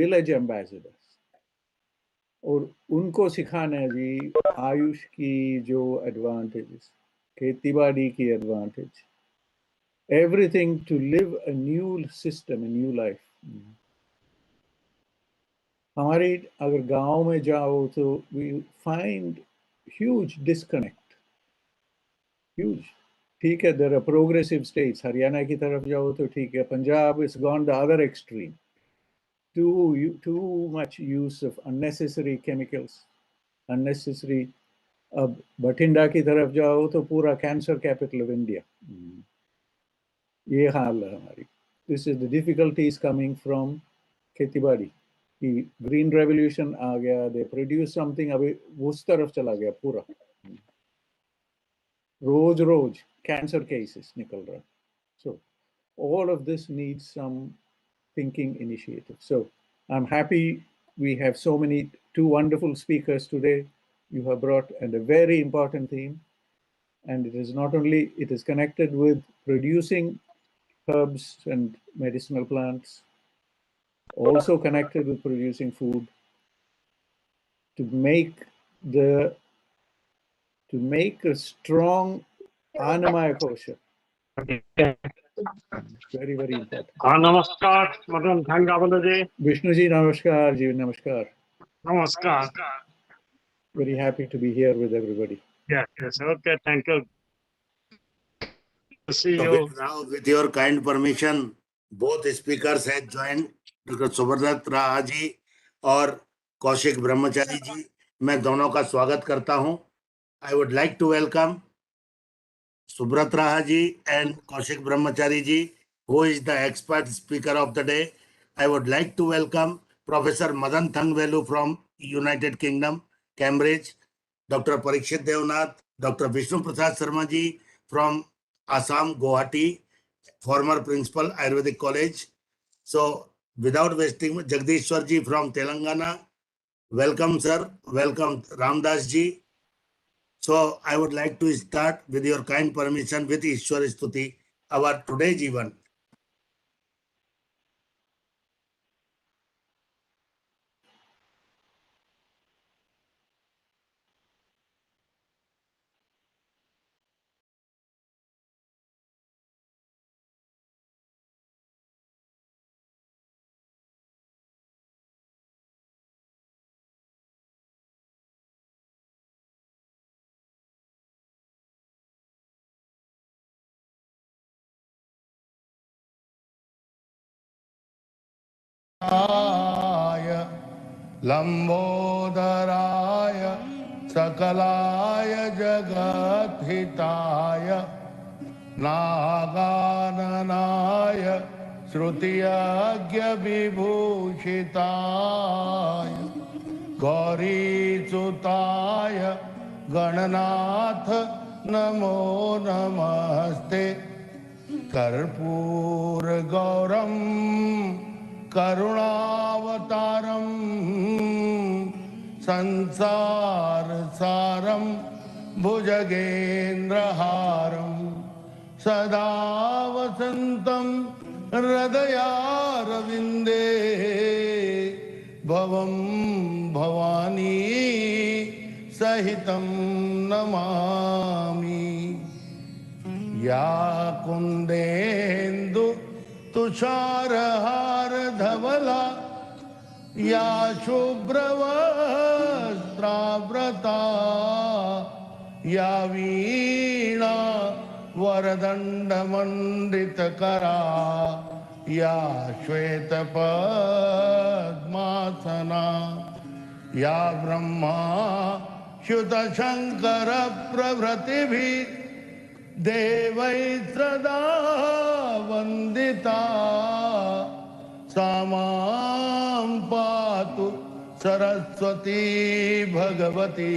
Village ambassadors, और उनको सिखाना है जी आयुष की जो एडवांटेजेस, खेती बाड़ी की advantage, everything to live a new system, a new life. हमारी अगर गांव में जाओ तो we find huge disconnect, huge. ठीक है, there are progressive states, Haryana की तरफ जाओ तो ठीक है, Punjab is gone the other extreme, too much use of unnecessary chemicals, unnecessary। अब बठिंडा की तरफ जाओ तो पूरा कैंसर कैपिटल ऑफ इंडिया, ये हाल है हमारी। This is the difficulties coming from खेती बाड़ी की। ग्रीन रेवोल्यूशन आ गया, दे प्रोड्यूस समथिंग, अभी उस तरफ चला गया पूरा, रोज रोज कैंसर केसेस निकल रहा। सो all of this needs some thinking initiative. So I'm happy we have so many, two wonderful speakers today. You have brought and a very important theme, and it is not only, it is connected with producing herbs and medicinal plants, also connected with producing food to make a strong Annamaya kosha. Very, very important. नमस्कार मदन थंगावल जी। Vishnu ji, namaskar ji, namaskar. नमस्कार। Very happy to be here with everybody. Yes, okay, thank you. See So you. now, with your kind permission, both speakers have joined, Dr. Subrata जी और कौशिक ब्रह्मचारी जी। मैं दोनों का स्वागत करता हूं। I would like to welcome Subrata ji and Koushik Brahmachari ji, who is the expert speaker of the day. I would like to welcome Professor Madan Thangvelu from United Kingdom, Cambridge, Dr. Parikshit Devnath, Dr. Vishnu Prasad Sharma ji from Assam, Guwahati, former principal Ayurvedic College. So without wasting, Jagdishwar ji from Telangana, welcome sir, welcome Ramdas ji. So I would like to start with your kind permission with Ishwar Stuti, our today Jivan. लंबोदराय सकलाय जगद्हिताय नागाननाय श्रुतियज्ञ विभूषिताय गौरीसुताय गणनाथ नमो नमस्ते। कर्पूर गौरम करुणावतारम संसार सारम भुजगेन्द्रहारम सदा वसंतम हृदयारविंदे भवम भवानी सहितं नमामि। या कुंदेन्दु तुषारहार धवला या शुभ्रवस्त्रावृता या वीणा वरदण्डमण्डितकरा या श्वेतपद्मासना या ब्रह्मा च्युतशङ्कर प्रभृतिभिः देवै सदा वन्दिता सा मां पातु सरस्वती भगवती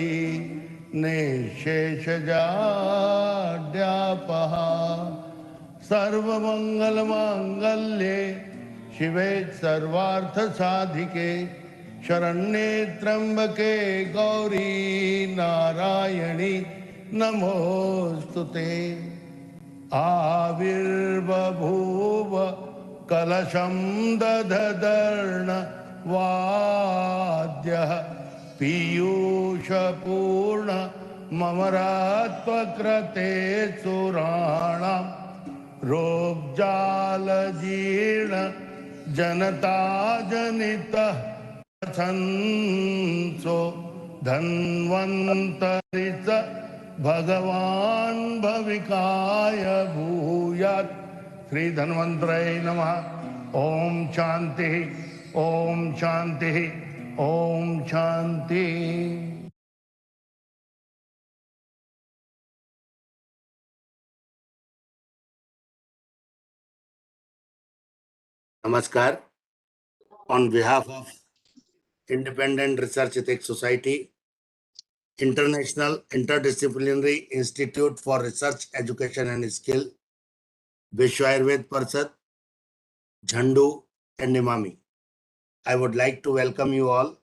निःशेषजाड्यापः। सर्वमङ्गलमाङ्गल्ये शिवे सर्वार्थसाधिके शरण्ये त्र्यम्बके गौरी नारायणी नमोस्तुते। आविर्बभूव कलशं दधदर्ण वाद्यः पीयूषपूर्ण ममरात्वकृते सुराणां रोगजालजीर्ण जनताजनितः संसो धन्वन्तरिच भगवान् भविकाय भूयात्। श्री धन्वन्तराय नमः। Om Shanti, Om Shanti, Om Shanti. Namaskar. On behalf of Independent Research Ethics Society, International Interdisciplinary Institute for Research, Education and Skill, Vishwa Ayurved Parsad, Zandu and Emami, I would like to welcome you all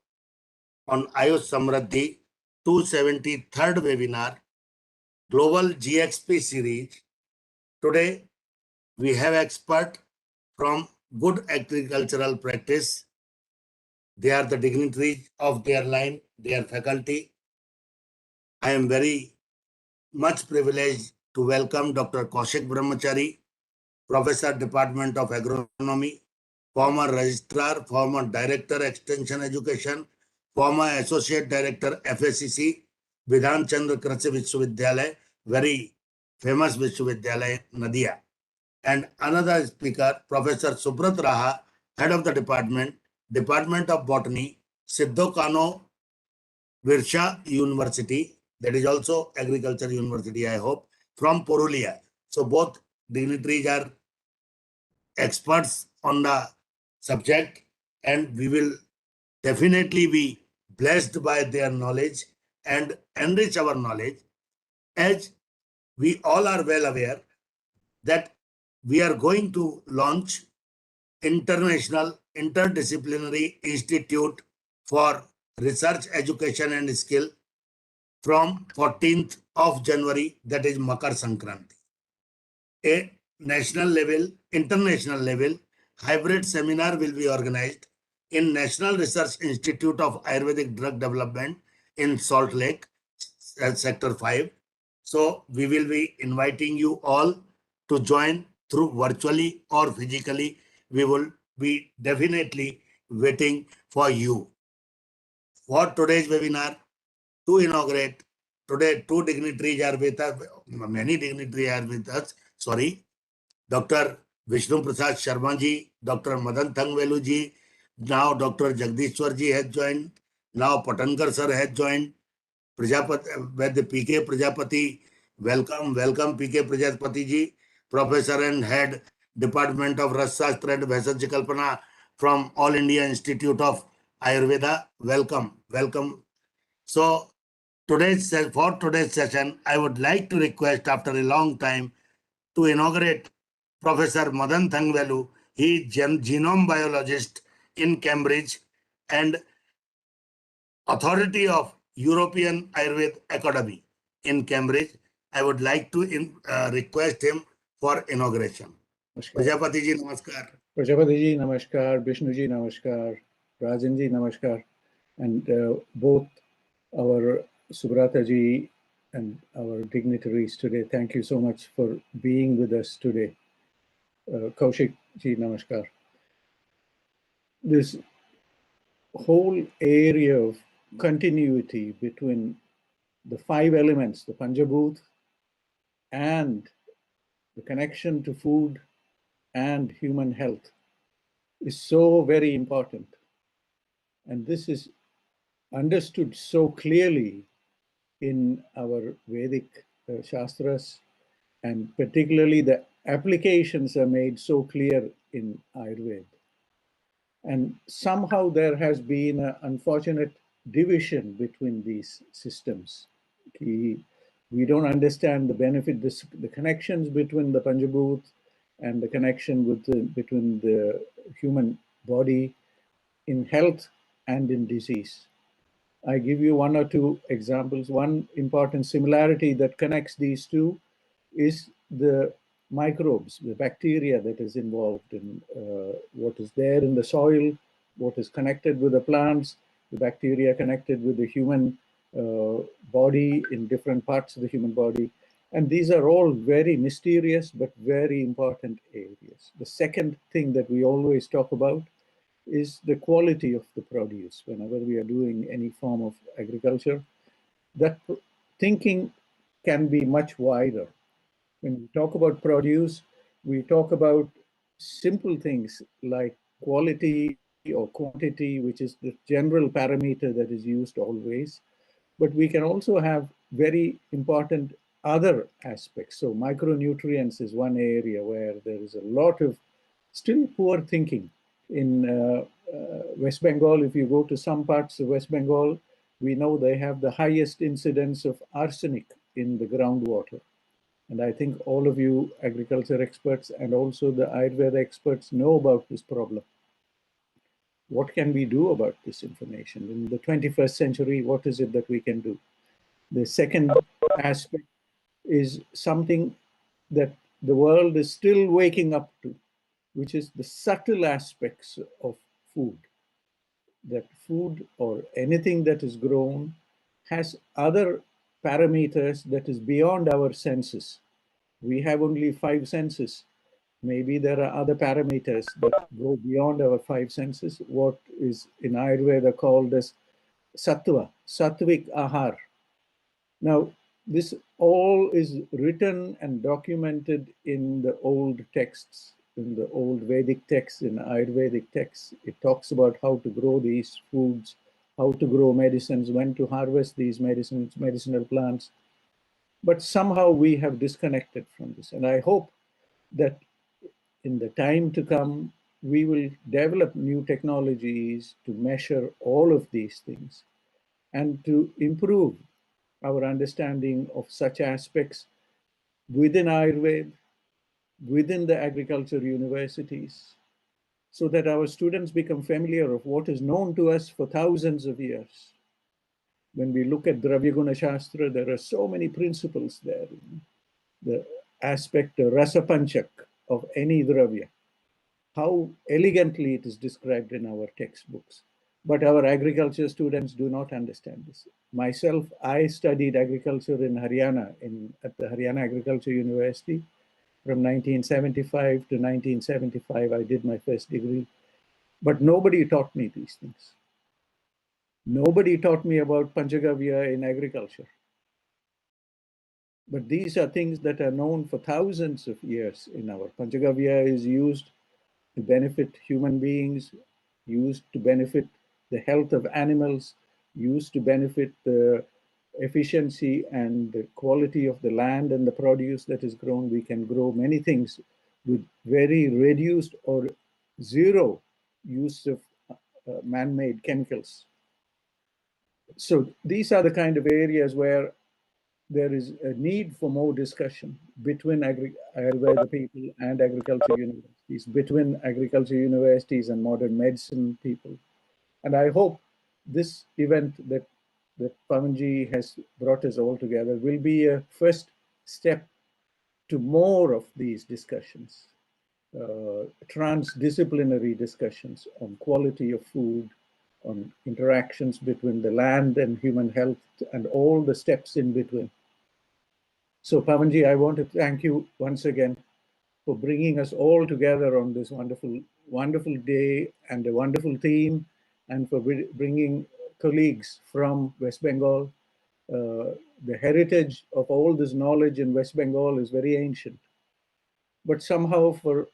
on Ayush Samriddhi 273rd webinar, Global GXP series. Today, we have expert from good agricultural practice. They are the dignitaries of their line, their faculty. I am very much privileged to welcome Dr. Koushik Brahmachari, Professor, Department of Agronomy, former Registrar, former Director, Extension Education, former Associate Director, FACC, Bidhan Chandra Krishi Vishwavidyalaya, very famous Vishwavidyalaya, NADIA. And another speaker, Professor Subrata Raha, Head of the Department, Department of Botany, Sidho Kanho-Birsha University, that is also Agriculture University, I hope, from PURULIA. So both dignitaries are experts on the subject, and we will definitely be blessed by their knowledge and enrich our knowledge. As we all are well aware that we are going to launch International Interdisciplinary Institute for Research, Education and Skill from 14th of January, that is Makar Sankranti. A national level, international level, hybrid seminar will be organized in National Research Institute of Ayurvedic Drug Development in Salt Lake, Sector 5. So we will be inviting you all to join through virtually or physically. We will be definitely waiting for you. For today's webinar, to inaugurate, today two dignitaries are with us, many dignitaries are with us, sorry. Dr. Vishnu Prasad Sharma ji, Dr. Madan Thangvelu ji, now Dr. Jagdishwar ji has joined, now Pawan Kr sir has joined, Prajapati, with the PK Prajapati, welcome PK Prajapati ji, Professor and Head Department of Rasashastra and Bhesaj Kalpana from All India Institute of Ayurveda, welcome. So for today's session, I would like to request after a long time to inaugurate Professor Madan Thangvelu. He is genome biologist in Cambridge and authority of European Ayurveda Academy in Cambridge. I would like to request him for inauguration. Prajapati ji, namaskar. Prajapati ji, namaskar. Vishnu ji, namaskar. Rajan ji, namaskar. And both our Subrata ji and our dignitaries today, thank you so much for being with us today. Koushik ji, namaskar. This whole area of continuity between the five elements, the Panjabhut, and the connection to food and human health is so very important. And this is understood so clearly in our Vedic Shastras, and particularly the applications are made so clear in Ayurveda. And somehow there has been an unfortunate division between these systems. We don't understand the benefit, the connections between the Panjabhut and the connection between the human body in health and in disease. I give you one or two examples. One important similarity that connects these two is the microbes, the bacteria that is involved in what is there in the soil what is connected with the plants, the bacteria connected with the human body in different parts of the human body. And these are all very mysterious but very important areas. The second thing that we always talk about is the quality of the produce. Whenever we are doing any form of agriculture, that thinking can be much wider. When we talk about produce, we talk about simple things like quality or quantity, which is the general parameter that is used always. But we can also have very important other aspects. So micronutrients is one area where there is a lot of still poor thinking. In West Bengal, if you go to some parts of West Bengal, we know they have the highest incidence of arsenic in the groundwater. And I think all of you agriculture experts and also the Ayurveda experts know about this problem. What can we do about this information? In the 21st century, what is it that we can do? The second aspect is something that the world is still waking up to, which is the subtle aspects of food. That food or anything that is grown has other parameters that is beyond our senses. We have only 5 senses. Maybe there are other parameters that go beyond our 5 senses, what is in Ayurveda called as sattva, sattvic ahar. Now, this all is written and documented in the old texts, in the old Vedic texts, in Ayurvedic texts. It talks about how to grow these foods, how to grow medicines, when to harvest these medicines, medicinal plants. But somehow we have disconnected from this. And I hope that in the time to come, we will develop new technologies to measure all of these things and to improve our understanding of such aspects within Ayurveda, within the agriculture universities, so that our students become familiar of what is known to us for thousands of years. When we look at Dravya Guna Shastra, there are so many principles there. The aspect, the rasa panchak of any dravya, how elegantly it is described in our textbooks. But our agriculture students do not understand this. Myself, I studied agriculture in Haryana, at the Haryana Agriculture University. From 1975 to 1975, I did my first degree. But nobody taught me these things. Nobody taught me about Panchagavya in agriculture. But these are things that are known for thousands of years in our. Panchagavya is used to benefit human beings, used to benefit the health of animals, used to benefit the efficiency and the quality of the land and the produce that is grown. We can grow many things with very reduced or zero use of man-made chemicals. So these are the kind of areas where there is a need for more discussion between Ayurveda people and agriculture universities, between agriculture universities and modern medicine people. And I hope this event that Pawanji has brought us all together will be a first step to more of these discussions, transdisciplinary discussions on quality of food, on interactions between the land and human health, and all the steps in between. So Pawanji, I want to thank you once again for bringing us all together on this wonderful, wonderful day and a wonderful theme, and for bringing colleagues from West Bengal. The heritage of all this knowledge in West Bengal is very ancient. But somehow, for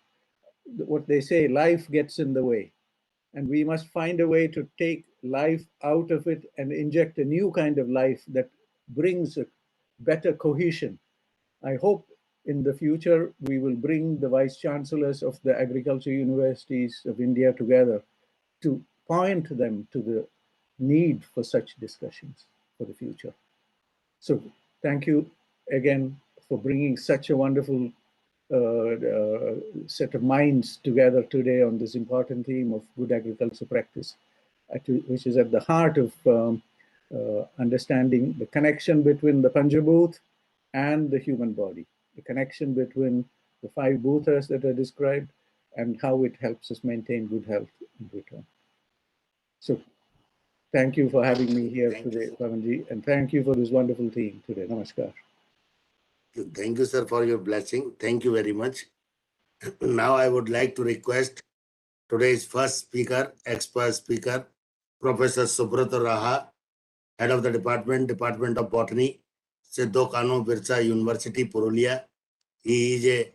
what they say, life gets in the way. And we must find a way to take life out of it and inject a new kind of life that brings a better cohesion. I hope in the future we will bring the vice chancellors of the agriculture universities of India together to point them to the need for such discussions for the future. So thank you again for bringing such a wonderful set of minds together today on this important theme of good agriculture practice, which is at the heart of understanding the connection between the Panchabhut and the human body, the connection between the 5 bhutas that are described and how it helps us maintain good health in return. So thank you for having me here Thank you, today, sir. Pawanji, and thank you for this wonderful theme today. Namaskar. Thank you, sir, for your blessing. Thank you very much. Now I would like to request today's first speaker, expert speaker, Professor Subrata Raha, Head of the Department of Botany, Sidho Kanho-Birsha University, PURULIA. He is a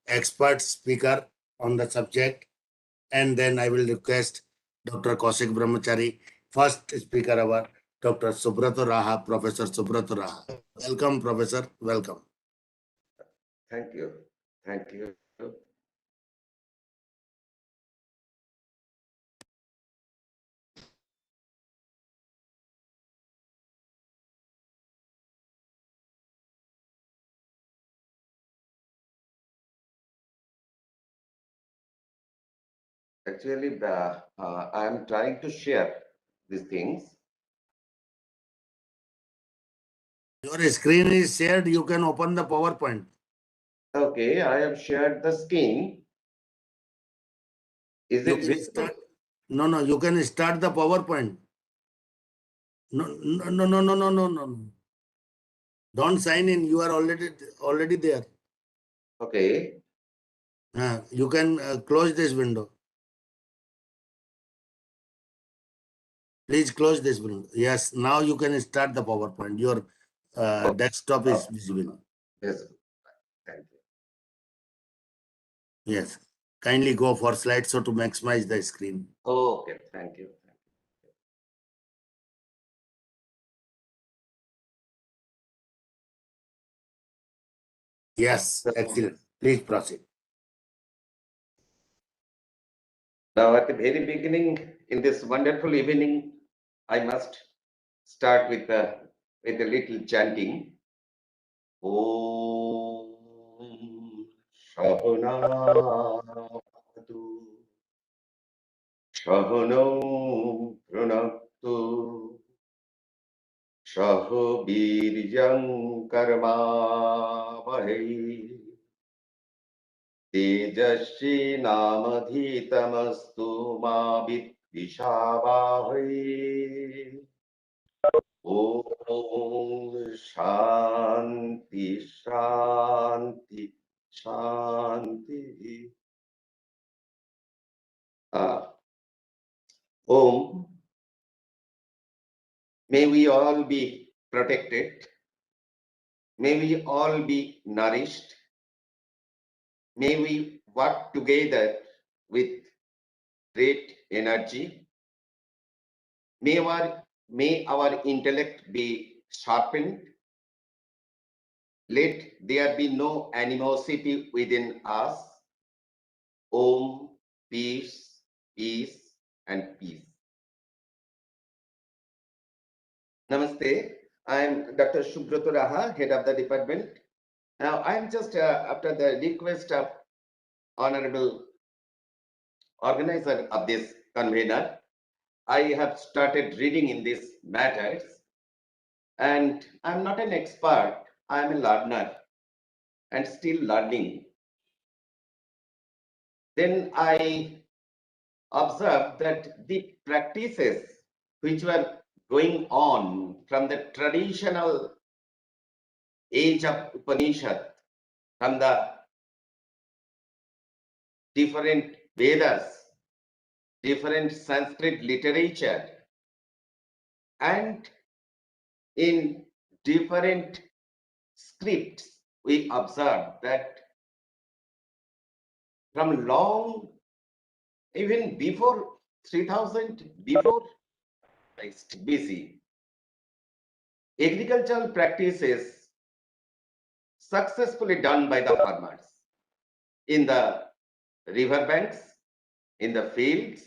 expert speaker on the subject. And then I will request Dr. Koushik Brahmachari, first speaker our Dr. Subrata Raha, Professor Subrata Raha. Welcome, Professor. Welcome. Thank you. Thank you. Actually, I am trying to share these things. Your screen is shared. You can open the PowerPoint. Okay, I have shared the screen. Is You it can visible? start. No, you can start the PowerPoint. No. Don't sign in. You are already there. Okay. You can close this window. Please close this window. Yes, now you can start the PowerPoint. Your desktop is visible. Visible. Thank you. Yes. Kindly go for slideshow to maximize the screen. Okay, thank you. Yes, excellent. Please proceed. Now, at the very beginning, in this wonderful evening, I must start with a little chanting. Om Sahana Sahano Prunaktu Saho Birjam Karma Vahe Tejasvi Namadhitamastu Ma Vidvishavahai. Om Shanti Shanti Shanti. Om. May we all be protected. May we all be nourished. May we work together with great energy. May our intellect be sharpened. Let there be no animosity within us. Om, peace, peace, and peace. Namaste. I am Dr. Subrata Raha, head of the department. Now, I am just after the request of Honorable Organizer of this convener, I have started reading in these matters, and I'm not an expert. I'm a learner and still learning. Then I observed that the practices which were going on from the traditional age of Upanishad, from the different Vedas, different Sanskrit literature, and in different scripts, we observe that from long, even before 3000, before Christ BC, agricultural practices successfully done by the farmers in the riverbanks, in the fields,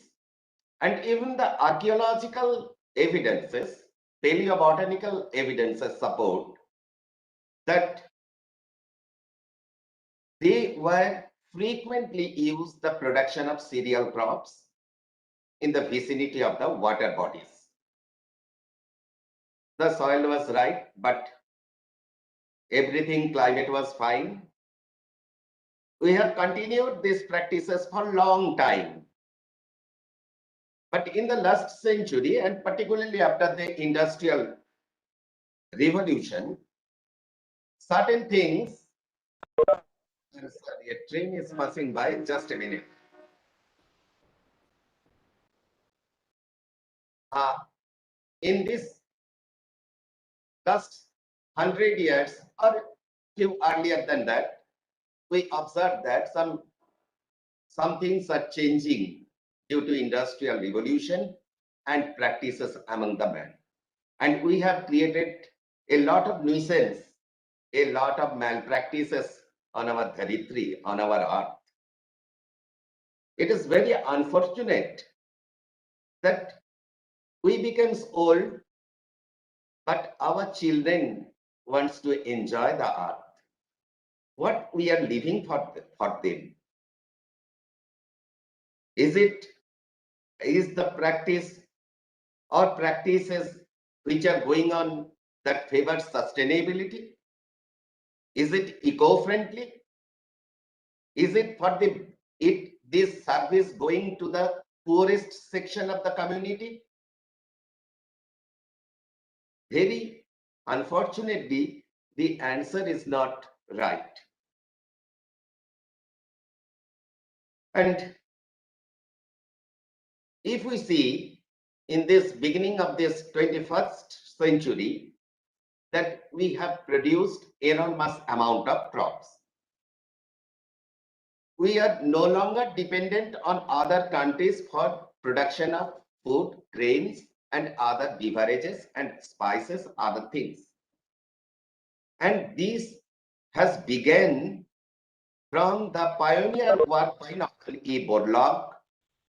and even the archaeological evidences, paleobotanical evidences support that they were frequently used the production of cereal crops in the vicinity of the water bodies. The soil was right, but everything, climate was fine. We have continued these practices for a long time. But in the last century, and particularly after the Industrial Revolution, certain things, sorry, a train is passing by, just a minute. In this last 100 years or few earlier than that, we observed that some things are changing due to industrial revolution and practices among the men. And we have created a lot of nuisance, a lot of malpractices on our Dharitri, on our earth. It is very unfortunate that we become old, but our children wants to enjoy the earth. What we are living for them? Is the practice or practices which are going on that favor sustainability? Is it eco-friendly? Is it for this service going to the poorest section of the community? Very unfortunately, the answer is not right. And if we see in this beginning of this 21st century that we have produced enormous amount of crops, we are no longer dependent on other countries for production of food, grains, and other beverages and spices, other things. And this has begun from the pioneer work by Dr. E. Borlaug,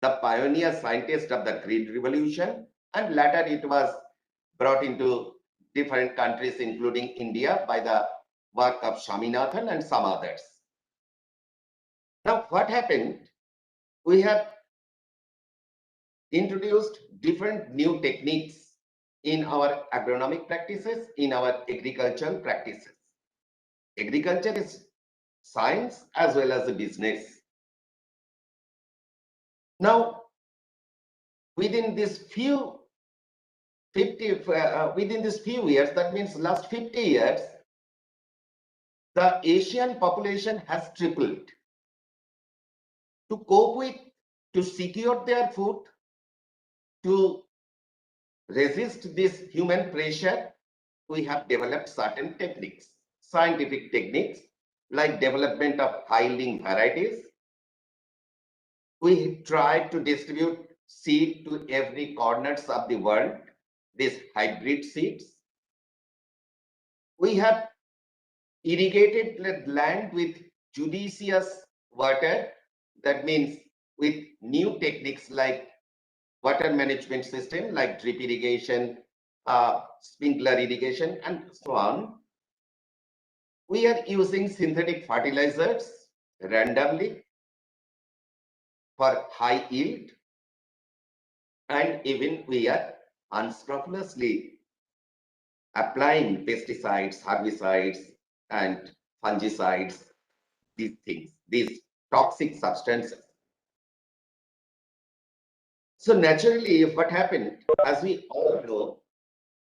the pioneer scientist of the Green Revolution, and later it was brought into different countries, including India, by the work of Swaminathan and some others. Now, what happened? We have introduced different new techniques in our agronomic practices, in our agricultural practices. Agriculture is science as well as a business. Now, within this few years, that means last 50 years, the Asian population has tripled. To cope with, to secure their food, to resist this human pressure, we have developed certain techniques, scientific techniques, like development of high-yielding varieties. We try to distribute seed to every corners of the world, these hybrid seeds. We have irrigated land with judicious water, that means with new techniques like water management system, like drip irrigation, sprinkler irrigation, and so on. We are using synthetic fertilizers randomly for high yield, and even we are unscrupulously applying pesticides, herbicides, and fungicides, these things, these toxic substances. So naturally, what happened, as we all know,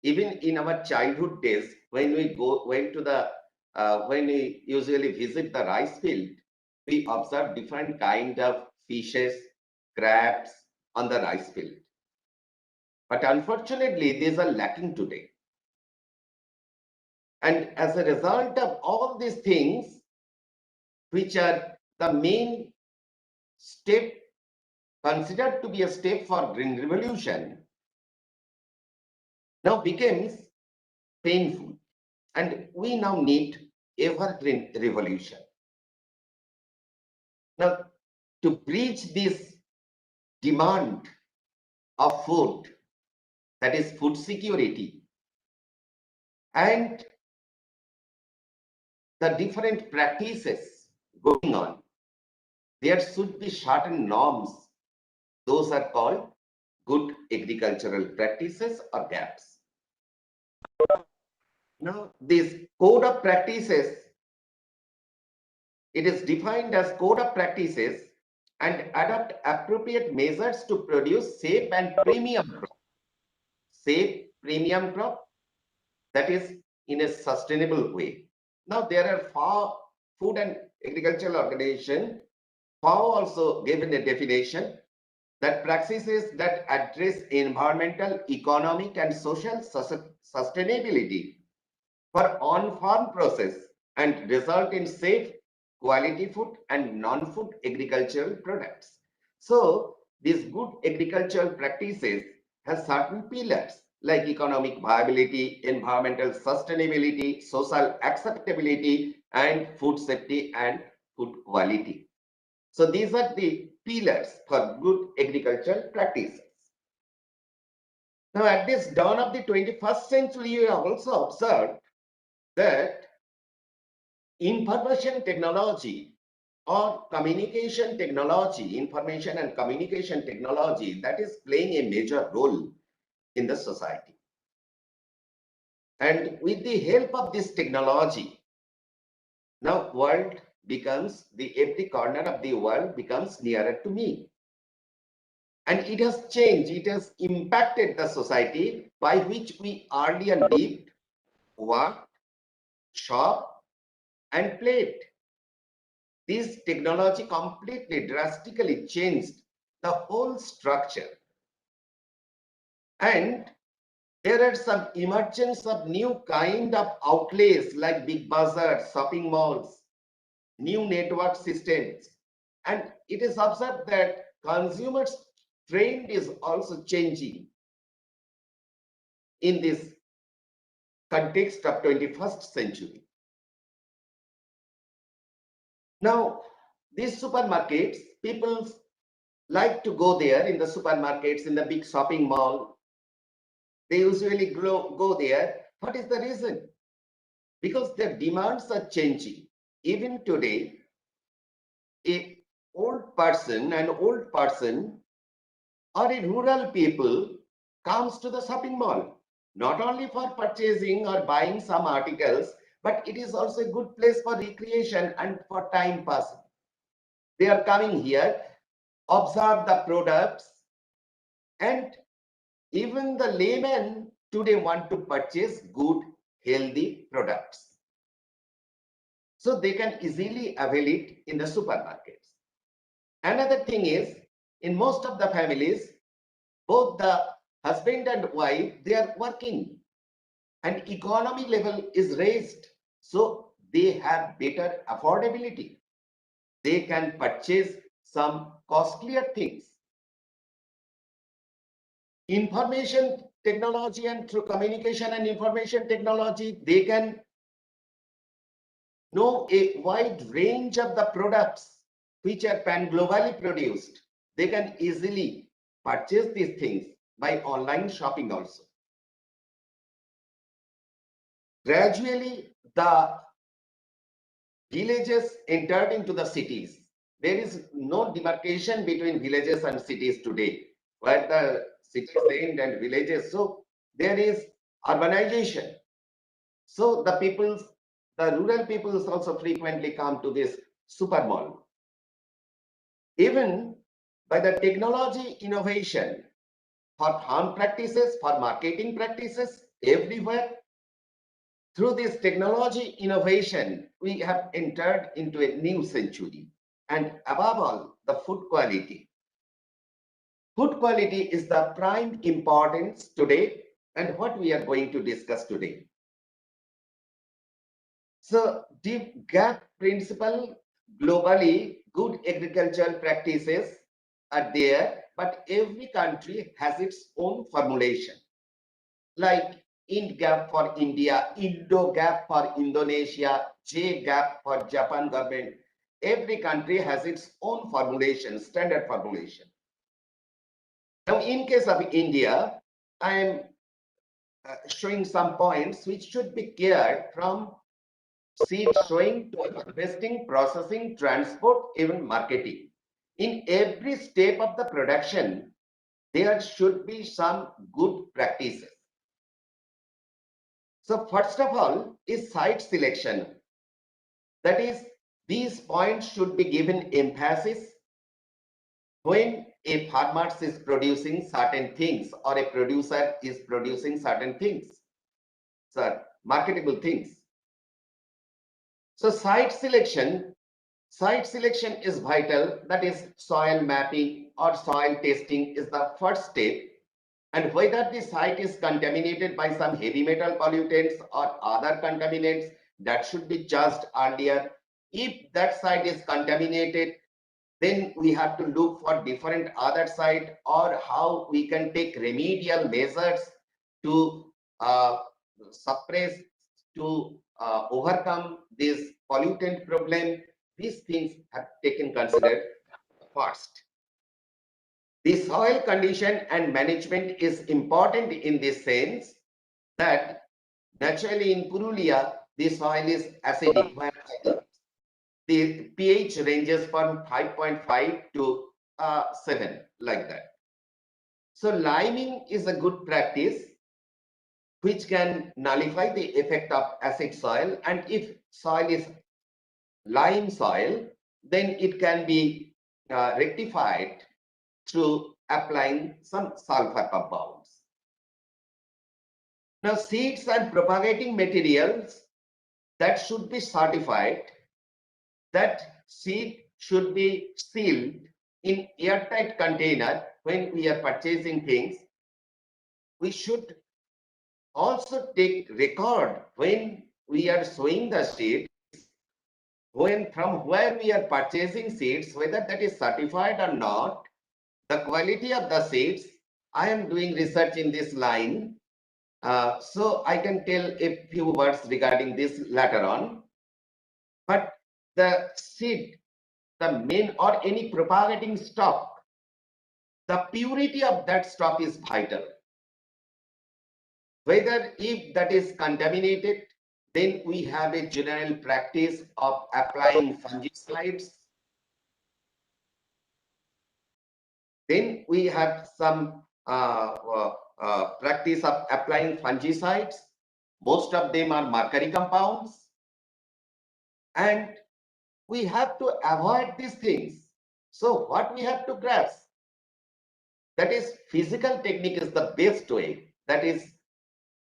even in our childhood days, when we when we usually visit the rice field, we observe different kind of fishes, crabs on the rice field. But unfortunately, these are lacking today. And as a result of all these things, which are the main step, considered to be a step for green revolution, now becomes painful. And we now need evergreen revolution. Now, to bridge this demand of food, that is food security, and the different practices going on, there should be certain norms. Those are called good agricultural practices or GAPs. Now, this code of practices, it is defined as code of practices and adopt appropriate measures to produce safe and premium crop. Safe premium crop, that is in a sustainable way. Now there are Food and Agricultural Organization, FAO also given a definition that practices that address environmental, economic and social sustainability for on-farm process and result in safe quality food and non-food agricultural products. So these good agricultural practices have certain pillars like economic viability, environmental sustainability, social acceptability, and food safety and food quality. So these are the pillars for good agricultural practices. Now at this dawn of the 21st century, we have also observed that information technology or communication technology, information and communication technology, that is playing a major role in the society. And with the help of this technology, now every corner of the world becomes nearer to me. And it has changed, it has impacted the society by which we earlier lived, worked, shop, and played. This technology completely drastically changed the whole structure. And there are some emergence of new kind of outlets like big bazaars, shopping malls, new network systems. And it is observed that consumers' trend is also changing in this context of 21st century. Now, these supermarkets, people like to go there in the supermarkets, in the big shopping mall. They usually go there. What is the reason? Because their demands are changing. Even today, an old person or a rural people comes to the shopping mall, not only for purchasing or buying some articles, but it is also a good place for recreation and for time passing. They are coming here, observe the products, and even the laymen today want to purchase good, healthy products. So they can easily avail it in the supermarkets. Another thing is, in most of the families, both the husband and wife, they are working and economy level is raised. So they have better affordability. They can purchase some costlier things. Information technology, and through communication and information technology, they can know a wide range of the products which are pan-globally produced. They can easily purchase these things by online shopping also. Gradually, the villages entered into the cities. There is no demarcation between villages and cities today, where the cities end and villages. So there is urbanization. So the rural peoples also frequently come to this super mall. Even by the technology innovation for farm practices, for marketing practices, everywhere, through this technology innovation, we have entered into a new century. And above all, the food quality. Food quality is the prime importance today and what we are going to discuss today. So, deep gap principle, globally, good agricultural practices are there, but every country has its own formulation. Like IND-GAP for India, INDO-GAP for Indonesia, J-GAP for Japan government. Every country has its own formulation, standard formulation. Now, in case of India, I am showing some points which should be cared from seed sowing to harvesting, processing, transport, even marketing. In every step of the production, there should be some good practices. So first of all is site selection. That is, these points should be given emphasis. when a farmer is producing certain things or a producer is producing certain things, so marketable things. So site selection is vital. That is, soil mapping or soil testing is the first step. And whether the site is contaminated by some heavy metal pollutants or other contaminants, that should be judged earlier. If that site is contaminated, then we have to look for different other site or how we can take remedial measures to suppress, to overcome this pollutant problem. These things have taken considered first. The soil condition and management is important in this sense that naturally in Purulia, the soil is acidic, where the pH ranges from 5.5 to 7, like that. So liming is a good practice which can nullify the effect of acid soil, and if soil is lime soil, then it can be rectified through applying some sulfur compounds. Now, seeds and propagating materials that should be certified, that seed should be sealed in airtight container when we are purchasing things. We should also take record when we are sowing the seeds, when from where we are purchasing seeds, whether that is certified or not, the quality of the seeds. I am doing research in this line, so I can tell a few words regarding this later on. But the seed, the main or any propagating stock, the purity of that stock is vital. Whether if that is contaminated, then we have a general practice of applying fungicides. Then we have some practice of applying fungicides. Most of them are mercury compounds. And we have to avoid these things. So what we have to grasp, that is, physical technique is the best way. That is,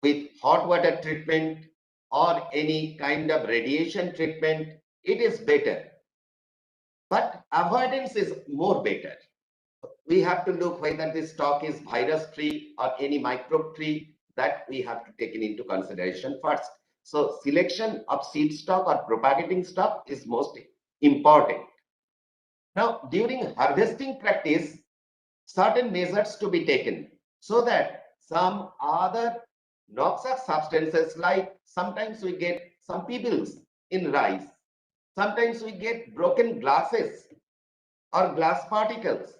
with hot water treatment or any kind of radiation treatment, it is better. But avoidance is more better. We have to look whether this stock is virus free or any microbe free. That we have to take into consideration first. So selection of seed stock or propagating stock is most important. Now, during harvesting practice, certain measures to be taken so that some other noxious substances, like sometimes we get some pebbles in rice, sometimes we get broken glasses or glass particles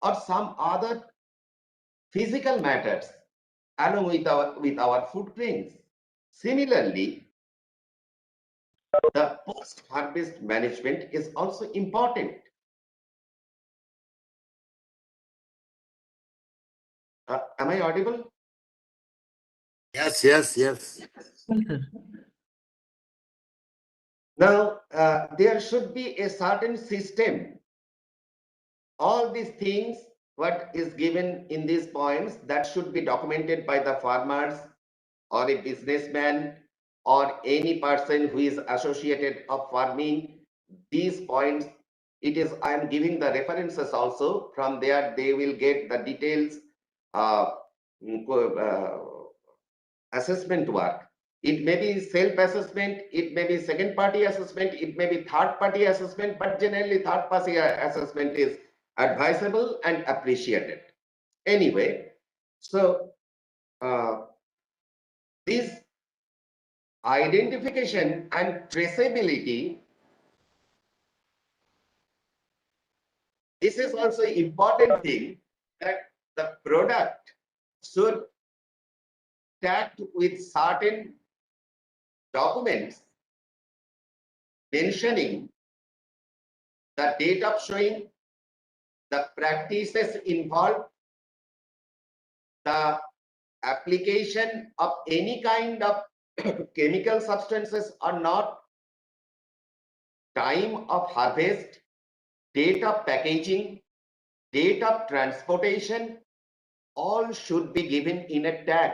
or some other physical matters along with our footprints. Similarly, the post-harvest management is also important. Am I audible? Yes, yes, yes. Now, there should be a certain system. All these things, what is given in these points, that should be documented by the farmers or a businessman or any person who is associated of farming. These points, it is, I am giving the references also. From there, they will get the details, assessment work. It may be self-assessment, it may be second-party assessment, it may be third-party assessment, but generally third-party assessment is advisable and appreciated. Anyway, so this identification and traceability, this is also important thing, that the product should tagged with certain documents mentioning the date of showing, the practices involved, the application of any kind of chemical substances or not, time of harvest, date of packaging, date of transportation, all should be given in a tag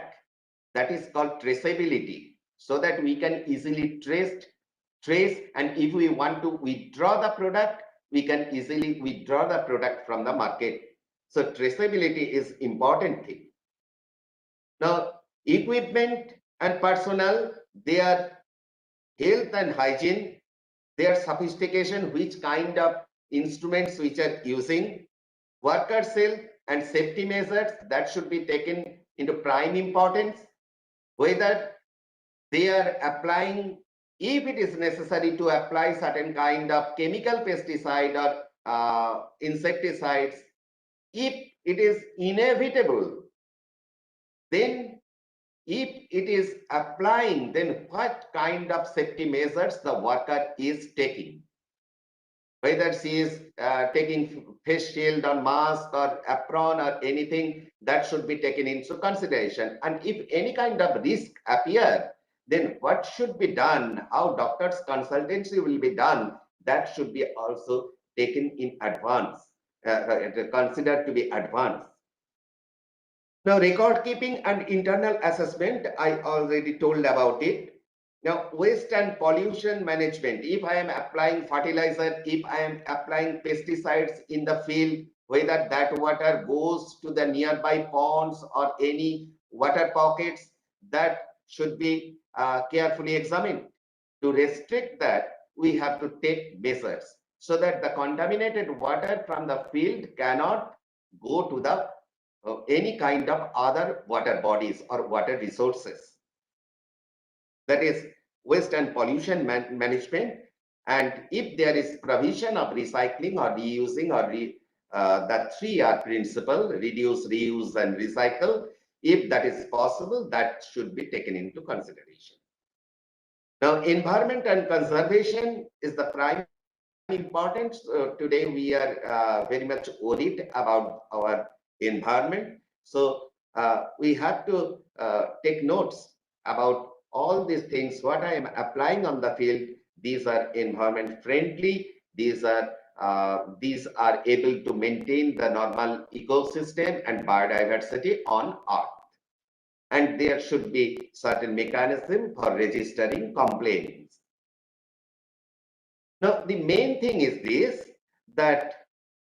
that is called traceability, so that we can easily trace, and if we want to withdraw the product, we can easily withdraw the product from the market. So traceability is important thing. Now, equipment and personnel, their health and hygiene, their sophistication, which kind of instruments which are using, workers' health and safety measures, that should be taken into prime importance. Whether they are applying, if it is necessary to apply certain kind of chemical pesticide or insecticides, if it is inevitable, then if it is applying, then what kind of safety measures the worker is taking. Whether she is taking face shield or mask or apron or anything, that should be taken into consideration. And if any kind of risk appear, then what should be done, how doctor's consultancy will be done, that should be also taken in advance, considered to be advanced. Now, record keeping and internal assessment, I already told about it. Now, waste and pollution management. If I am applying fertilizer, if I am applying pesticides in the field, whether that water goes to the nearby ponds or any water pockets, that should be carefully examined. To restrict that, we have to take measures so that the contaminated water from the field cannot go to the any kind of other water bodies or water resources. That is waste and pollution management. And if there is provision of recycling or reusing or the 3R principle, reduce, reuse, and recycle, if that is possible, that should be taken into consideration. Now, environment and conservation is the prime importance. Today, we are very much worried about our environment. So we have to take notes about all these things. What I am applying on the field, these are environment friendly. These are able to maintain the normal ecosystem and biodiversity on Earth. And there should be certain mechanism for registering complaints. Now, the main thing is this, that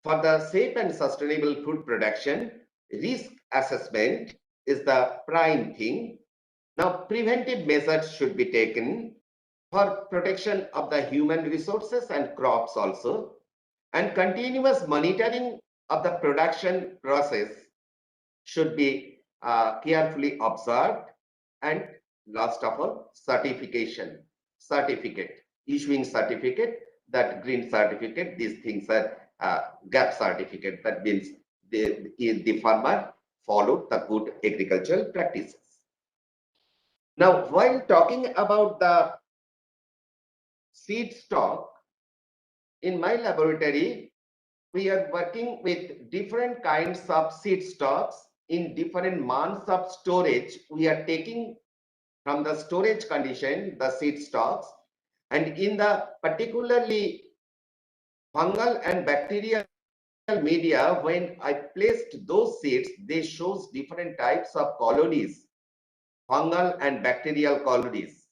for the safe and sustainable food production, risk assessment is the prime thing. Now, preventive measures should be taken for protection of the human resources and crops also, and continuous monitoring of the production process should be carefully observed. And last of all, issuing certificate, that green certificate, these things are gap certificate. That means the farmer followed the good agricultural practices. Now, while talking about the seed stock, in my laboratory, we are working with different kinds of seed stocks in different months of storage. We are taking from the storage condition the seed stocks, and in the particularly fungal and bacterial media, when I placed those seeds, they shows different types of colonies, fungal and bacterial colonies.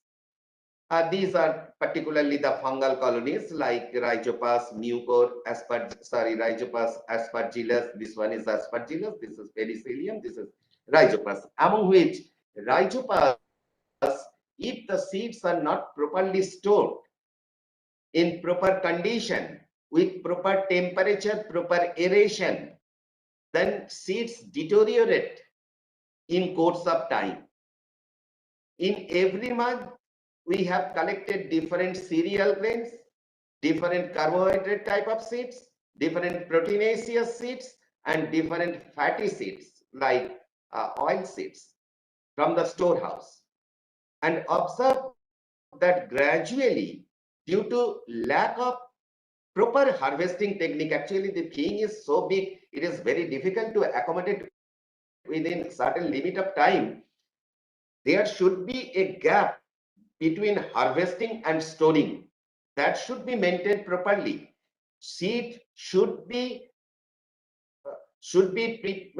These are particularly the fungal colonies like Rhizopus, Mucor, Rhizopus aspergillus. This one is aspergillus, this is penicillium, this is Rhizopus. Among which Rhizopus, if the seeds are not properly stored in proper condition, with proper temperature, proper aeration, then seeds deteriorate in course of time. In every month, we have collected different cereal grains, different carbohydrate type of seeds, different proteinaceous seeds, and different fatty seeds like oil seeds from the storehouse. And observe that gradually, due to lack of proper harvesting technique, actually the thing is so big, it is very difficult to accommodate within certain limit of time. There should be a gap between harvesting and storing. That should be maintained properly. Seed should be should be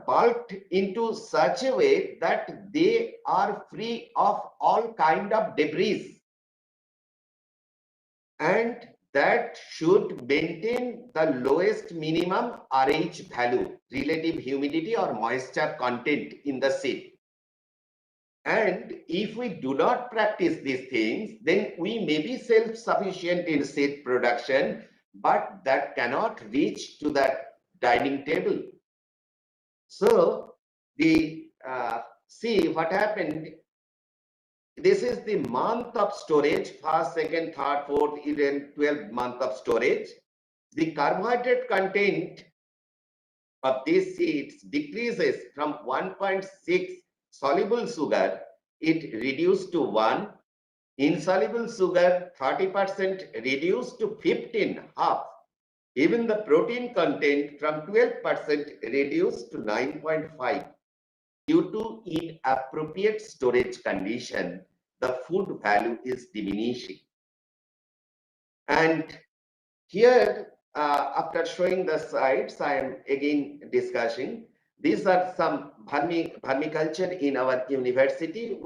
bulked into such a way that they are free of all kind of debris, and that should maintain the lowest minimum RH value, relative humidity or moisture content in the seed. And if we do not practice these things, then we may be self-sufficient in seed production, but that cannot reach to that dining table. So see what happened. This is the month of storage, first, second, third, fourth, even 12th month of storage. The carbohydrate content of these seeds decreases from 1.6 soluble sugar, it reduced to 1. Insoluble sugar, 30% reduced to 15, half. Even the protein content from 12% reduced to 9.5. Due to inappropriate storage condition, the food value is diminishing. And here, after showing the slides, I am again discussing. These are some vermiculture in our university.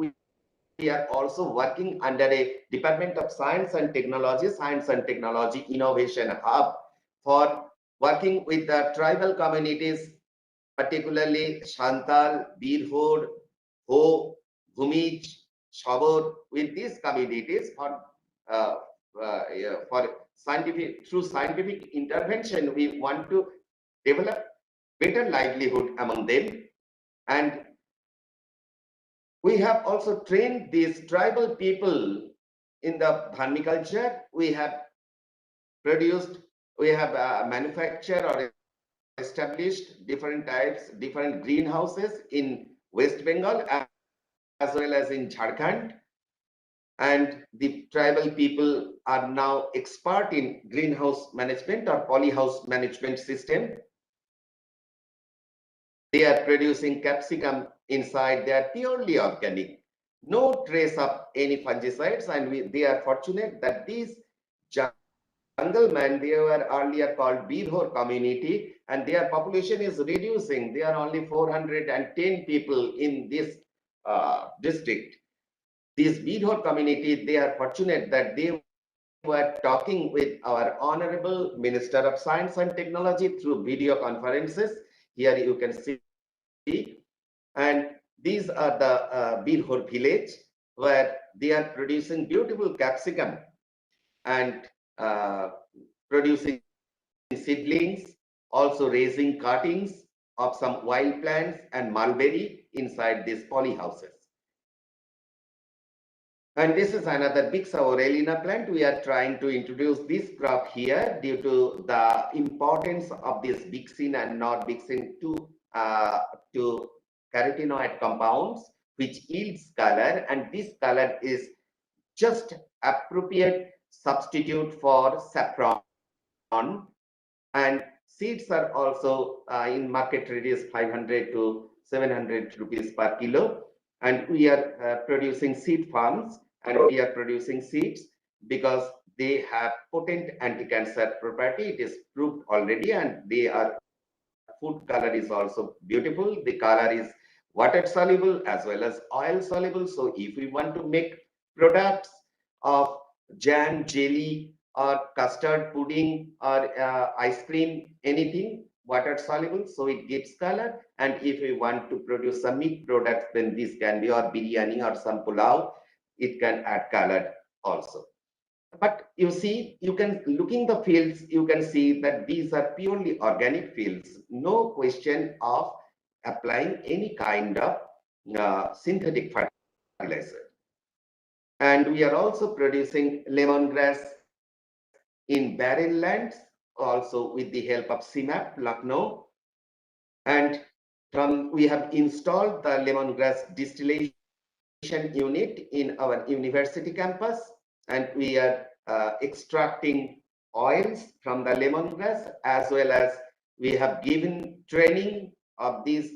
We are also working under a Department of Science and Technology Innovation Hub for working with the tribal communities, particularly Santal, Birhor, Ho, Bhumij, Shabor, with these communities for through scientific intervention, we want to develop better livelihood among them. And we have also trained these tribal people in the vermiculture. We have produced, we have manufactured or established different types, different greenhouses in West Bengal as well as in Jharkhand. And the tribal people are now expert in greenhouse management or polyhouse management system. They are producing capsicum inside. They are purely organic, no trace of any fungicides. And they are fortunate that these jungle men, they were earlier called Birhor community, and their population is reducing. They are only 410 people in this district. This Bidhan community, they are fortunate that they were talking with our Honorable Minister of Science and Technology through video conferences. Here you can see. And these are the Bidhan village where they are producing beautiful capsicum and producing seedlings, also raising cuttings of some wild plants and mulberry inside these polyhouses. And this is another Bixa orellina plant. We are trying to introduce this crop here due to the importance of this bixin and not-bixin to carotenoid compounds, which yields color, and this color is just appropriate substitute for saffron. And seeds are also in market rate is 500 to 700 rupees per kilo. And we are producing seed farms, and we are producing seeds because they have potent anti-cancer property. It is proved already, and they are food color is also beautiful. The color is water soluble as well as oil soluble. So if we want to make products of jam, jelly, or custard pudding, or ice cream, anything water soluble, so it gives color. And if we want to produce some meat products, then this can be, or biryani or some pulao, it can add color also. But you see, you can, looking the fields, you can see that these are purely organic fields. No question of applying any kind of synthetic fertilizer. And we are also producing lemongrass in barren lands, also with the help of CMAP, Lucknow. And we have installed the lemongrass distillation unit in our university campus, and we are extracting oils from the lemongrass, as well as we have given training of these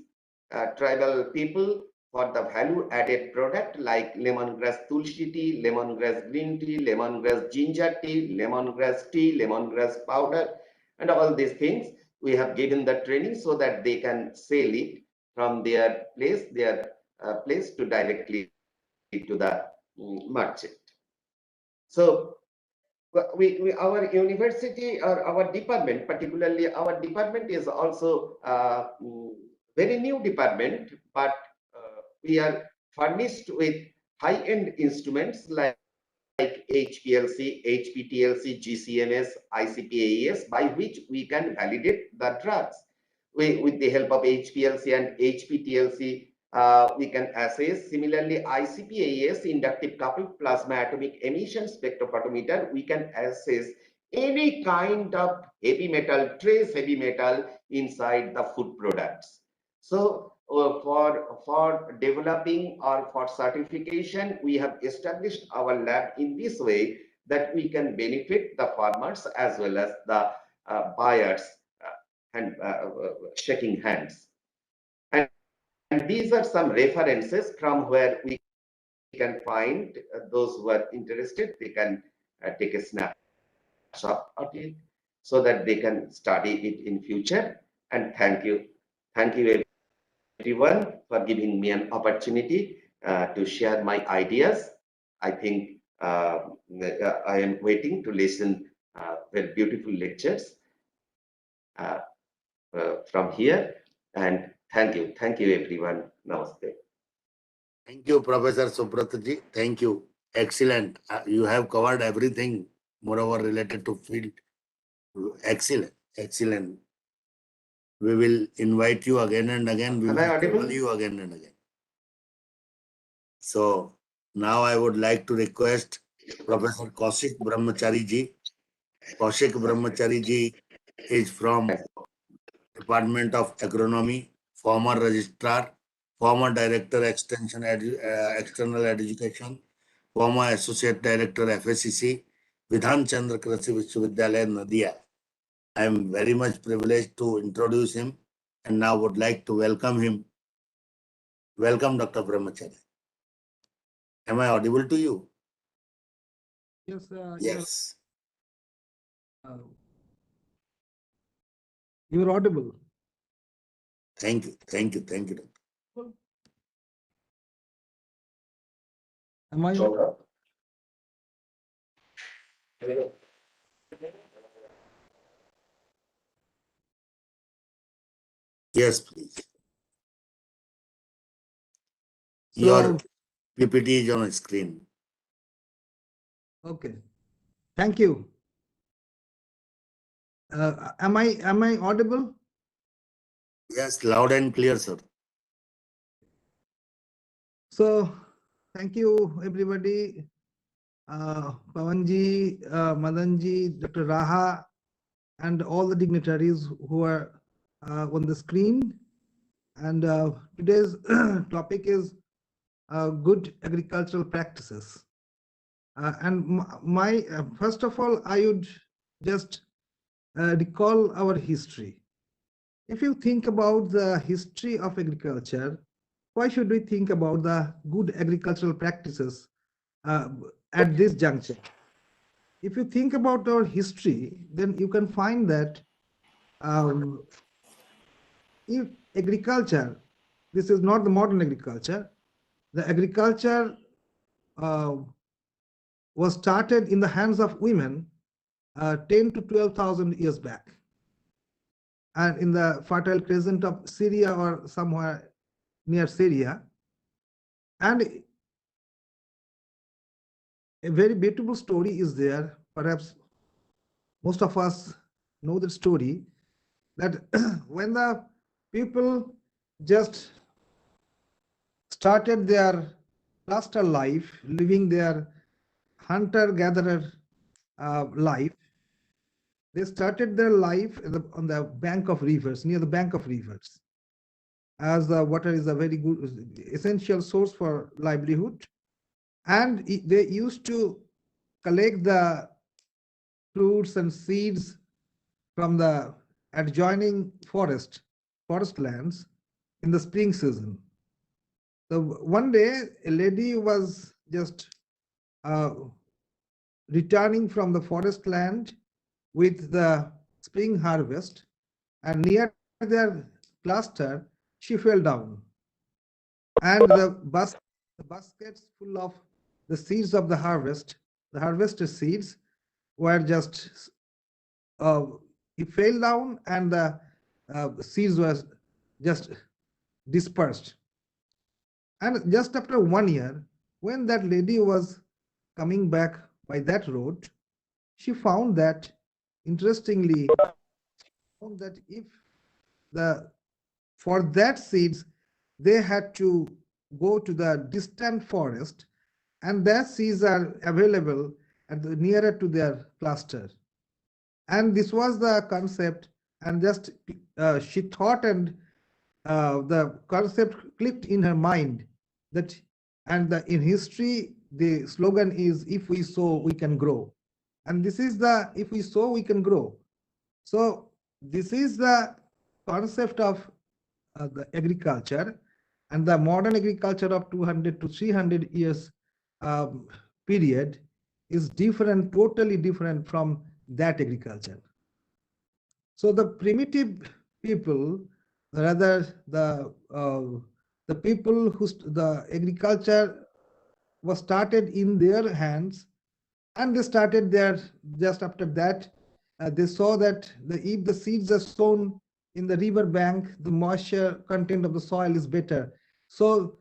tribal people for the value-added product like lemongrass tulsi tea, lemongrass green tea, lemongrass ginger tea, lemongrass powder, and all these things. we have given the training so that they can sell it from their place to directly to the merchant. So our university or our department, particularly our department, is also very new department, but we are furnished with high-end instruments like HPLC, HPTLC, GCMS, ICP-AES, by which we can validate the drugs. With the help of HPLC and HPTLC, we can assess. Similarly, ICP-AES, inductive coupled plasma atomic emission spectrophotometer, we can assess any kind of heavy metal, trace heavy metal inside the food products. So for developing or for certification, we have established our lab in this way that we can benefit the farmers as well as the buyers and shaking hands. And these are some references from where we can find those who are interested. They can take a snapshot of it so that they can study it in future. And thank you everyone for giving me an opportunity to share my ideas. I think I am waiting to listen very beautiful lectures from here. And thank you everyone. Namaste. Thank you, Professor Subrata ji. Thank you. Excellent. You have covered everything, moreover related to field. Excellent. Excellent. We will invite you again and again. We Am will I audible? call you again and again. So now I would like to request Professor Koushik Brahmachari ji. Koushik Brahmachari ji is from Department of Agronomy, former Registrar, former Director Extension External Education, former Associate Director FACC, Bidhan Chandra Krishi Vishwavidyalaya, NADIA. I am very much privileged to introduce him and now would like to welcome him. Welcome, Dr. Brahmachari. Am I audible to you? Yes. Yes. You're audible. Thank you. Thank you. Thank you, Doctor. Am I audible? Yes, please. So, your PPT is on the screen. okay. Thank you. Am I audible? Yes, loud and clear, sir. So, thank you, everybody. Pawanji, Madanji, Dr. Raha, and all the dignitaries who are on the screen. And today's topic is good agricultural practices. And first of all, I would just recall our history. If you think about the history of agriculture, why should we think about the good agricultural practices at this juncture? If you think about our history, then you can find that if agriculture, this is not the modern agriculture, the agriculture was started in the hands of women 10 to 12,000 years back, and in the Fertile Crescent of Syria or somewhere near Syria. And a very beautiful story is there. Perhaps most of us know the story that when the people just started their cluster life, living their hunter-gatherer life, they started their life on the bank of rivers, near the bank of rivers, as the water is a very good, essential source for livelihood. And they used to collect the fruits and seeds from the adjoining forestlands in the spring season. So one day, a lady was just returning from the forest land with the spring harvest, and near their cluster, she fell down. And the baskets full of the seeds of the harvested seeds were just, he fell down and the seeds was just dispersed. And just after 1 year, when that lady was coming back by that road, she found that, interestingly, that if for that seeds, they had to go to the distant forest, and their seeds are available at the nearer to their cluster. And this was the concept, and just she thought, and the concept clicked in her mind that, and in history, the slogan is, if we sow, we can grow. And this is the, if we sow, we can grow. So this is the concept of the agriculture, and the modern agriculture of 200 to 300 years period is different, totally different from that agriculture. So the primitive people, rather the people who the agriculture was started in their hands, and they started there. Just after that, they saw that if the seeds are sown in the river bank, the moisture content of the soil is better. So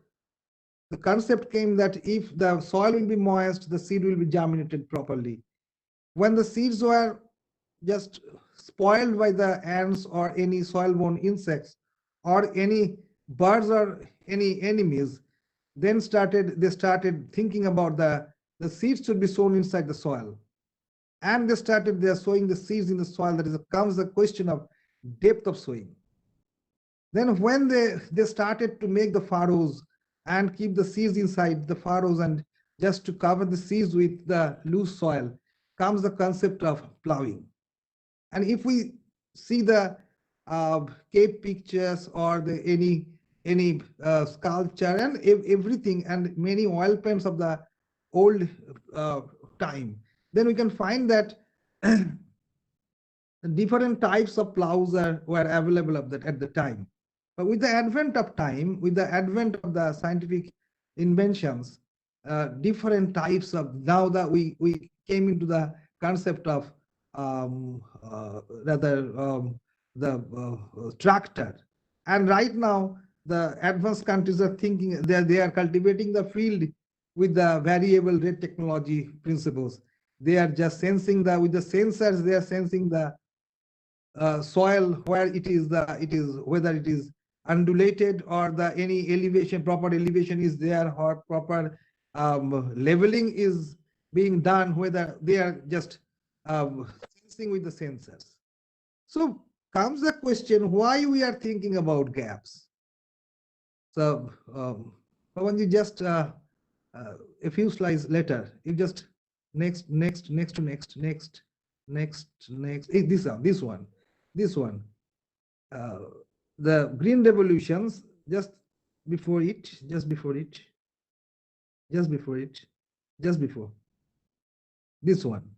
the concept came that if the soil will be moist, the seed will be germinated properly. When the seeds were just spoiled by the ants or any soil-borne insects or any birds or any enemies, then they started thinking about the seeds should be sown inside the soil. And they started sowing the seeds in the soil. That comes the question of depth of sowing. Then when they started to make the furrows and keep the seeds inside the furrows and just to cover the seeds with the loose soil, comes the concept of plowing. And if we see the cave pictures or any sculpture and everything, and many oil paints of the old time, then we can find that different types of plows were available at the time. But with the advent of time, with the advent of the scientific inventions, different types of, now that we came into the concept of tractor. And right now, the advanced countries are thinking, they are cultivating the field with the variable rate technology principles. They are just sensing with the sensors, they are sensing the soil where whether it is undulated or any elevation, proper elevation is there, or proper leveling is being done, whether they are just sensing with the sensors. So comes the question, why we are thinking about gaps? So Pawan, you just a few slides later, you just next, this one. The green revolutions, just before, this one.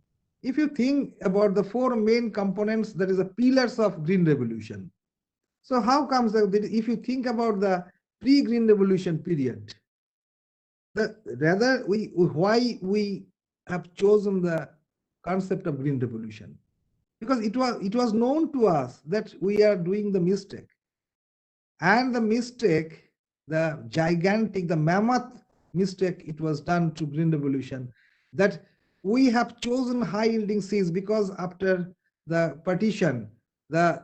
If you think about the four main components, that is the pillars of green revolution. So how comes that if you think about the pre-green revolution period, why we have chosen the concept of green revolution? Because it was known to us that we are doing the mistake. And the mistake, the gigantic, the mammoth mistake, it was done to green revolution, that we have chosen high yielding seeds because after the partition, the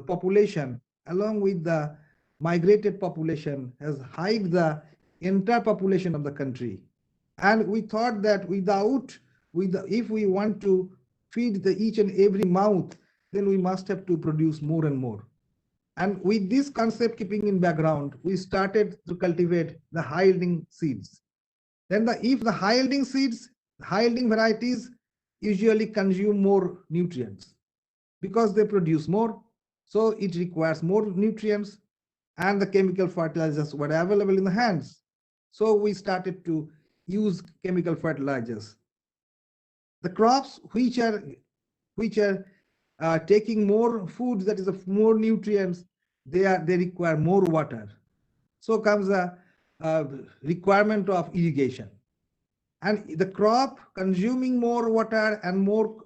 population along with the migrated population has hiked the entire population of the country. And we thought that if we want to feed each and every mouth, then we must have to produce more and more. And with this concept keeping in background, we started to cultivate the high yielding seeds. Then if the high yielding seeds, high yielding varieties usually consume more nutrients because they produce more. So it requires more nutrients, and the chemical fertilizers were available in the hands. So we started to use chemical fertilizers. The crops which which are taking more food, that is more nutrients, they require more water. So comes the requirement of irrigation. And the crop consuming more water and more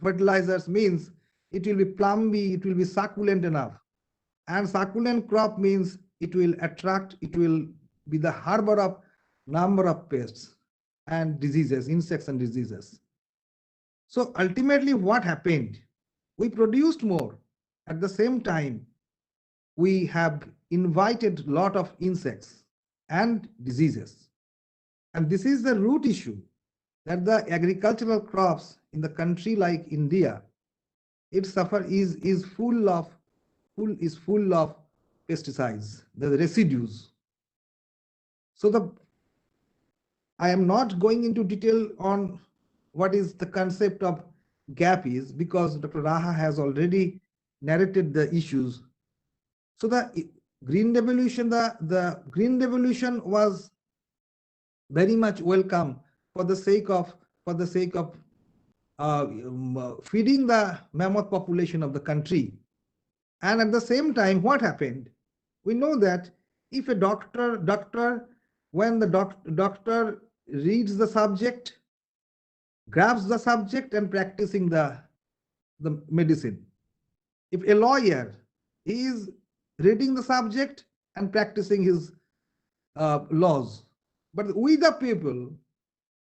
fertilizers means it will be plumpy, it will be succulent enough. And succulent crop means it will attract, it will be the harbor of number of pests and diseases, insects and diseases. So ultimately what happened? We produced more. At the same time, we have invited a lot of insects and diseases. And this is the root issue, that the agricultural crops in the country like India, it is full of pesticides, the residues. So I am not going into detail on what is the concept of gap is, because Dr. Raha has already narrated the issues. So the green revolution, the green revolution was very much welcome for the sake of feeding the mammoth population of the country. And at the same time, what happened? We know that if a doctor, when the doctor reads the subject, grabs the subject and practicing the medicine. If a lawyer is reading the subject and practicing his laws, but we the people,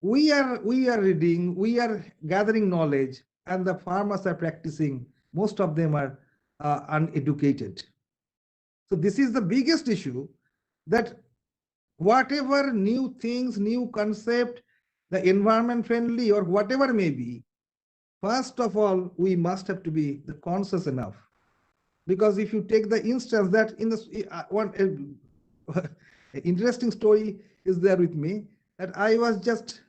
we are reading, we are gathering knowledge, and the farmers are practicing. Most of them are uneducated. So this is the biggest issue, that whatever new things, new concept, the environment friendly or whatever may be, first of all, we must have to be conscious enough. Because if you take the instance that in the one interesting story is there with me, that I was just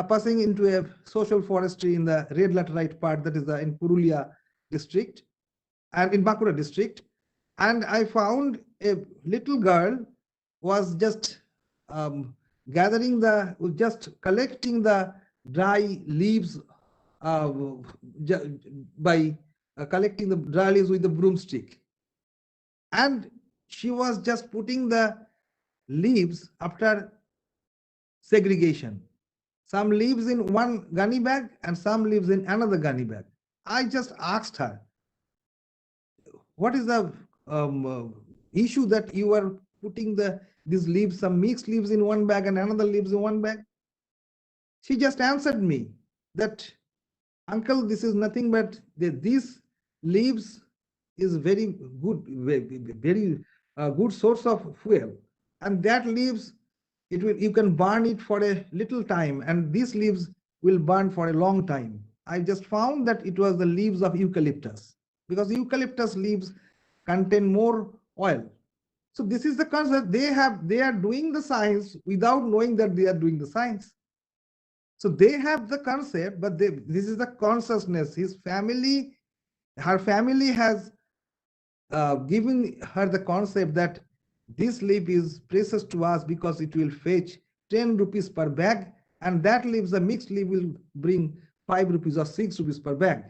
passing into a social forestry in the red laterite part, that is in Purulia district and in Bankura district, and I found a little girl was just collecting the dry leaves by collecting the dry leaves with the broomstick, and she was just putting the leaves after segregation. Some leaves in one gunny bag and some leaves in another gunny bag. I just asked her, what is the issue that you are putting these leaves, some mixed leaves in one bag and another leaves in one bag? She just answered me that, uncle, this is nothing but these leaves is very good, very good source of fuel, and that leaves, you can burn it for a little time, and these leaves will burn for a long time. I just found that it was the leaves of eucalyptus, because eucalyptus leaves contain more oil. So this is the concept. They are doing the science without knowing that they are doing the science. So they have the concept, but this is the consciousness. Her family has given her the concept that this leaf is precious to us because it will fetch 10 rupees per bag, and that leaves, the mixed leaf, will bring 5 rupees or 6 rupees per bag.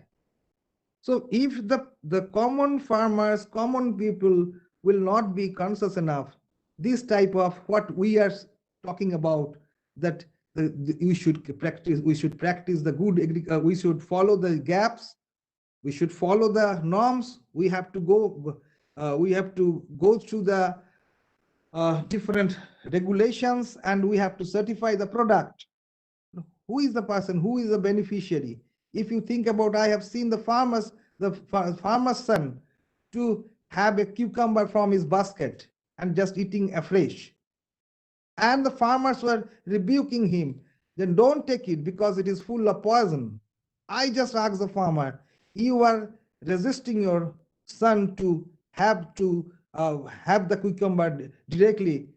So if the common farmers, common people will not be conscious enough, this type of what we are talking about, that we should practice the good, we should follow the gaps, we should follow the norms, we have to go through the different regulations, and we have to certify the product. Who is the person, who is the beneficiary? If you think about, I have seen the farmer's son to have a cucumber from his basket and just eating afresh. And the farmers were rebuking him, then don't take it because it is full of poison. I just asked the farmer, you are resisting your son to have the cucumber directly,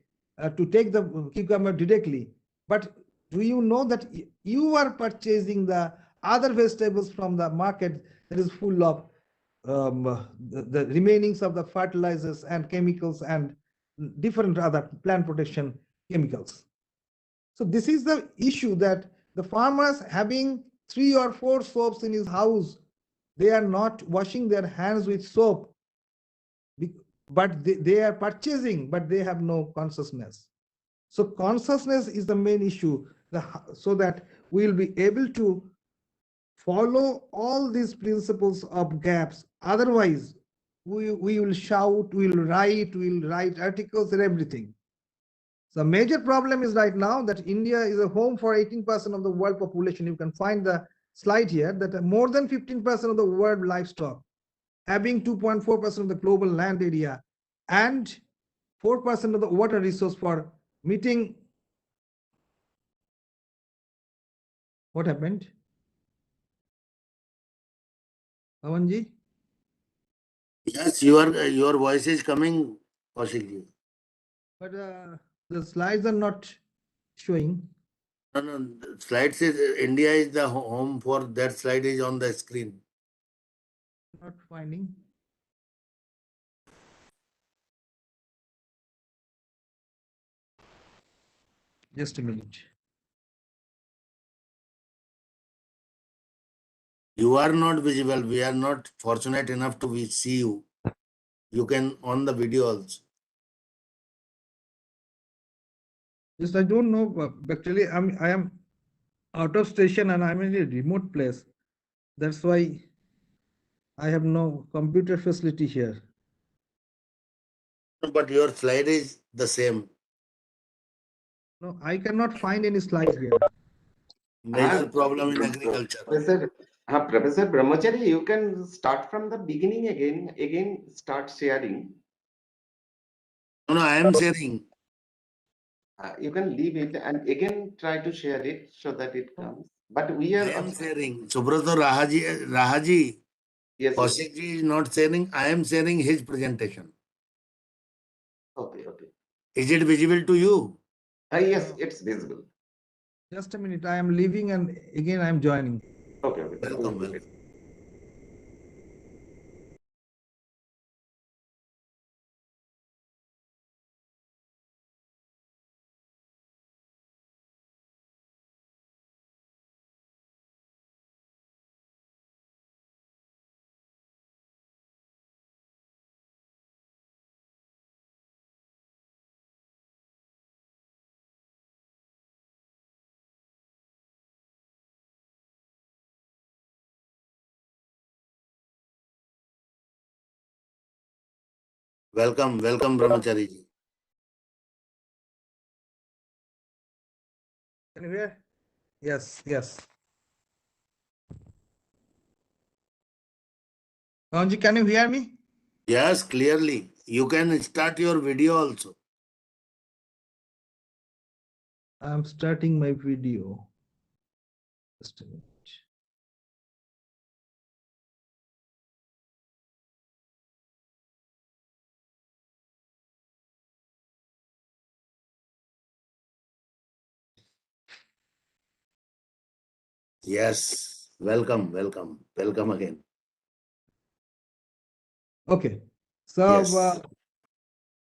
to take the cucumber directly. But do you know that you are purchasing the other vegetables from the market that is full of the remainings of the fertilizers and chemicals and different other plant protection chemicals? So this is the issue, that the farmers having 3 or 4 soaps in his house. They are not washing their hands with soap, but they are purchasing, but they have no consciousness. So consciousness is the main issue, so that we will be able to follow all these principles of gaps. Otherwise, we will shout, we will write articles and everything. The major problem is right now that India is a home for 18% of the world population. You can find the slide here that more than 15% of the world livestock, having 2.4% of the global land area and 4% of the water resource for meeting. What happened? Pawanji? Yes, your voice is coming, Koushik ji. But the slides are not showing. No, no, the slide says India is the home for that slide is on the screen. Not finding. Just a minute. You are not visible. We are not fortunate enough to see you. You can on the video also. Yes, I don't know. Actually, I am out of station and I'm in a remote place. That's why I have no computer facility here. But your slide is the same. No, I cannot find any slide here. Major problem in agriculture. Professor Brahmachari, you can start from the beginning again start sharing. No, I am sharing. You can leave it and again try to share it so that it comes. But we are I am sharing. Subrata Rahaji, yes. Koushik ji is not sharing. I am sharing his presentation. Okay. Is it visible to you? Yes, it's visible. Just a minute. I am leaving and again I am joining. Okay. Welcome. Welcome, Brahmachari ji. Can you hear? Yes. Pawanji, can you hear me? Yes, clearly. You can start your video also. I'm starting my video. Just a minute. Yes. Welcome again. Okay. So Yes.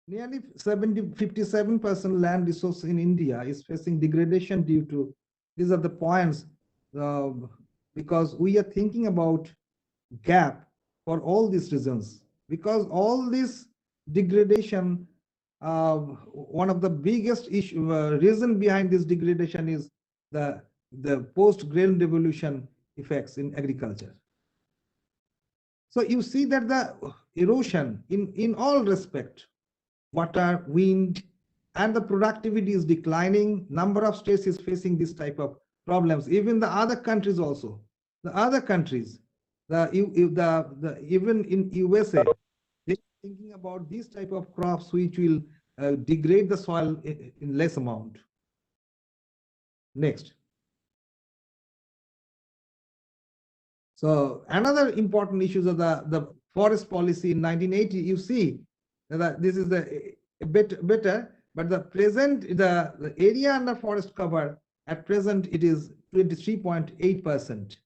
nearly 57% land resource in India is facing degradation due to, these are the points, because we are thinking about gap for all these reasons. Because all this degradation, one of the biggest reason behind this degradation is the post-grain revolution effects in agriculture. So you see that the erosion in all respect, water, wind, and the productivity is declining. Number of states is facing this type of problems. Even the other countries also. The other countries, even in USA, they're thinking about these type of crops which will degrade the soil in less amount. Next. So another important issue of the forest policy in 1980, you see that this is a bit better, but the area under forest cover at present it is 23.8%.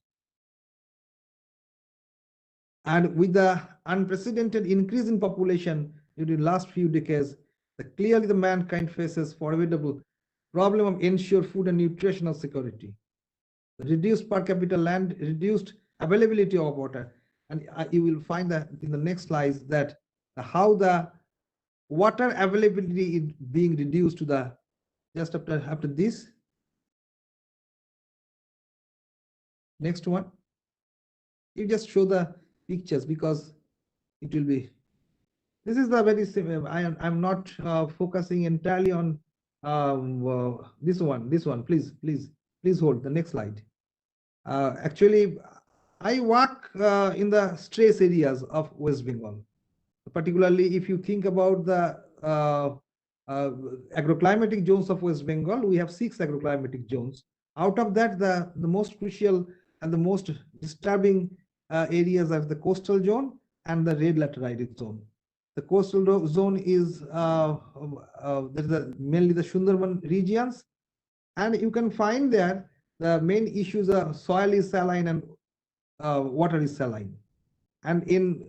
And with the unprecedented increase in population during the last few decades, clearly the mankind faces formidable problem of ensure food and nutritional security. reduced per capita land, reduced availability of water. And you will find that in the next slides that how the water availability is being reduced to the, just after this. Next one. You just show the pictures because it will be, this is the very similar. I'm not focusing entirely on this one. Please hold the next slide. Actually, I work in the stress areas of West Bengal. Particularly, if you think about the agroclimatic zones of West Bengal, we have 6 agroclimatic zones. Out of that, the most crucial and the most disturbing areas are the coastal zone and the red laterite zone. The coastal zone is mainly the Sundarban regions, and you can find there the main issues are soil is saline and water is saline. And in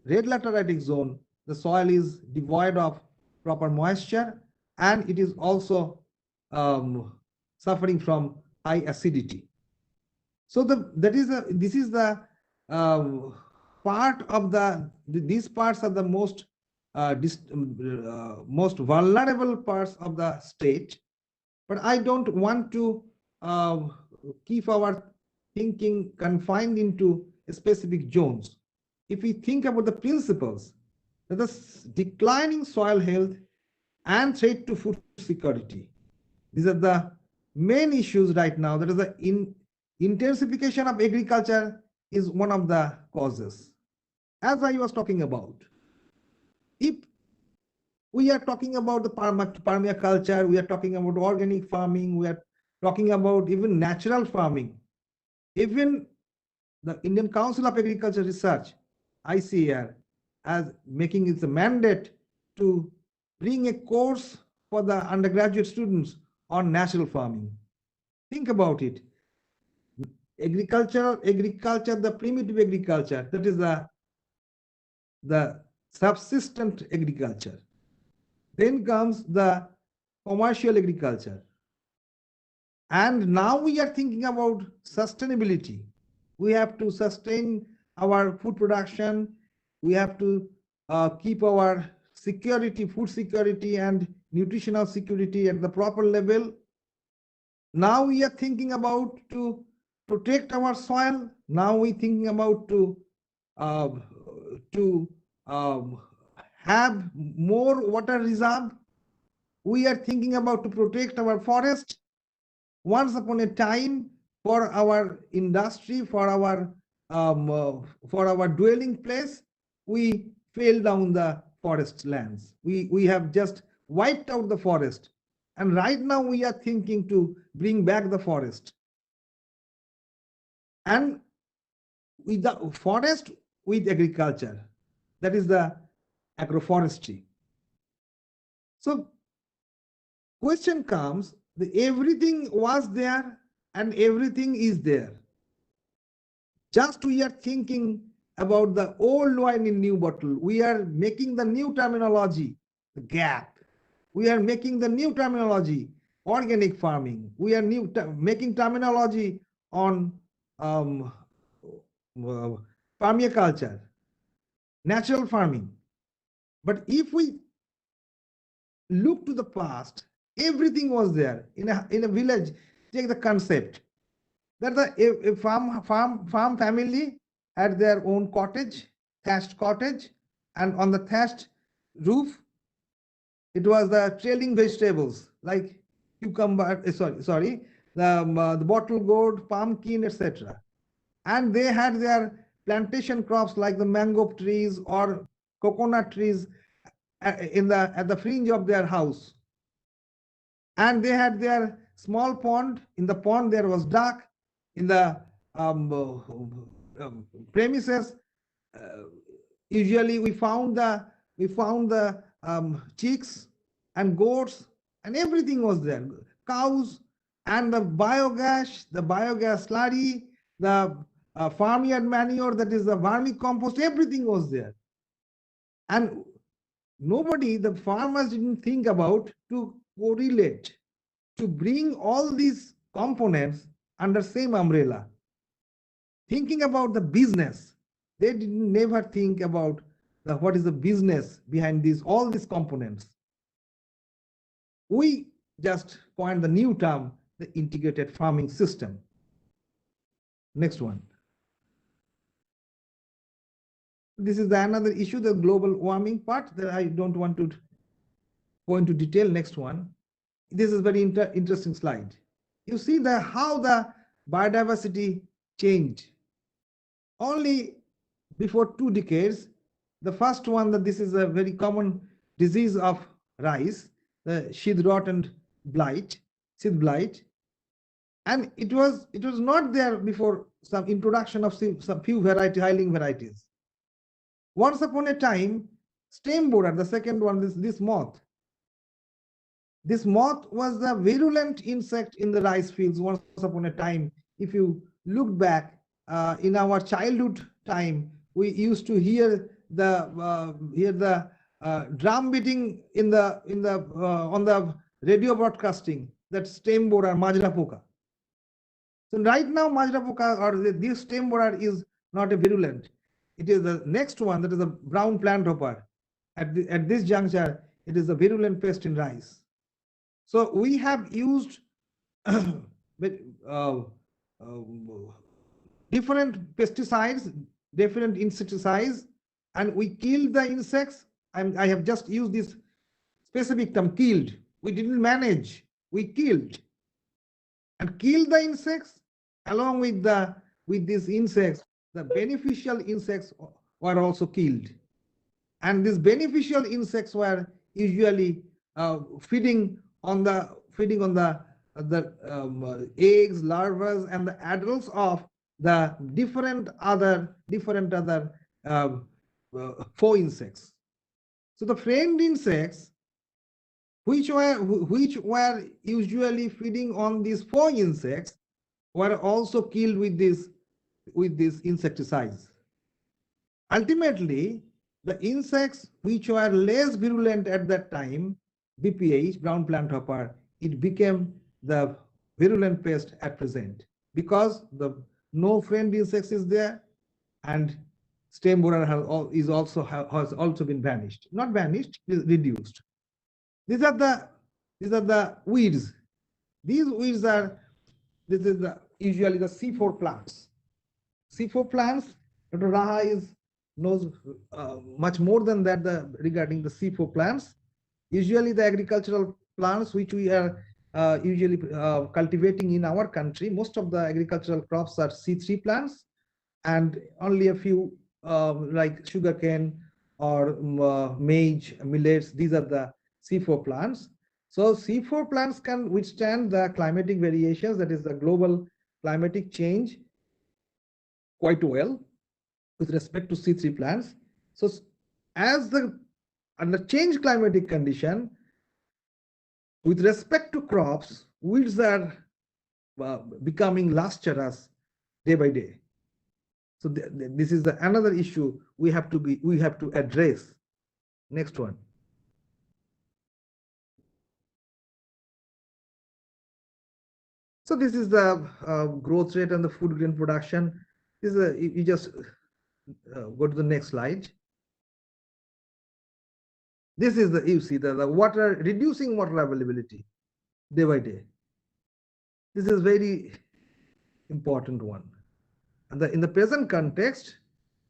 red lateritic zone, the soil is devoid of proper moisture, and it is also suffering from high acidity. So this is the part of these parts are the most most vulnerable parts of the state. But I don't want to keep our thinking confined into specific zones. If we think about the principles, that is declining soil health and threat to food security. These are the main issues right now. That is the intensification of agriculture is one of the causes. As I was talking about, if we are talking about the permaculture, we are talking about organic farming, we are talking about even natural farming. Even the Indian Council of Agriculture Research, ICAR, as making it a mandate to bring a course for the undergraduate students on natural farming. Think about it. Agriculture, the primitive agriculture, that is the subsistent agriculture. Then comes the commercial agriculture. And now we are thinking about sustainability. We have to sustain our food production. We have to keep our security, food security and nutritional security at the proper level. Now we are thinking about to protect our soil. Now we're thinking about to have more water reserve. We are thinking about to protect our forest. Once upon a time, for our industry, for our dwelling place, we fell down the forest lands. We have just wiped out the forest. And right now we are thinking to bring back the forest. And with the forest with agriculture, that is the agroforestry. So question comes, everything was there and everything is there. Just we are thinking about the old wine in new bottle. We are making the new terminology, the gap. We are making the new terminology, organic farming. We are making terminology on permaculture, natural farming. But if we look to the past, everything was there. In a village, take the concept that a farm family had their own cottage, thatched cottage, and on the thatched roof, it was the trailing vegetables like cucumber, the bottle gourd, pumpkin, etc. And they had their plantation crops like the mango trees or coconut trees at the fringe of their house. And they had their small pond. In the pond there was duck. In the premises, usually we found the chicks and goats, and everything was there. Cows and the biogas slurry, the farmyard manure, that is the vermicompost, everything was there. And the farmers didn't think about to correlate, to bring all these components under same umbrella, thinking about the business. They didn't never think about what is the business behind all these components. We just coined the new term, the integrated farming system. Next one. This is another issue, the global warming part that I don't want to go into detail. Next one. This is very interesting slide. You see how the biodiversity changed. Only before 2 decades, the first one, that this is a very common disease of rice, the sheath rot and blight, sheath blight. And it was not there before some introduction of some few high-yielding varieties. Once upon a time, stem borer, the second one, this moth. This moth was the virulent insect in the rice fields once upon a time. If you look back in our childhood time, we used to hear the drum beating on the radio broadcasting, that stem borer, majra poka. So right now, majra poka or this stem borer is not a virulent. It is the next one, that is a brown plant hopper. At this juncture, it is a virulent pest in rice. So we have used different pesticides, different insecticides, and we killed the insects. I have just used this specific term, killed. We didn't manage, we killed. And killed the insects. Along with these insects, the beneficial insects were also killed. And these beneficial insects were usually feeding on the eggs, larvae, and the adults of the different other foe insects. So the friend insects, which were usually feeding on these foe insects, were also killed with these insecticides. Ultimately, the insects which were less virulent at that time, BPH, brown plant hopper, it became the virulent pest at present, because no friend insects is there, and stem borer has also been vanished. Not vanished, reduced. These are the weeds. These weeds usually the C4 plants. C4 plants, Dr. Raha knows much more than that regarding the C4 plants. Usually the agricultural plants which we are usually cultivating in our country, most of the agricultural crops are C3 plants, and only a few like sugarcane or maize, millets, these are the C4 plants. So C4 plants can withstand the climatic variations, that is the global climatic change, quite well with respect to C3 plants. So as under changed climatic condition, with respect to crops, weeds are becoming lustrous day by day. So this is another issue we have to address. Next one. So this is the growth rate and the food grain production. This is you just go to the next slide. This is you see the water, reducing water availability day by day. This is very important one. And in the present context,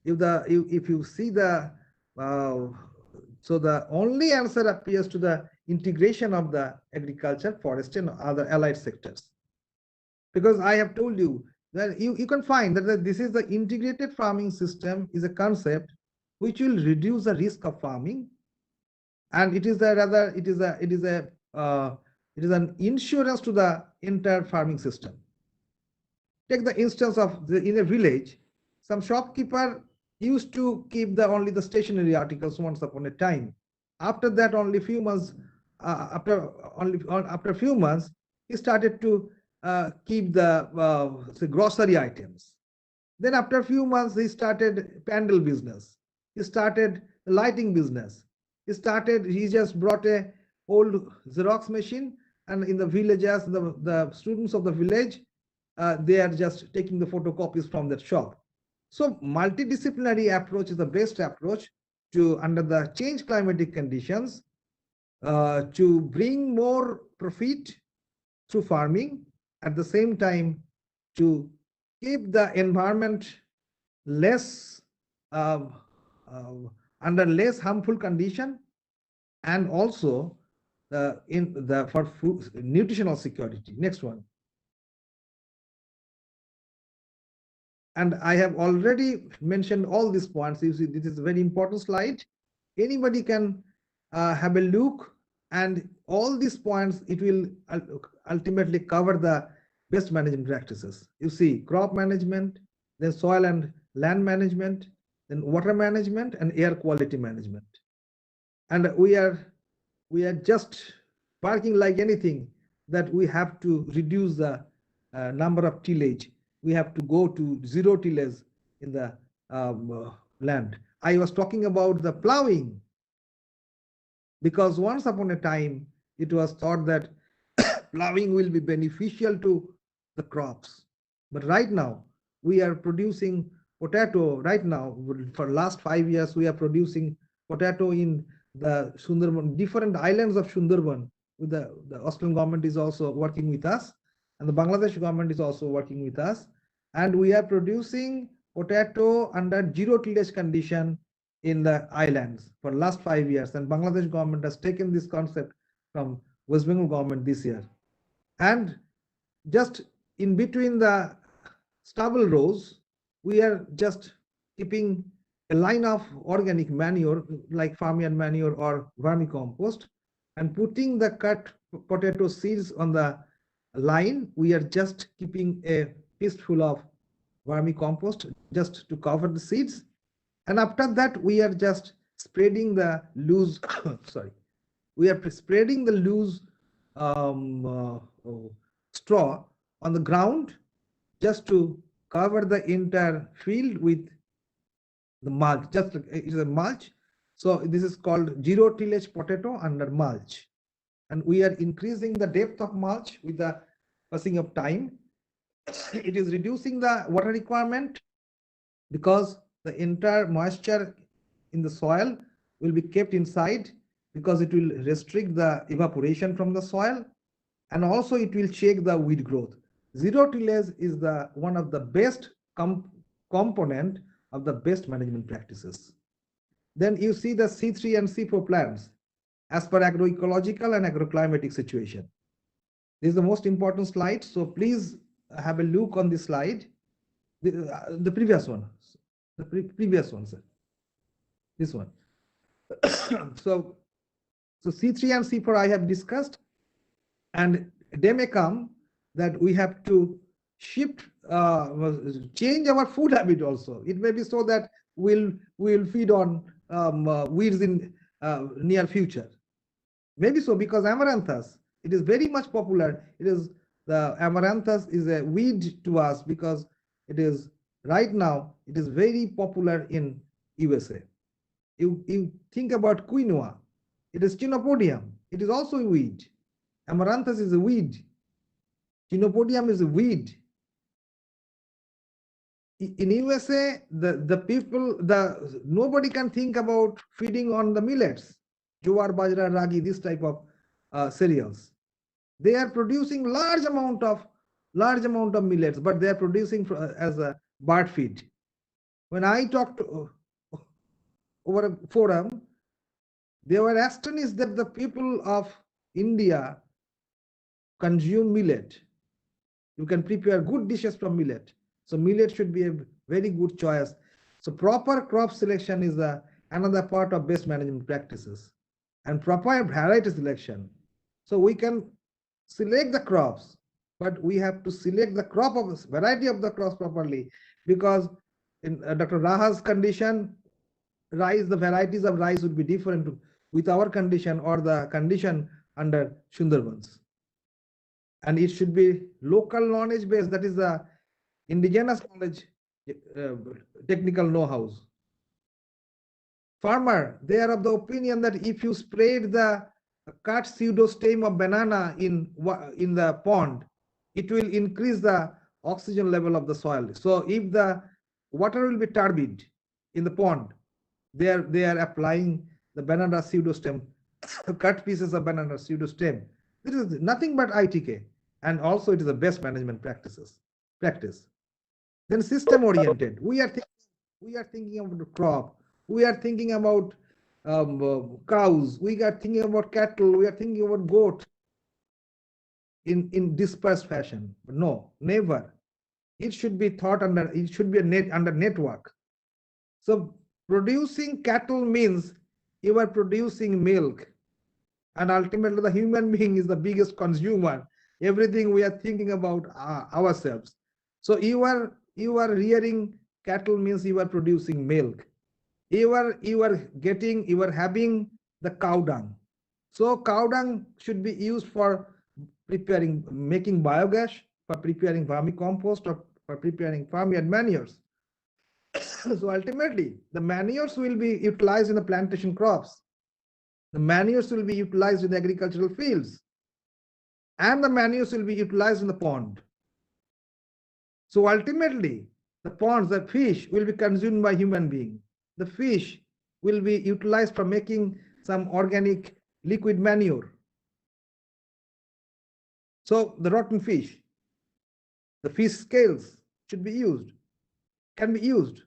if you see so the only answer appears to the integration of the agriculture, forest, and other allied sectors. Because I have told you that you can find that this is the integrated farming system is a concept which will reduce the risk of farming, and it is an insurance to the entire farming system. Take the instance of in a village, some shopkeeper used to keep only the stationery articles once upon a time. After that, only few months after a few months, he started to keep the grocery items. Then after a few months, he started pandal business. He started lighting business. He just brought a old Xerox machine, and in the villages, the students of the village, they are just taking the photocopies from that shop. So multidisciplinary approach is the best approach to, under the changed climatic conditions, to bring more profit through farming, at the same time to keep the environment less under less harmful condition, and also for food nutritional security. Next one. And I have already mentioned all these points. You see, this is a very important slide. Anybody can have a look, and all these points, it will ultimately cover the best management practices. You see, crop management, then soil and land management, then water management, and air quality management. And we are just barking like anything that we have to reduce the number of tillage. We have to go to zero tillage in the land. I was talking about the plowing, because once upon a time it was thought that plowing will be beneficial to the crops. But right now we are producing potato. Right now, for last 5 years, we are producing potato in the Sundarban, different islands of Sundarban. With the Australian government is also working with us, and the Bangladesh government is also working with us. And we are producing potato under zero tillage condition in the islands for last 5 years. And Bangladesh government has taken this concept from West Bengal government this year. And just in between the stubble rows, we are just keeping a line of organic manure like farmyard manure or vermicompost, and putting the cut potato seeds on the line. We are just keeping a fistful of vermicompost just to cover the seeds. And after that, we are just spreading the loose, sorry, we are spreading the loose straw on the ground just to cover the entire field with the mulch. Just it is a mulch. So this is called zero tillage potato under mulch. And we are increasing the depth of mulch with the passing of time. It is reducing the water requirement because the entire moisture in the soil will be kept inside, because it will restrict the evaporation from the soil, and also it will check the weed growth. Zero tillage is the one of the best component of the best management practices. Then you see the C3 and C4 plants as per agroecological and agroclimatic situation. This is the most important slide, so please have a look on this slide. The previous one, previous one, sir. This one. So C3 and C4 I have discussed, and they may come that we have to shift, change our food habit also. It may be so that we'll feed on weeds in near future. Maybe so, because amaranthus, it is very much popular. It is the amaranthus is a weed to us because it is right now it is very popular in USA. You think about quinoa, it is chenopodium. It is also a weed. Amaranthus is a weed. Chenopodium is a weed. In USA, the people, nobody can think about feeding on the millets, jowar, bajra, ragi, this type of cereals. They are producing large amount of millets, but they are producing as a bird feed. When I talked over a forum, they were astonished that the people of India consume millet. You can prepare good dishes from millet. So millet should be a very good choice. So proper crop selection is another part of best management practices, and proper variety selection. So we can select the crops, but we have to select the crop of variety of the crops properly, because in Dr. Raha's condition, rice, the varieties of rice would be different with our condition or the condition under Sundarbans. And it should be local knowledge based, that is the indigenous knowledge, technical know-hows. Farmer, they are of the opinion that if you spread the cut pseudo stem of banana in the pond, it will increase the oxygen level of the soil. So if the water will be turbid in the pond, they are applying the banana pseudostem, cut pieces of banana pseudostem. This is nothing but ITK, and also it is the best management practice. Then system oriented. We are thinking about the crop. We are thinking about cows. We are thinking about cattle. We are thinking about goat in dispersed fashion. But no, never. It should be thought under. It should be under network. So producing cattle means you are producing milk, and ultimately the human being is the biggest consumer. Everything we are thinking about ourselves. So you are rearing cattle means you are producing milk. You are having the cow dung. So cow dung should be used for making biogas, for preparing vermicompost, or for preparing farmyard manures. So ultimately, the manures will be utilized in the plantation crops. The manures will be utilized in the agricultural fields. And the manures will be utilized in the pond. So ultimately, the ponds, the fish will be consumed by human being. The fish will be utilized for making some organic liquid manure. So the rotten fish, the fish scales should be used, can be used.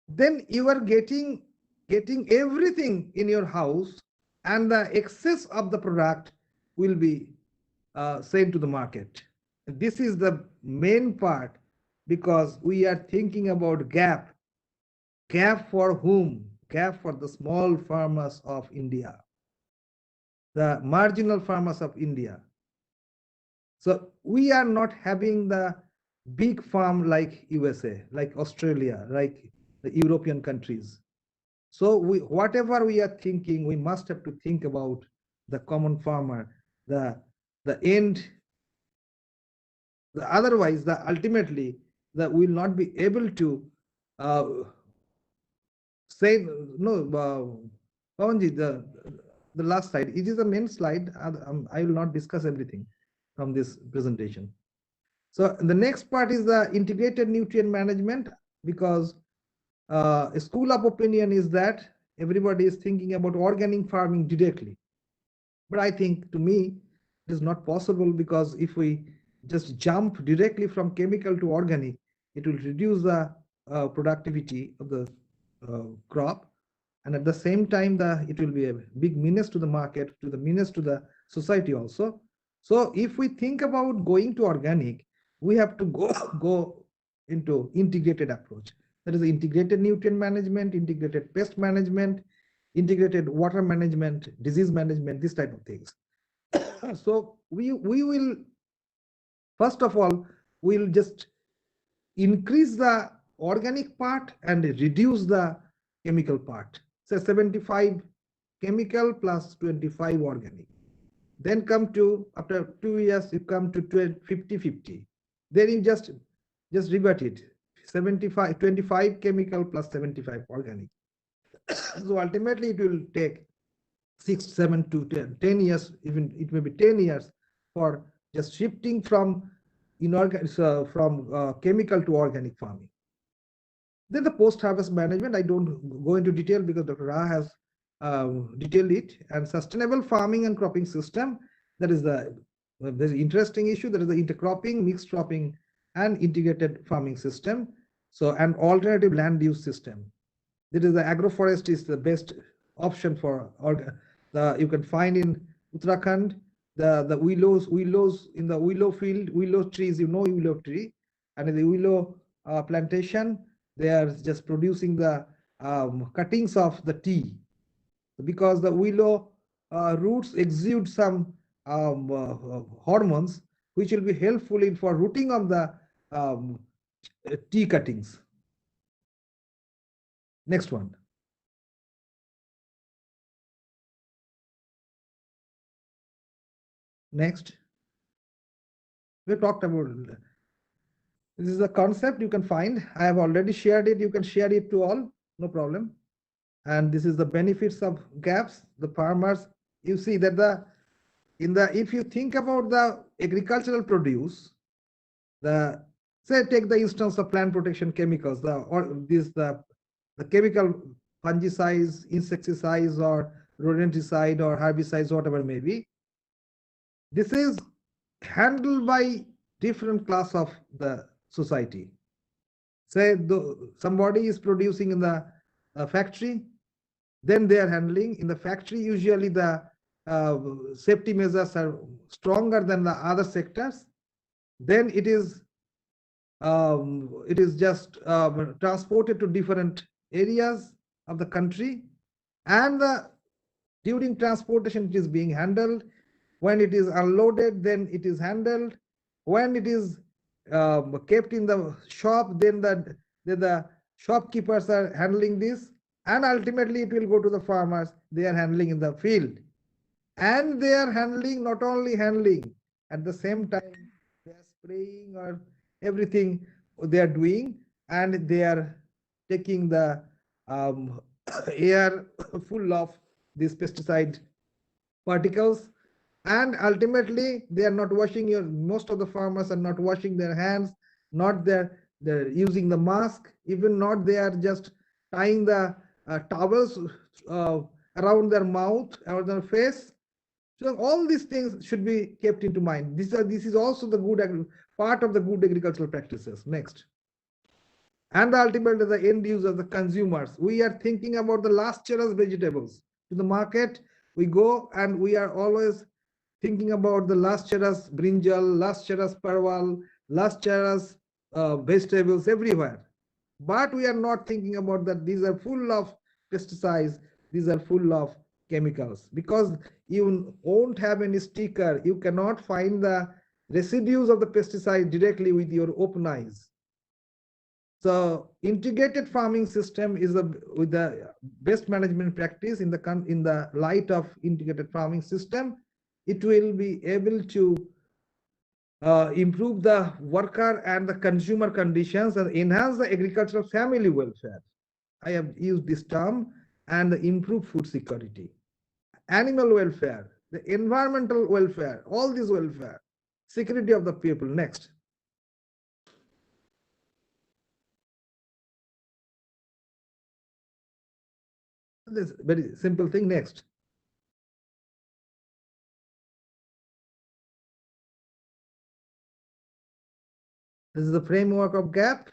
Then you are getting everything in your house, and the excess of the product will be sent to the market. This is the main part, because we are thinking about gap for whom? Gap for the small farmers of India, the marginal farmers of India. So we are not having the big farm like USA, like Australia, like the European countries. So whatever we are thinking, we must have to think about the common farmer, the end. Otherwise, ultimately, we will not be able to say no. Pawanji, the last slide. It is the main slide. I will not discuss everything from this presentation. So the next part is the integrated nutrient management, because a school of opinion is that everybody is thinking about organic farming directly. But I think, to me, it is not possible, because if we just jump directly from chemical to organic, it will reduce the productivity of the crop. And at the same time, it will be a big menace to the market, menace to the society also. So if we think about going to organic, we have to go into integrated approach. That is integrated nutrient management, integrated pest management, integrated water management, disease management, this type of things. So we will, first of all, we'll just increase the organic part and reduce the chemical part. So 75 chemical plus 25 organic. Then come to, after 2 years, you come to 50-50. Then you just revert it. 25 chemical plus 75 organic. So ultimately, it will take 6, 7 to 10 years, even it may be 10 years, for just shifting from chemical to organic farming. Then the post-harvest management, I don't go into detail because Dr. Raha has detailed it. And sustainable farming and cropping system, that is there's an interesting issue. That is the intercropping, mixed cropping, and integrated farming system. So, and alternative land use system. That is the agroforest is the best option for you can find in Uttarakhand the willows in the willow field, willow trees, willow tree, and in the willow plantation, they are just producing the cuttings of the tea, because the willow roots exude some hormones which will be helpful for rooting of the tea cuttings. Next one. Next. We talked about, this is a concept you can find. I have already shared it. You can share it to all, no problem. And this is the benefits of gaps. The farmers, you see that if you think about the agricultural produce, The say take the instance of plant protection chemicals, the chemical fungicides, insecticides, or rodenticide or herbicides, whatever it may be. This is handled by different class of the society. Say somebody is producing in the factory, then they are handling in the factory. Usually the safety measures are stronger than the other sectors. Then it is just transported to different areas of the country, and during transportation it is being handled. When it is unloaded, then it is handled. When it is kept in the shop, then the shopkeepers are handling this, and ultimately it will go to the farmers. They are handling in the field, and they are handling, not only handling, at the same time they are spraying or everything they are doing, and they are taking the air full of these pesticide particles, and ultimately they are not washing most of the farmers are not washing their hands, not they're using the mask, even not they are just tying the towels around their mouth or their face. So all these things should be kept into mind. This is also the good part of the good agricultural practices. Next. And ultimately the end user, the consumers, we are thinking about the lustrous vegetables. To the market we go, and we are always thinking about the lustrous brinjal, lustrous parwal, lustrous vegetables everywhere. But we are not thinking about that these are full of pesticides, these are full of chemicals, because you won't have any sticker, you cannot find the residues of the pesticide directly with your open eyes. So integrated farming system is with the best management practice in the light of integrated farming system. It will be able to improve the worker and the consumer conditions and enhance the agricultural family welfare. I have used this term, and improve food security, animal welfare, the environmental welfare, all this welfare, security of the people. Next. This very simple thing. Next. This is the framework of GAP.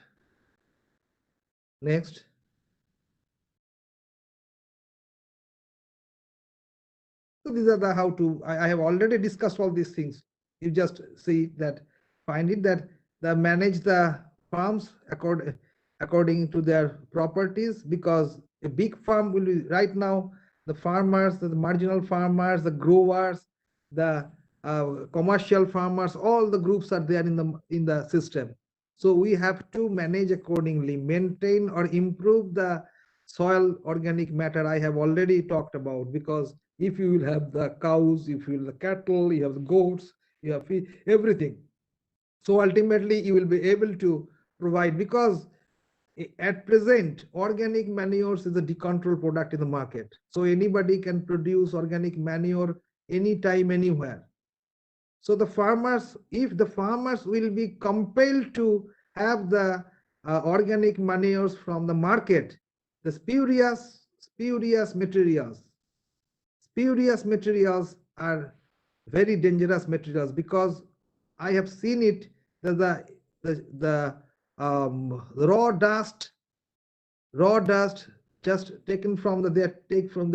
Next. So these are the how to. I have already discussed all these things. You just see that, find it that manage the farms according to their properties, because a big farm will be right now the farmers, the marginal farmers, the growers, the commercial farmers, all the groups are there in the system. So we have to manage accordingly, maintain or improve the soil organic matter. I have already talked about, because if you will have the cows, if you will have the cattle, you have the goats, you have everything. So ultimately you will be able to provide, because at present organic manures is a decontrolled product in the market. So anybody can produce organic manure anytime, anywhere. So the farmers, if the farmers will be compelled to have the organic manures from the market, the spurious materials are very dangerous materials, because I have seen it that the raw dust just taken from the take from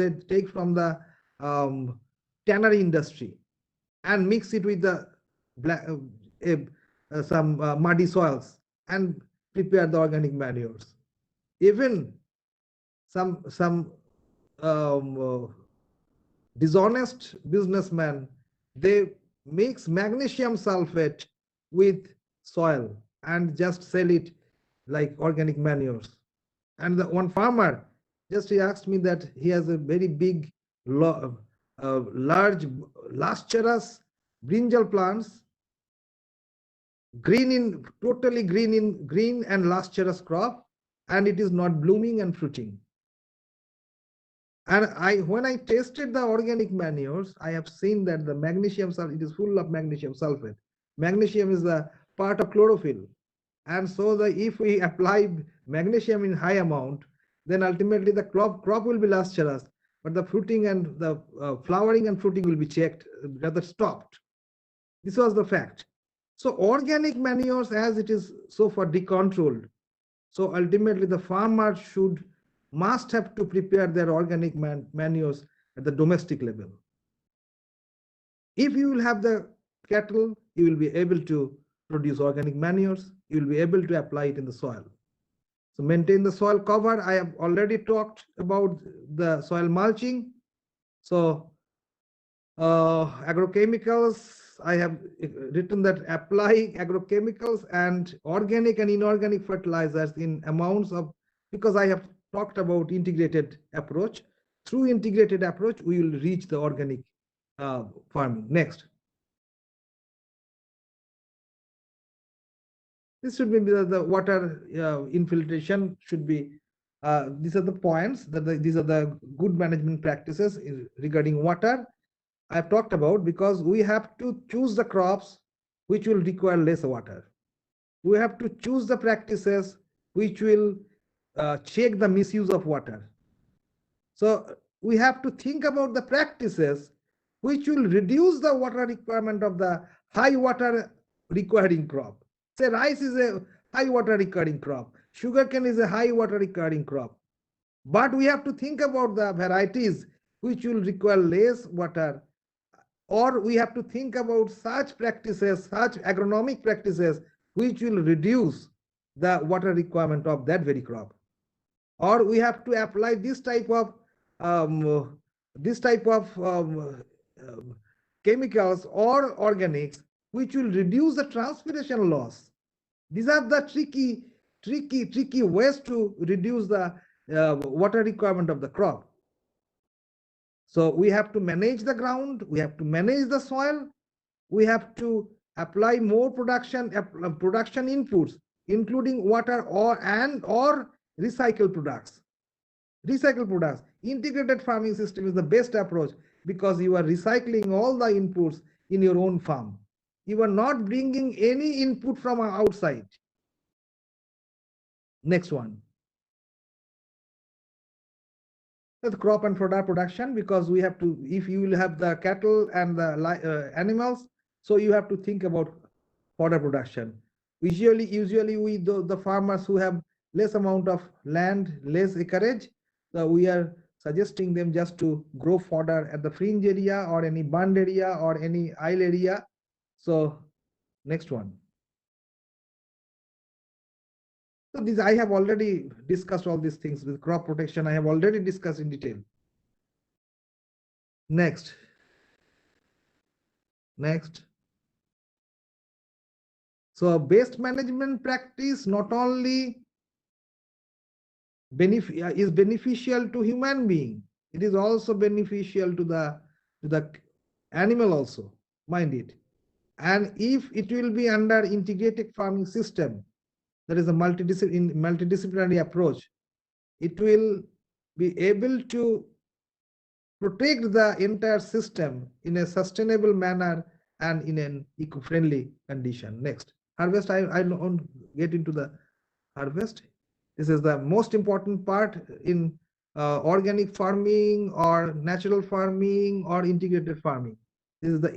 the tannery industry and mix it with the some muddy soils and prepare the organic manures. Even some dishonest businessmen, they mix magnesium sulfate with soil and just sell it like organic manures. And the one farmer just he asked me that he has a very big large lustrous brinjal plants, totally green and lustrous crop, and it is not blooming and fruiting. And when I tasted the organic manures, I have seen that the magnesium sulfate, it is full of magnesium sulfate. Magnesium is the part of chlorophyll. And so if we apply magnesium in high amount, then ultimately the crop will be lustrous, but the fruiting and the flowering and fruiting will be checked, rather stopped. This was the fact. So organic manures, as it is so far decontrolled, so ultimately the farmer must have to prepare their organic manures at the domestic level. If you will have the cattle, you will be able to produce organic manures, you will be able to apply it in the soil. So maintain the soil cover. I have already talked about the soil mulching. So agrochemicals, I have written that apply agrochemicals and organic and inorganic fertilizers in amounts of, because I have talked about integrated approach. Through integrated approach, we will reach the organic farming. Next. This should be the water infiltration should be, these are the points, these are the good management practices regarding water. I've talked about, because we have to choose the crops which will require less water. We have to choose the practices which will check the misuse of water. So we have to think about the practices which will reduce the water requirement of the high water requiring crop. Say rice is a high water requiring crop, sugarcane is a high water requiring crop. But we have to think about the varieties which will require less water, or we have to think about such practices, such agronomic practices which will reduce the water requirement of that very crop. Or we have to apply this type of chemicals or organics which will reduce the transpiration loss. These are the tricky ways to reduce the water requirement of the crop. So we have to manage the ground, we have to manage the soil, we have to apply more production inputs, including water or recycled products. Recycled products. Integrated farming system is the best approach, because you are recycling all the inputs in your own farm. You are not bringing any input from outside. Next one. The crop and product production, because we have to, if you will have the cattle and the animals, so you have to think about fodder production. Usually we the farmers who have less amount of land, less acreage, so we are suggesting them just to grow fodder at the fringe area or any bund area or any isle area. So next one. So this, I have already discussed all these things with crop protection. I have already discussed in detail. Next. So best management practice not only is beneficial to human being, it is also beneficial to the animal also, mind it. And if it will be under integrated farming system, that is a multidisciplinary approach, it will be able to protect the entire system in a sustainable manner and in an eco-friendly condition. Next, harvest. I don't get into the harvest. This is the most important part in organic farming or natural farming or integrated farming. This is the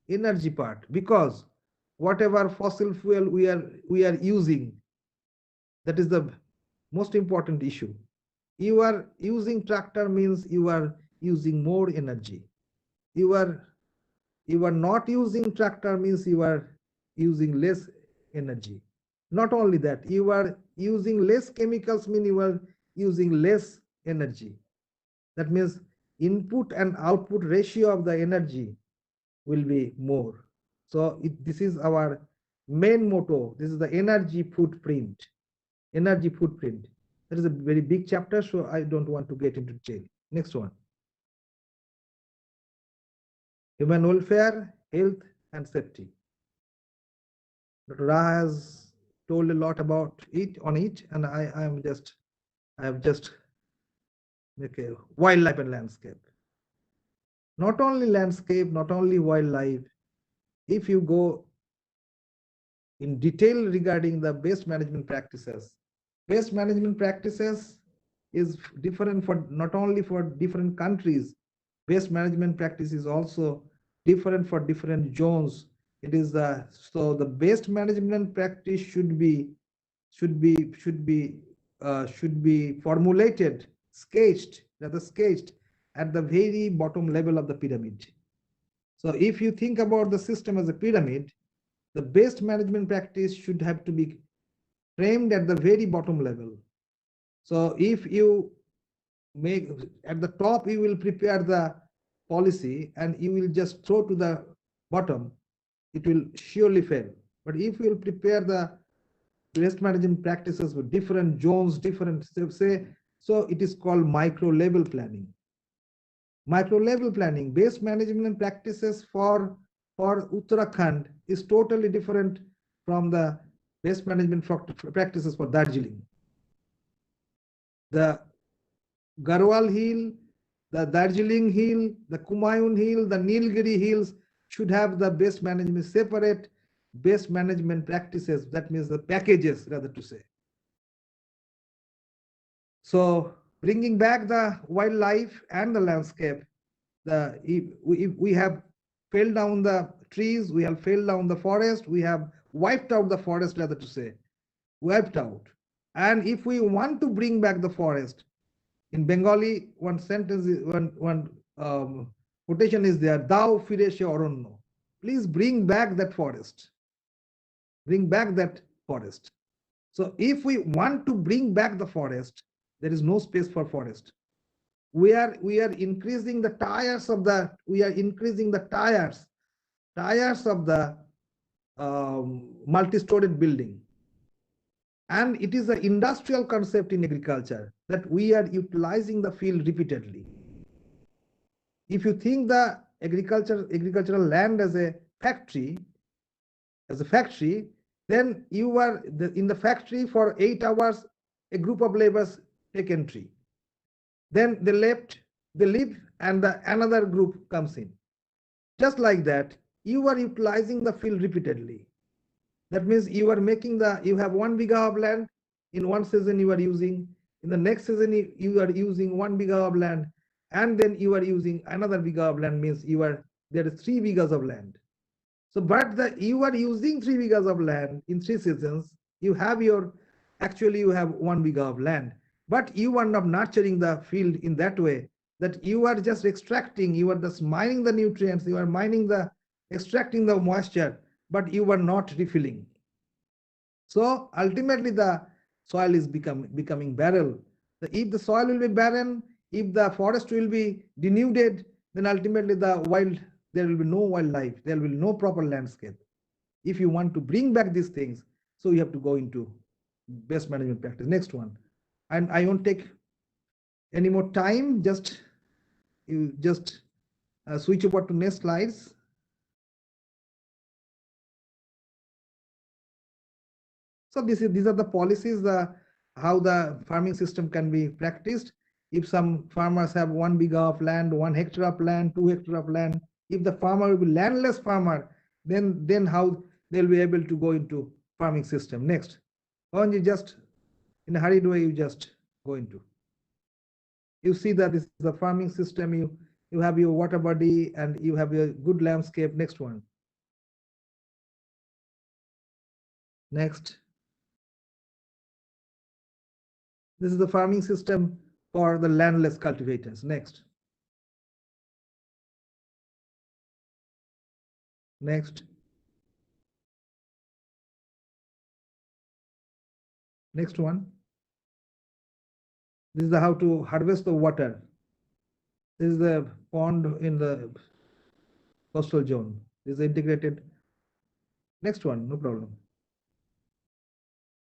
energy part, because whatever fossil fuel we are using, that is the most important issue. You are using tractor means you are using more energy. You are not using tractor means you are using less energy. Not only that, you are using less chemicals means you are using less energy. That means input and output ratio of the energy will be more. So this is our main motto. This is the energy footprint. Energy footprint. That is a very big chapter, so I don't want to get into detail. Next one. Human welfare, health, and safety. Dr. Raha has told a lot about it, and I have just okay, wildlife and landscape. Not only landscape, not only wildlife. If you go in detail regarding the best management practices. Best management practices is different for not only for different countries. Best management practice is also different for different zones. It is so the best management practice should be formulated, sketched at the very bottom level of the pyramid. So if you think about the system as a pyramid, the best management practice should have to be framed at the very bottom level. So if you make at the top, you will prepare the policy and you will just throw to the bottom, it will surely fail. But if you will prepare the best management practices with different zones, different say, so it is called micro level planning. Micro level planning, best management practices for Uttarakhand is totally different from the best management practices for Darjeeling. The Garhwal Hill, the Darjeeling Hill, the Kumaun Hill, the Nilgiri Hills should have the best management separate best management practices. That means the packages, rather to say. So bringing back the wildlife and the landscape, we have felled down the trees, we have felled down the forest, we have wiped out the forest, rather to say, wiped out. And if we want to bring back the forest, in Bengali, one sentence, one quotation is there, "Dao fireshe oronno." Please bring back that forest. Bring back that forest. So if we want to bring back the forest, there is no space for forest. We are increasing the tires of the tires of the multi-storied building. And it is an industrial concept in agriculture that we are utilizing the field repeatedly. If you think the agricultural land as a factory, then you are in the factory for 8 hours, a group of laborers take entry. Then they leave and another group comes in. Just like that, you are utilizing the field repeatedly. That means you are making you have 1 bigha of land, in one season you are using, in the next season you are using 1 bigha of land, and then you are using another bigha of land, means there is 3 bighas of land. So, but you are using 3 bighas of land in 3 seasons, actually you have 1 bigha of land, but you are not nurturing the field in that way, that you are just extracting, you are just mining the nutrients, you are extracting the moisture, but you are not refilling. So ultimately the soil is becoming barren. If the soil will be barren, if the forest will be denuded, then ultimately there will be no wildlife, there will be no proper landscape. If you want to bring back these things, so you have to go into best management practice. Next one. And I won't take any more time, you switch over to next slides. So these are the policies, how the farming system can be practiced. If some farmers have 1 bigha of land, 1 hectare of land, 2 hectare of land, if the farmer will be landless farmer, then how they'll be able to go into farming system. Next, or you just in a hurried way, you just go into. You see that this is the farming system. You have your water body and you have a good landscape. Next one. Next. This is the farming system for the landless cultivators. Next. Next. Next one. This is how to harvest the water. This is the pond in the coastal zone. This is integrated. Next one, no problem.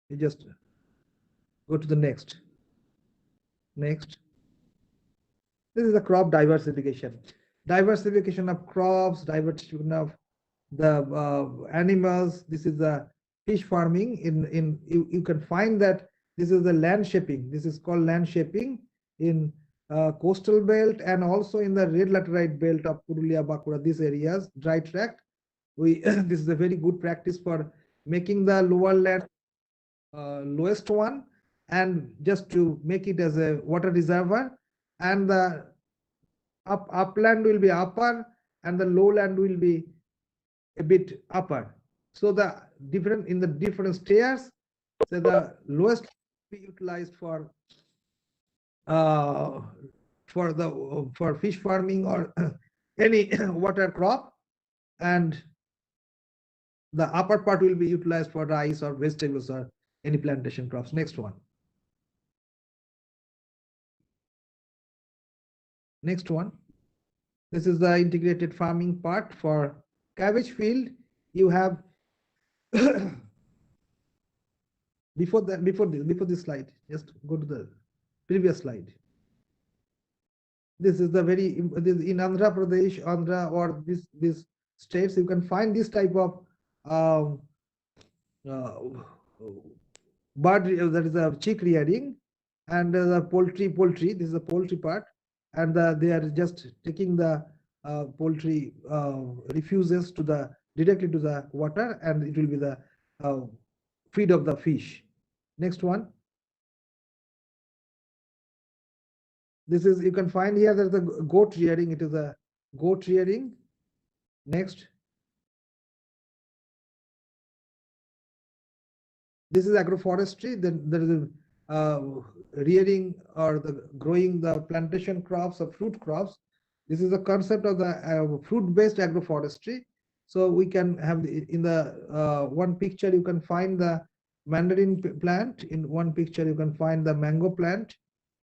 You just go to the next. Next. This is the crop diversification. Diversification of crops, diversification of the animals. This is the fish farming. You can find that this is the land shaping. This is called land shaping in coastal belt and also in the red laterite belt of Purulia, Bankura, these areas, dry tract. This is a very good practice for making the lower land lowest one, and just to make it as a water reservoir, and the upland will be upper and the lowland will be a bit upper. So the different in the different stairs, so the lowest will be utilized for fish farming or any water crop, and the upper part will be utilized for rice or vegetables or any plantation crops. Next one. Next one. This is the integrated farming part. For cabbage field, you have before this slide, just go to the previous slide. This is the very in Andhra Pradesh, Andhra, or these states, you can find this type of bird, that is a chick rearing, and the poultry. This is the poultry part, and they are just taking the poultry refuses to the directly to the water, and it will be the feed of the fish. Next one. This is, you can find here that the goat rearing. It is a goat rearing. Next. This is agroforestry. Then there is a rearing or the growing the plantation crops or fruit crops. This is the concept of the fruit-based agroforestry. So we can have in the one picture you can find the mandarin plant. In one picture you can find the mango plant,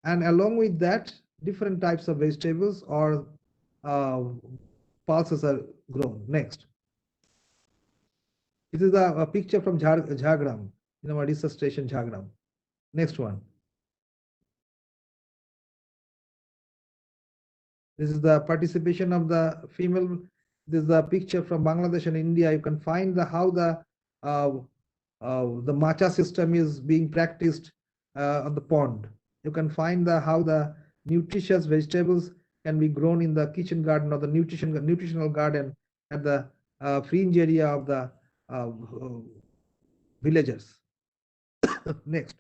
and along with that different types of vegetables or pulses are grown. Next. This is a picture from Jhargram, in our research station Jhargram. Next one. This is the participation of the female. This is the picture from Bangladesh and India. You can find the how the matcha system is being practiced on the pond. You can find the how the nutritious vegetables can be grown in the kitchen garden or the nutritional garden at the fringe area of the villagers. Next.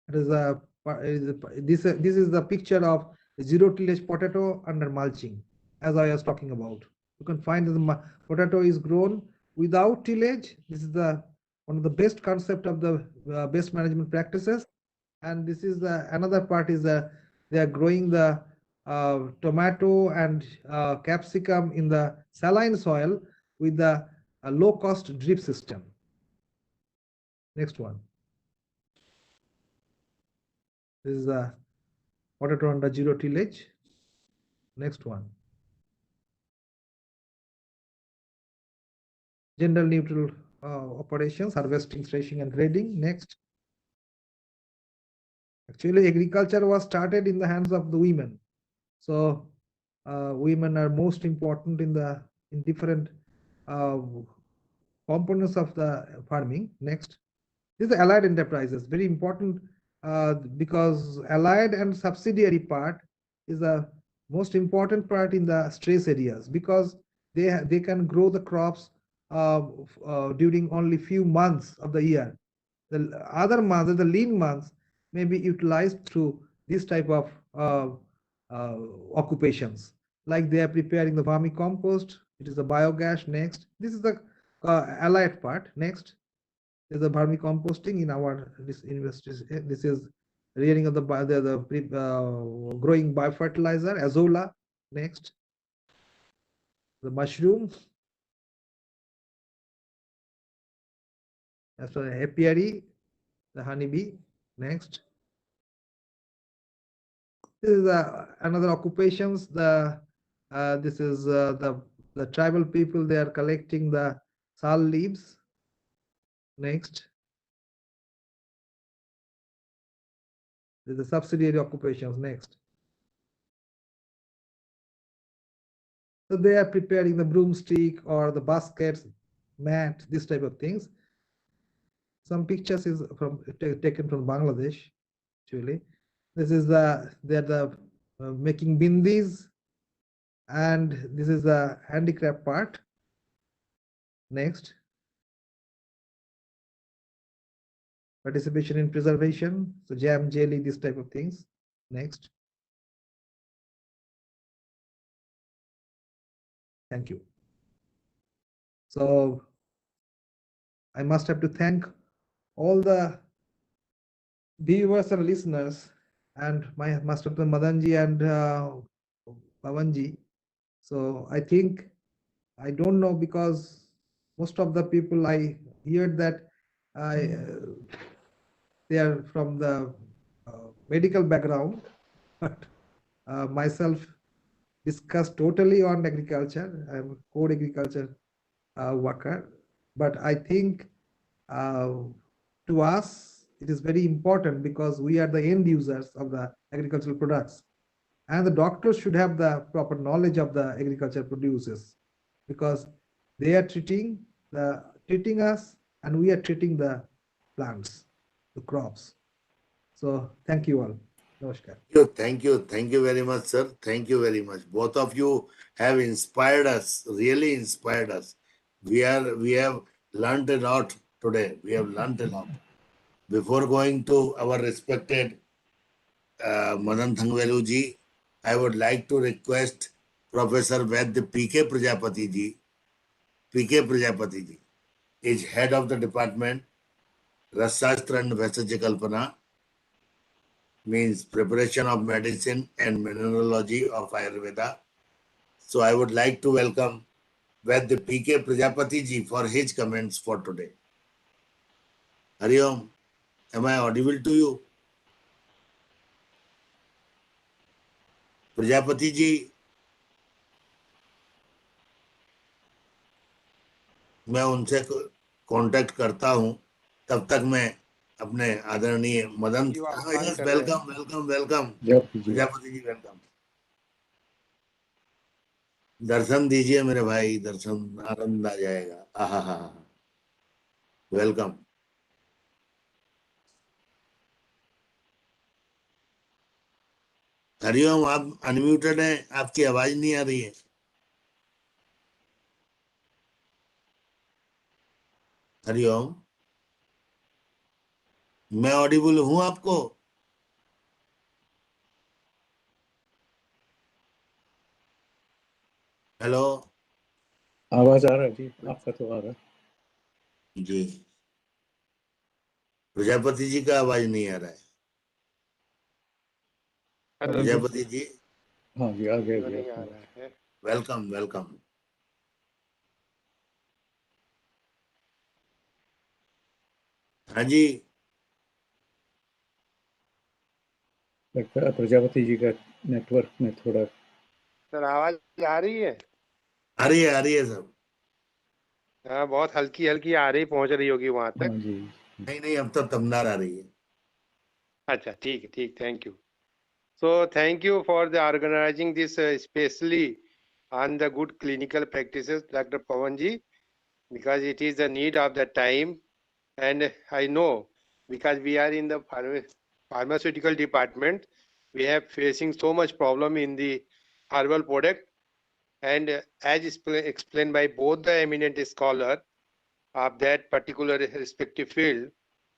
It is this is the picture of zero tillage potato under mulching, as I was talking about. You can find that the potato is grown without tillage. This is the one of the best concept of the best management practices. And this is the another part is that they are growing the tomato and capsicum in the saline soil with the low cost drip system. Next one. This is the potato under zero tillage. Next one. Gender neutral operations, harvesting, threshing, and grading. Next. Actually, agriculture was started in the hands of the women. So women are most important in different components of the farming. Next. This is allied enterprises, very important because allied and subsidiary part is the most important part in the stress areas, because they can grow the crops during only few months of the year. The other months, the lean months, may be utilized through this type of occupations. Like they are preparing the vermicompost. It is the biogas. Next, this is the allied part. Next is the vermicomposting in our universities. This is rearing of the growing biofertilizer, azolla. Next, the mushroom. As for the apiary, the honeybee. Next, this is another occupations. This is the tribal people. They are collecting the sal leaves. Next, this is the subsidiary occupations. Next, so they are preparing the broomstick or the baskets, mat, this type of things. Some pictures is taken from Bangladesh. Actually, this is they're making bindis, and this is the handicraft part. Next. Participation in preservation, so jam, jelly, this type of things. Next. Thank you. So I must have to thank all the viewers and listeners and my Master Madanji and Pawanji. So I think, I don't know, because most of the people I heard that they are from the medical background, but myself discussed totally on agriculture. I'm a core agriculture worker, but I think to us it is very important because we are the end users of the agricultural products, and the doctors should have the proper knowledge of the agriculture produces, because they are treating us and we are treating the plants, the crops. So thank you all. Namaskar. Thank you very much, sir. Thank you very much. Both of you have inspired us, really inspired us. We have learned a lot today. We have learned a lot. Before going to our respected Madan Thangvelu ji, I would like to request Professor Vaidya P.K. Prajapati ji. P.K. Prajapati ji is head of the department Rasashastra and Vesaja Kalpana, means preparation of medicine and mineralogy of Ayurveda. So I would like to welcome Vaidya P.K. Prajapati ji for his comments for today. Hari Om, am I audible to you? Prajapati ji, मैं उनसे contact करता हूं, तब तक मैं अपने आदरणीय Madan, welcome welcome welcome Prajapati ji, welcome. दर्शन दीजिए मेरे भाई, दर्शन, आनंद आ जाएगा। आहा हा, वेलकम। हरिओम, आप अनम्यूटेड हैं, आपकी आवाज नहीं आ रही है। हरिओम, मैं ऑडिबल हूं आपको? हेलो, आवाज आ रहा है जी, आपका तो आ रहा है जी। प्रजापति जी का आवाज नहीं आ रहा है। प्रजापति जी, हाँ जी, आ गया। Welcome welcome. हाँ जी, लगता है प्रजापति जी का नेटवर्क में थोड़ा। सर आवाज आ रही है? आ रही है सब। हाँ, बहुत हल्की हल्की आ रही, पहुंच रही होगी वहां तक। हाँ जी, नहीं, अब तो तमदार आ रही है। अच्छा, ठीक है, ठीक, thank you. So thank you for the organizing this, especially on the good clinical practices, Dr. Pawanji, because it is the need of the time, and I know because we are in the pharmaceutical department, we have facing so much problem in the herbal product, and as explained by both the eminent scholar of that particular respective field,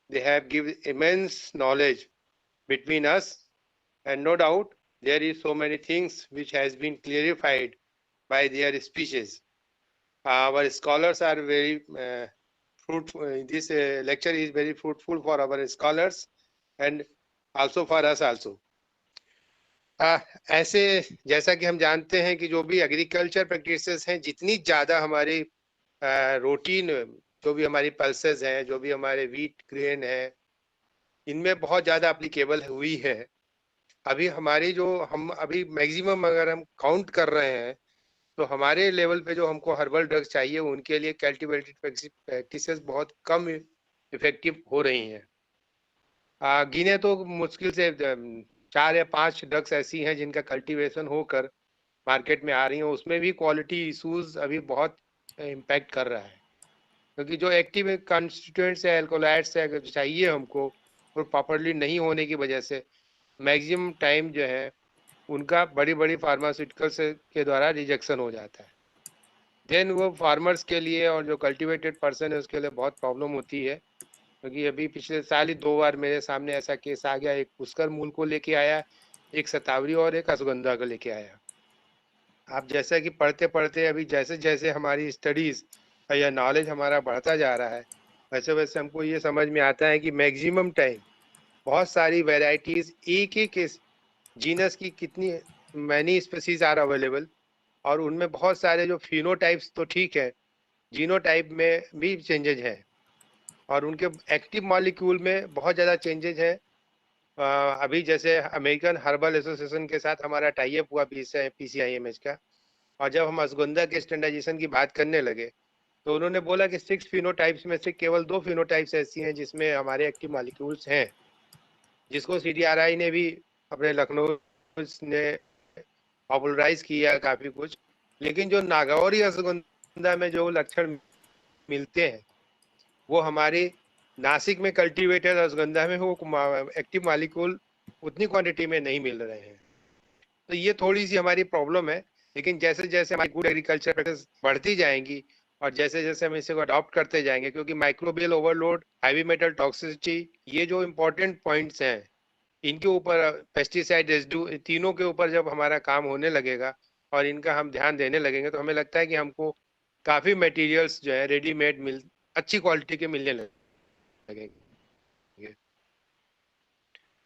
they have given immense knowledge between us. And no doubt, there is so many things which has been clarified by their speeches. Our scholars are very fruitful. This lecture is very fruitful for our scholars and also for us also. ऐसे जैसा कि हम जानते हैं कि जो भी agriculture practices हैं, जितनी ज़्यादा हमारी रूटीन, जो भी हमारी पल्सेस हैं, जो भी हमारे वीट ग्रेन है, इनमें बहुत ज़्यादा एप्लीकेबल हुई है। अभी हमारी जो हम अभी मैक्सिमम अगर हम काउंट कर रहे हैं, तो हमारे लेवल पे जो हमको हर्बल ड्रग्स चाहिए, उनके लिए कल्टीवेटेड प्रैक्टिसेस बहुत कम इफेक्टिव हो रही हैं। गिने तो मुश्किल से 4 या 5 ड्रग्स ऐसी हैं जिनका कल्टीवेशन होकर मार्केट में आ रही हैं। उसमें भी क्वालिटी इशूज अभी बहुत इम्पैक्ट कर रहा है, क्योंकि जो एक्टिव कॉन्स्टिट्यूएंट्स है, एल्कोलाइड्स है, अगर चाहिए हमको, और प्रॉपरली नहीं होने की वजह से मैक्सिमम टाइम जो है उनका बड़ी बड़ी फार्मास्यूटिकल्स के द्वारा रिजेक्शन हो जाता है। देन वो फार्मर्स के लिए और जो कल्टिवेटेड पर्सन है उसके लिए बहुत प्रॉब्लम होती है, क्योंकि अभी पिछले साल ही 2 बार मेरे सामने ऐसा केस आ गया। एक पुष्कर मूल को लेके आया, एक शतावरी और एक अश्वगंधा को लेके आया। आप जैसा कि पढ़ते पढ़ते अभी जैसे जैसे हमारी स्टडीज या नॉलेज हमारा बढ़ता जा रहा है, वैसे वैसे हमको ये समझ में आता है कि मैक्सिमम टाइम बहुत सारी वेराइटीज एक एक जीनस की कितनी मैनी स्पीसीज आर अवेलेबल, और उनमें बहुत सारे जो फिनोटाइप्स तो ठीक है, जीनोटाइप में भी चेंजेज हैं, और उनके एक्टिव मॉलिक्यूल में बहुत ज़्यादा चेंजेज है। अभी जैसे अमेरिकन हर्बल एसोसिएशन के साथ हमारा टाई अप हुआ PCIMH का, और जब हम अश्वगंधा के स्टैंडर्डाइजेशन की बात करने लगे तो उन्होंने बोला कि 6 फिनोटाइप्स में से केवल 2 फिनोटाइप्स ऐसी हैं जिसमें हमारे एक्टिव मॉलिक्यूल्स हैं, जिसको CDRI ने भी अपने लखनऊ ने पॉपुलराइज किया काफी कुछ। लेकिन जो नागौरी अश्वगंधा में जो लक्षण मिलते हैं वो हमारे नासिक में कल्टीवेटेड अश्वगंधा में वो एक्टिव मॉलिक्यूल उतनी क्वांटिटी में नहीं मिल रहे हैं। तो ये थोड़ी सी हमारी प्रॉब्लम है। लेकिन जैसे जैसे हमारी गुड एग्रीकल्चर प्रैक्टिस बढ़ती जाएंगी और जैसे जैसे हम इसे को अडॉप्ट करते जाएंगे, क्योंकि microbial overload, heavy metal toxicity, ये जो इम्पोर्टेंट पॉइंट्स हैं, इनके ऊपर पेस्टिसाइड रेजिड्यू, तीनों के ऊपर जब हमारा काम होने लगेगा और इनका हम ध्यान देने लगेंगे तो हमें लगता है कि हमको काफी मटेरियल्स जो है रेडीमेड अच्छी क्वालिटी के मिलने लगेंगे।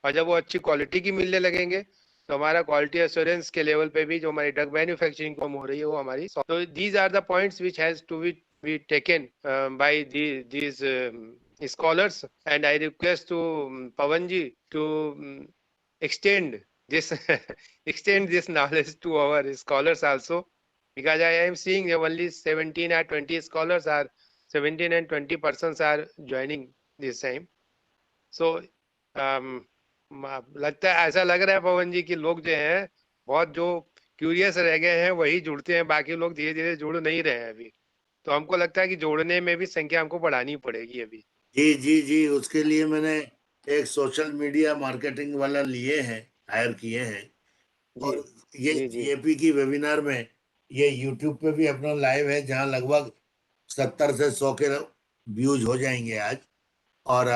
और जब वो अच्छी क्वालिटी की मिलने लगेंगे तो हमारा क्वालिटी एश्योरेंस के लेवल पे भी जो हमारी ड्रग मैन्युफैक्चरिंग कम हो रही है वो हमारी। तो these are the points which has to be taken by these scholars, and I request to Pawan ji to extend this extend this knowledge to our scholars also, because I am seeing only 17 or 20 scholars are 17 and 20 persons are joining this time. So लगता है, ऐसा लग रहा है पवन जी कि लोग जो हैं बहुत जो क्यूरियस रह गए हैं वही जुड़ते हैं, बाकी लोग धीरे धीरे जुड़ नहीं रहे हैं अभी। तो हमको लगता है कि जोड़ने में भी संख्या हमको बढ़ानी पड़ेगी अभी। जी जी जी, उसके लिए मैंने एक सोशल मीडिया मार्केटिंग वाला लिए हैं, हायर किए हैं। और ये GAP की वेबिनार में ये YouTube पे भी अपना लाइव है, जहां लगभग 70 से 100 के व्यूज हो जाएंगे आज। और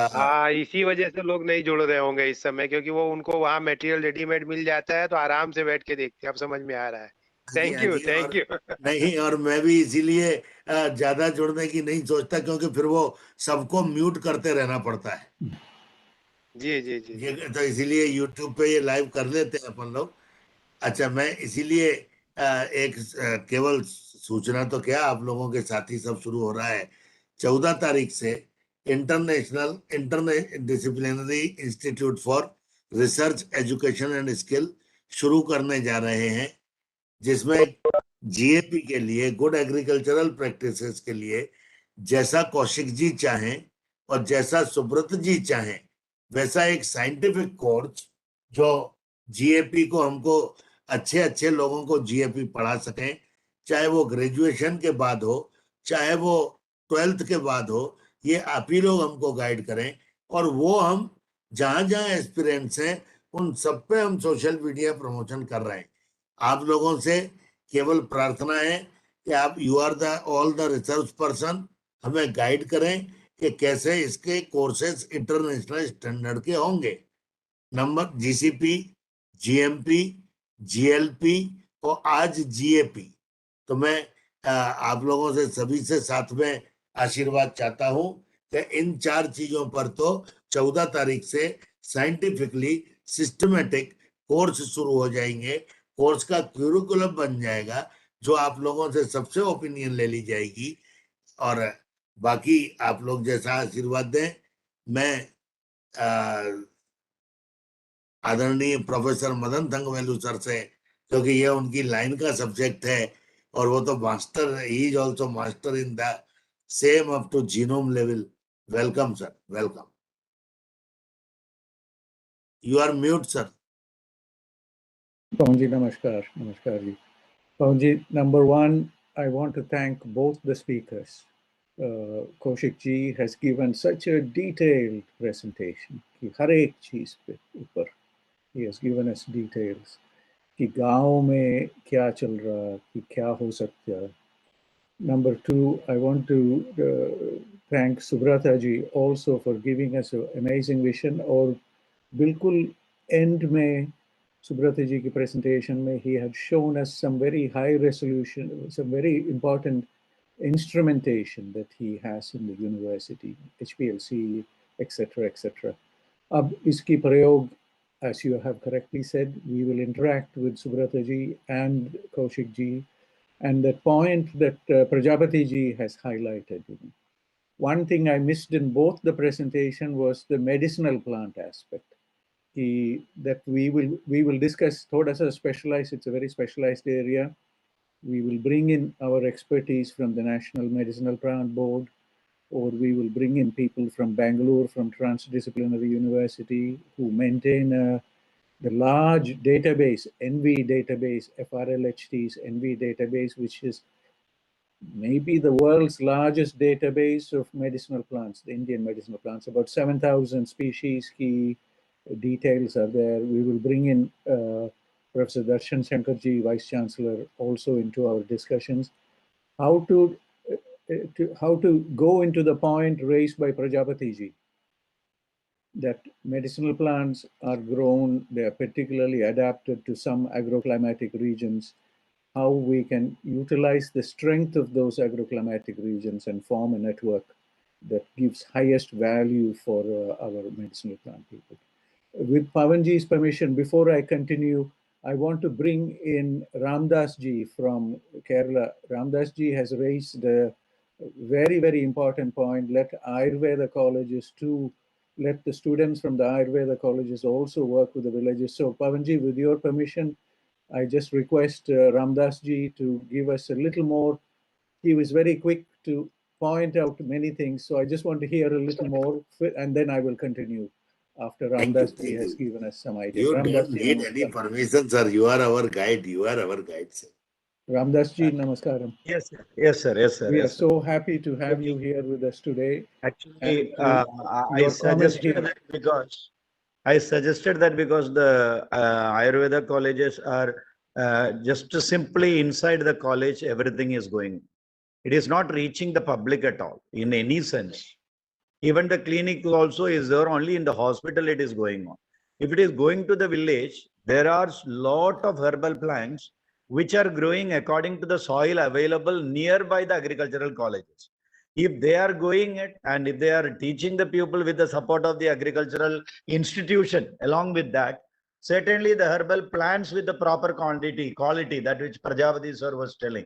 इसी वजह से लोग नहीं जुड़ रहे होंगे इस समय, क्योंकि वो उनको वहाँ मटेरियल रेडीमेड मिल जाता है तो आराम से बैठ के देखते हैं। अब समझ में आ रहा है। थैंक यू नहीं, और मैं भी इसीलिए ज्यादा जुड़ने की नहीं सोचता, क्योंकि फिर वो सबको म्यूट करते रहना पड़ता है। जी जी जी, ये तो इसीलिए YouTube पे ये लाइव कर लेते हैं अपन लोग। अच्छा, मैं इसीलिए एक केवल सूचना तो क्या, आप लोगों के साथ ही सब शुरू हो रहा है। 14 तारीख से international disciplinary institute for research education and skill शुरू करने जा रहे हैं, जिसमें GAP के लिए, गुड एग्रीकल्चरल प्रैक्टिसेस के लिए, जैसा कौशिक जी चाहें और जैसा सुब्रत जी चाहें वैसा एक साइंटिफिक कोर्स जो GAP को, हमको अच्छे अच्छे लोगों को GAP पढ़ा सकें, चाहे वो ग्रेजुएशन के बाद हो, चाहे वो 12th के बाद हो, ये आप ही लोग हमको गाइड करें। और वो हम जहां जहां एक्सपीरियंस हैं उन सब पे हम सोशल मीडिया प्रमोशन कर रहे हैं। आप लोगों से केवल प्रार्थना है कि आप you are the all the research person, हमें गाइड करें कि कैसे इसके कोर्सेज इंटरनेशनल स्टैंडर्ड के होंगे। नंबर GCP, GMP, GLP और आज GAP। तो मैं आप लोगों से सभी से साथ में आशीर्वाद चाहता हूं कि इन 4 चीजों पर तो 14 तारीख से साइंटिफिकली सिस्टमेटिक कोर्स शुरू हो जाएंगे। कोर्स का क्यूरिकुलम बन जाएगा, जो आप लोगों से सबसे ओपिनियन ले ली जाएगी। और बाकी आप लोग जैसा आशीर्वाद दें। मैं आदरणीय प्रोफेसर मदन थंगवेलु सर से, क्योंकि ये उनकी लाइन का सब्जेक्ट है और वो तो master, he is also master in the same up to genome level. Welcome sir, welcome. You are mute sir. Pawan ji, namaskar. Namaskar ji. Pawan ji, number one, I want to thank both the speakers. Koushik ji has given such a detailed presentation. कि हर एक चीज पे ऊपर he has given us details कि गांव में क्या चल रहा, कि क्या हो सकता है। Number two, I want to thank Subrata ji also for giving us an amazing vision. और बिल्कुल end में Subrata ji की presentation में he had shown us some very high resolution, some very important instrumentation that he has in the university, HPLC, etc., etc. अब इसकी प्रयोग, as you have correctly said, we will interact with Subrata ji and Koushik ji, and the point that Prajapati ji has highlighted. One thing I missed in both the presentation was the medicinal plant aspect. That we will discuss. Thoda sa specialized. It's a very specialized area. We will bring in our expertise from the National Medicinal Plant Board, or we will bring in people from Bangalore, from Transdisciplinary University, who maintain the large database, NV database, FRLHT's NV database, which is maybe the world's largest database of medicinal plants, the Indian medicinal plants. About 7,000 species key details are there. We will bring in Professor Darshan Shankarji, Vice Chancellor, also into our discussions. How to go into the point raised by Prajapati ji, that medicinal plants are grown, they are particularly adapted to some agroclimatic regions, how we can utilize the strength of those agroclimatic regions and form a network that gives highest value for our medicinal plant people. With Pawanji's permission, before I continue, I want to bring in Ramdas ji from Kerala. Ramdas ji has raised a very, very important point. Let Ayurveda colleges too, let the students from the Ayurveda colleges also work with the villages. So Pawanji, with your permission, I just request Ramdas ji to give us a little more. He was very quick to point out many things. So I just want to hear a little more, and then I will continue after Ramdas ji has given us some ideas. You Ramdas don't ji, need any permission, sir. You are our guide. You are our guide, sir. Ramdas ji, namaskaram. Yes, sir. Yes, sir. Yes, sir. We Yes, are so happy to have you here with us today. actually, And I your comment suggested here. that because the Ayurveda colleges are just simply inside the college, everything is going. It is not reaching the public at all in any sense. Even the clinic also is there, only in the hospital it is going on. If it is going to the village, there are lot of herbal plants which are growing according to the soil available nearby the agricultural colleges. If they are going it, and if they are teaching the people with the support of the agricultural institution, along with that, certainly the herbal plants with the proper quality, that which Prajapati sir was telling,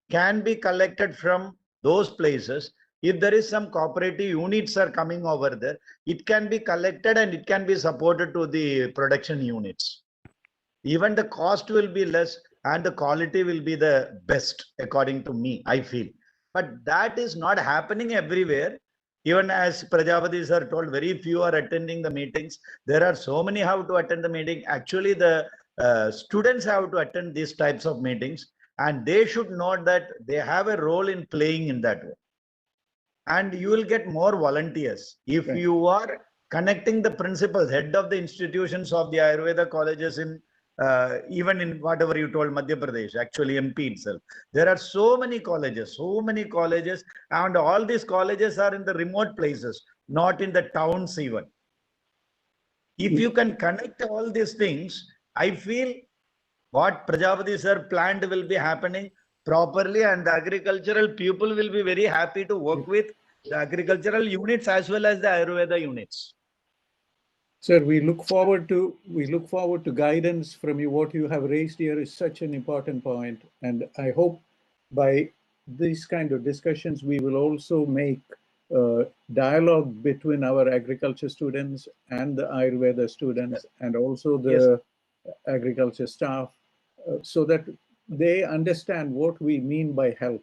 can be collected from those places. If there is some cooperative units are coming over there, it can be collected and it can be supported to the production units. Even the cost will be less and the quality will be the best, according to me, I feel. But that is not happening everywhere. Even as Prajapati sir told, very few are attending the meetings. There are so many how to attend the meeting. Actually, the students have to attend these types of meetings, and they should know that they have a role in playing in that way. And you will get more volunteers if you are connecting the principals, head of the institutions of the Ayurveda colleges in even in whatever you told, Madhya Pradesh, actually MP itself. There are so many colleges, and all these colleges are in the remote places, not in the towns even. If you can connect all these things, I feel what Prajapati sir planned will be happening properly, and the agricultural people will be very happy to work with the agricultural units as well as the Ayurveda units. Sir, we look forward to guidance from you. What you have raised here is such an important point, and I hope by these kind of discussions we will also make dialogue between our agriculture students and the Ayurveda students, and also the agriculture staff, so that they understand what we mean by health.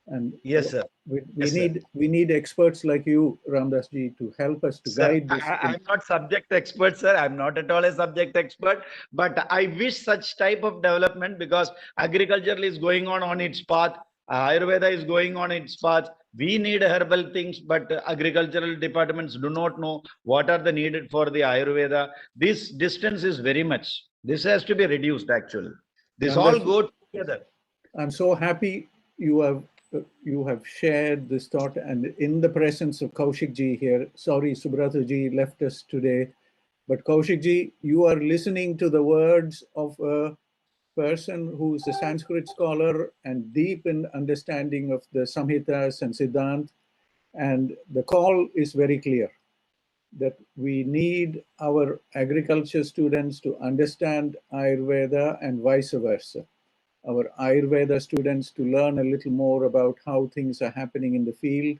And yes, sir. We need experts like you, Ramdas ji, to help us to guide this. I'm not subject expert, sir. I'm not at all a subject expert, but I wish such type of development, because agriculture is going on its path. Ayurveda is going on its path. We need herbal things, but agricultural departments do not know what are the needed for the Ayurveda. This distance is very much. This has to be reduced, actually. This all go together. I'm so happy you have you have shared this thought, and in the presence of Koushik ji here, sorry, Subrata ji left us today, but Koushik ji, you are listening to the words of a person who's a Sanskrit scholar and deep in understanding of the Samhitas and Siddhant, and the call is very clear that we need our agriculture students to understand Ayurveda and vice versa. Our Ayurveda students to learn a little more about how things are happening in the field.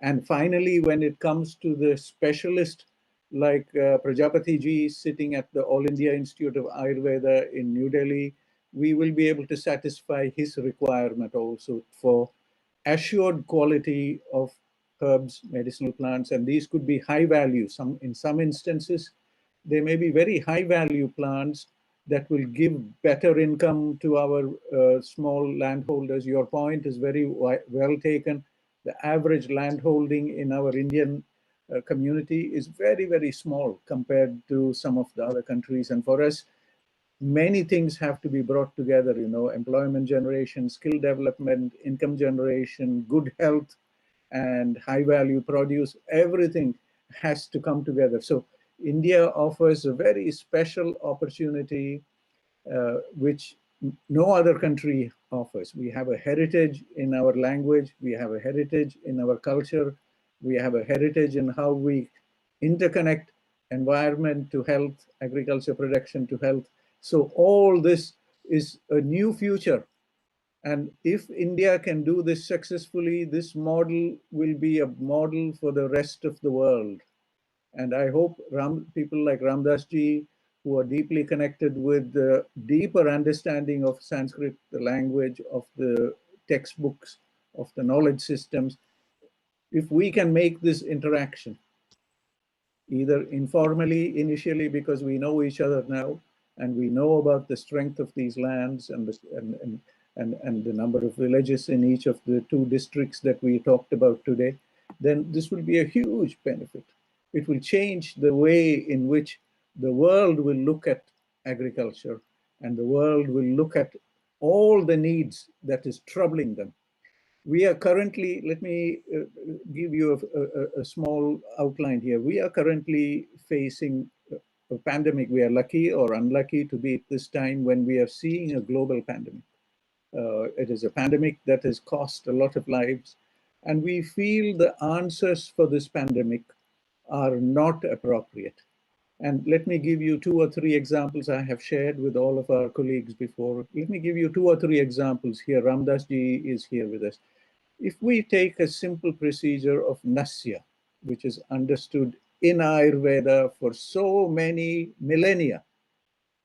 And finally, when it comes to the specialist like Prajapati ji sitting at the All India Institute of Ayurveda in New Delhi, we will be able to satisfy his requirement also for assured quality of herbs, medicinal plants, and these could be high value. In some instances, they may be very high value plants that will give better income to our small landholders. Your point is very well taken. The average landholding in our Indian community is very, very small compared to some of the other countries. And for us, many things have to be brought together, you know, employment generation, skill development, income generation, good health, and high value produce. Everything has to come together. So India offers a very special opportunity which no other country offers. We have a heritage in our language, we have a heritage in our culture, we have a heritage in how we interconnect environment to health, agriculture production to health. So all this is a new future. And if India can do this successfully, this model will be a model for the rest of the world. And I hope people like Ramdas ji, who are deeply connected with the deeper understanding of Sanskrit, the language, of the textbooks, of the knowledge systems, if we can make this interaction, either informally, initially, because we know each other now, and we know about the strength of these lands and the number of villages in each of the 2 districts that we talked about today, then this will be a huge benefit. It will change the way in which the world will look at agriculture, and the world will look at all the needs that is troubling them. We are currently, let me give you a small outline here. We are currently facing a pandemic. We are lucky or unlucky to be at this time when we are seeing a global pandemic. It is a pandemic that has cost a lot of lives, and we feel the answers for this pandemic are not appropriate. And let me give you 2 or 3 examples I have shared with all of our colleagues before. Let me give you 2 or 3 examples here. Ramdas ji is here with us. If we take a simple procedure of Nasya, which is understood in Ayurveda for so many millennia,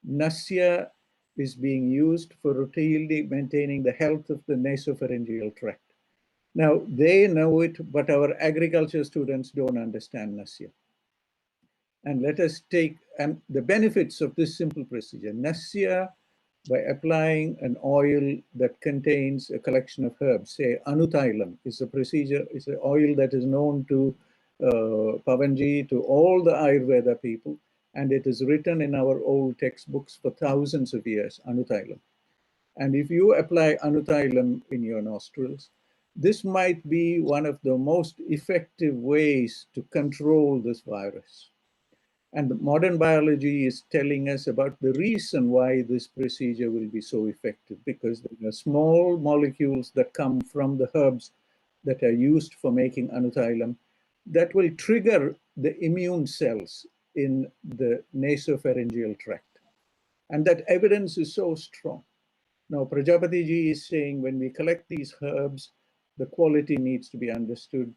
Nasya is being used for routinely maintaining the health of the nasopharyngeal tract. Now, they know it, but our agriculture students don't understand Nasya. And let us take the benefits of this simple procedure. Nasya, by applying an oil that contains a collection of herbs, say Untitled, is a procedure, is an oil that is known to Pavanji, to all the Ayurveda people, and it is written in our old textbooks for thousands of years, Untitled. And if you apply Untitled in your nostrils, this might be one of the most effective ways to control this virus. And modern biology is telling us about the reason why this procedure will be so effective, because there are small molecules that come from the herbs that are used for making Untitled that will trigger the immune cells in the nasopharyngeal tract. And that evidence is so strong. Now, Prajapati ji is saying when we collect these herbs, the quality needs to be understood.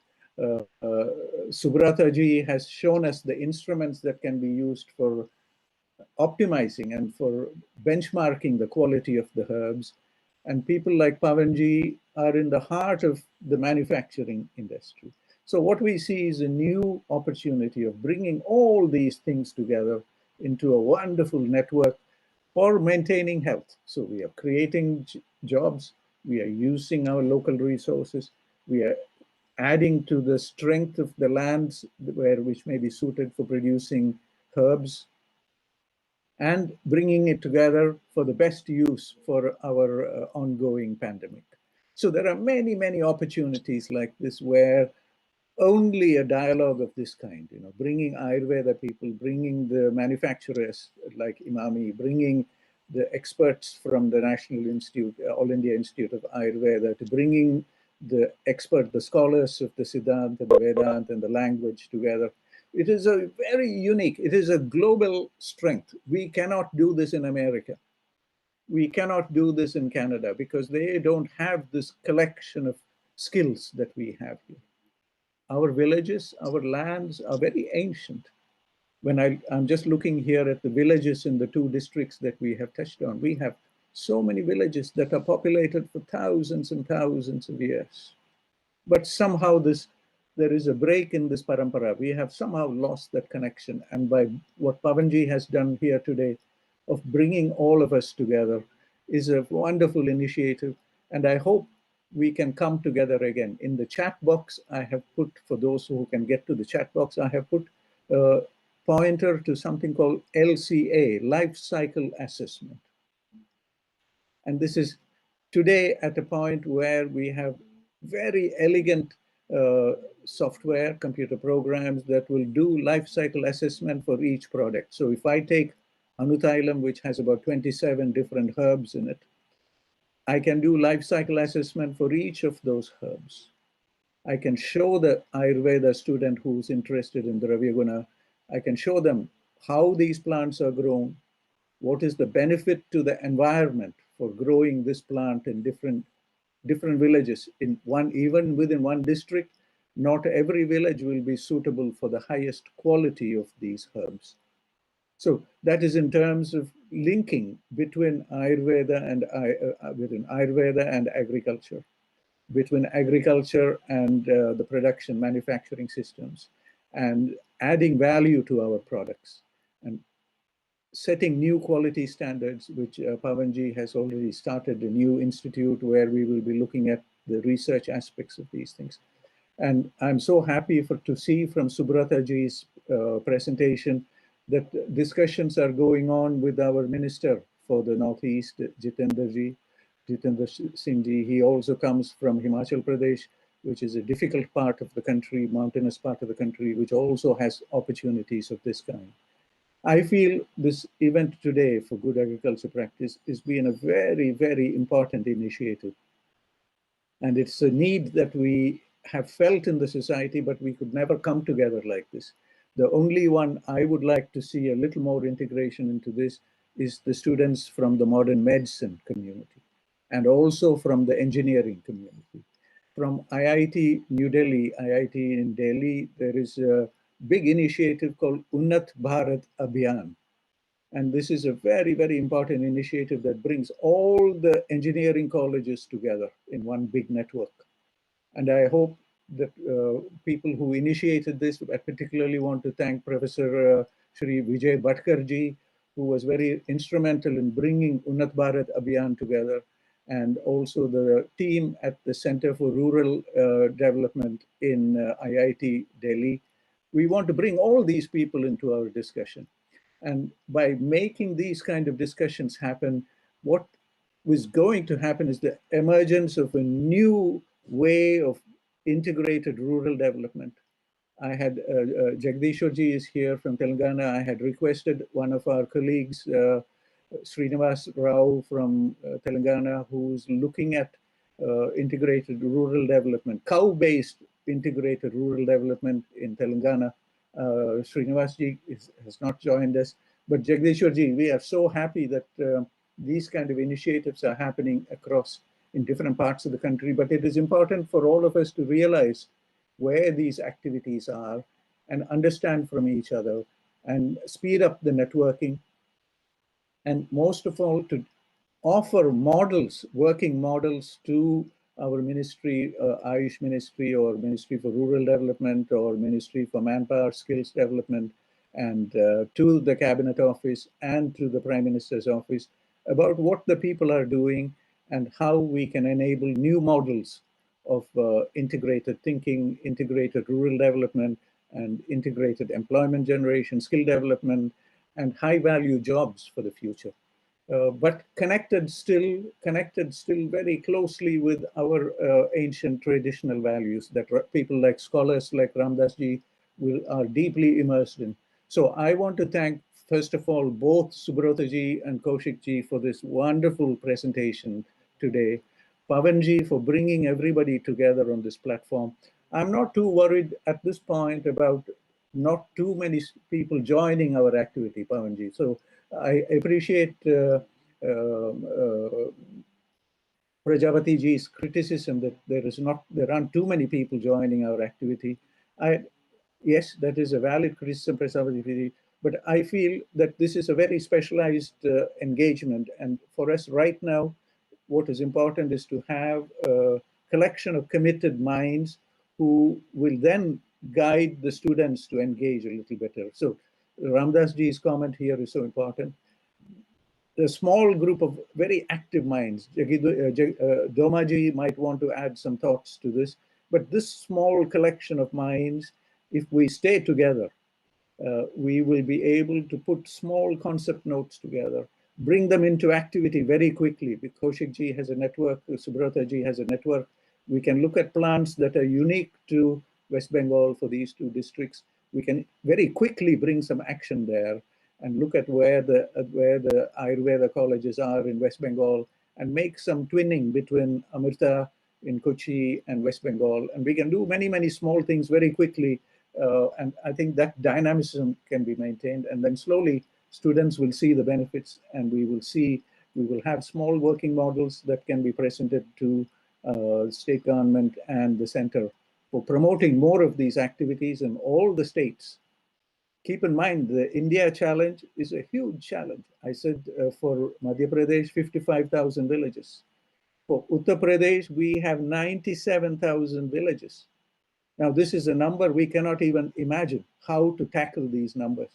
Subrata ji has shown us the instruments that can be used for optimizing and for benchmarking the quality of the herbs. And people like Pavanji are in the heart of the manufacturing industry. So what we see is a new opportunity of bringing all these things together into a wonderful network for maintaining health. So we are creating jobs, we are using our local resources, we are adding to the strength of the lands which may be suited for producing herbs, and bringing it together for the best use for our ongoing pandemic. So there are many, many opportunities like this where only a dialogue of this kind, bringing Ayurveda people, bringing the manufacturers like Emami, bringing the experts from the National Institute, All India Institute of Ayurveda, to bringing the scholars of the Siddhanta, the Vedanta, and the language together. It is a very unique, it is a global strength. We cannot do this in America. We cannot do this in Canada because they don't have this collection of skills that we have here. Our villages, our lands are very ancient. When I'm just looking here at the villages in the 2 districts that we have touched on, we have so many villages that are populated for thousands and thousands of years. But somehow there is a break in this parampara. We have somehow lost that connection. And by what Pawanji has done here today of bringing all of us together is a wonderful initiative. And I hope we can come together again. In the chat box, I have put, for those who can get to the chat box, I have put a pointer to something called LCA, Life Cycle Assessment. And this is today at a point where we have very elegant software, computer programs that will do life cycle assessment for each product. So if I take Anutailam, which has about 27 different herbs in it, I can do life cycle assessment for each of those herbs. I can show the Ayurveda student who's interested in the Ravyaguna, I can show them how these plants are grown, what is the benefit to the environment for growing this plant in different villages. Even within one district, not every village will be suitable for the highest quality of these herbs. So that is in terms of linking between Ayurveda and agriculture, between agriculture and the production manufacturing systems, and adding value to our products and setting new quality standards, which Pawanji has already started a new institute where we will be looking at the research aspects of these things. And I'm so happy to see from Subrata ji's presentation that discussions are going on with our minister for the Northeast, Jitendra Singh ji. He also comes from Himachal Pradesh, which is a difficult part of the country, mountainous part of the country, which also has opportunities of this kind. I feel this event today for good agriculture practice is being a very, very important initiative. And it's a need that we have felt in the society, but we could never come together like this. The only one I would like to see a little more integration into this is the students from the modern medicine community and also from the engineering community. From IIT New Delhi, IIT in Delhi, there is a big initiative called Unnat Bharat Abhiyan. And this is a very, very important initiative that brings all the engineering colleges together in one big network. And I hope that people who initiated this, I particularly want to thank Professor Shri Vijay Bhatkarji, who was very instrumental in bringing Unnat Bharat Abhiyan together, and also the team at the Center for Rural Development in IIT Delhi. We want to bring all these people into our discussion. And by making these kind of discussions happen, what was going to happen is the emergence of a new way of integrated rural development. I had, Jagdishwarji is here from Telangana. I had requested one of our colleagues, Srinivas Rao from Telangana, who's looking at integrated rural development, cow-based integrated rural development in Telangana. Srinivasji has not joined us, but Jagdishwarji, we are so happy that these kind of initiatives are happening across in different parts of the country, but it is important for all of us to realize where these activities are and understand from each other and speed up the networking. And most of all, to offer models, working models to our ministry, Ayush Ministry or Ministry for Rural Development or Ministry for Manpower Skills Development, and to the Cabinet Office and to the Prime Minister's Office about what the people are doing and how we can enable new models of integrated thinking, integrated rural development, and integrated employment generation, skill development, and high-value jobs for the future. but connected still very closely with our ancient traditional values that people like scholars like Ramdas ji are deeply immersed in. So I want to thank, first of all, both Subrata ji and Koushik ji for this wonderful presentation today. Pawan ji for bringing everybody together on this platform. I'm not too worried at this point about not too many people joining our activity, Pawan ji. So I appreciate Prajapati ji's criticism that there aren't too many people joining our activity. Yes, that is a valid criticism, Prajapati ji, but I feel that this is a very specialized engagement, and for us right now, what is important is to have a collection of committed minds who will then guide the students to engage a little better. So Ramdas ji's comment here is so important. A small group of very active minds. Domaji might want to add some thoughts to this, but this small collection of minds, if we stay together, we will be able to put small concept notes together, bring them into activity very quickly. Because Koushik ji has a network, Subrata ji has a network. We can look at plants that are unique to West Bengal for these two districts. We can very quickly bring some action there and look at where the Ayurveda colleges are in West Bengal and make some twinning between Amrita in Kochi and West Bengal. And we can do many, many small things very quickly. And I think that dynamism can be maintained. And then slowly students will see the benefits, and we will have small working models that can be presented to state government and the center for promoting more of these activities in all the states. Keep in mind, the India challenge is a huge challenge. I said for Madhya Pradesh, 55,000 villages. For Uttar Pradesh, we have 97,000 villages. Now, this is a number we cannot even imagine how to tackle these numbers.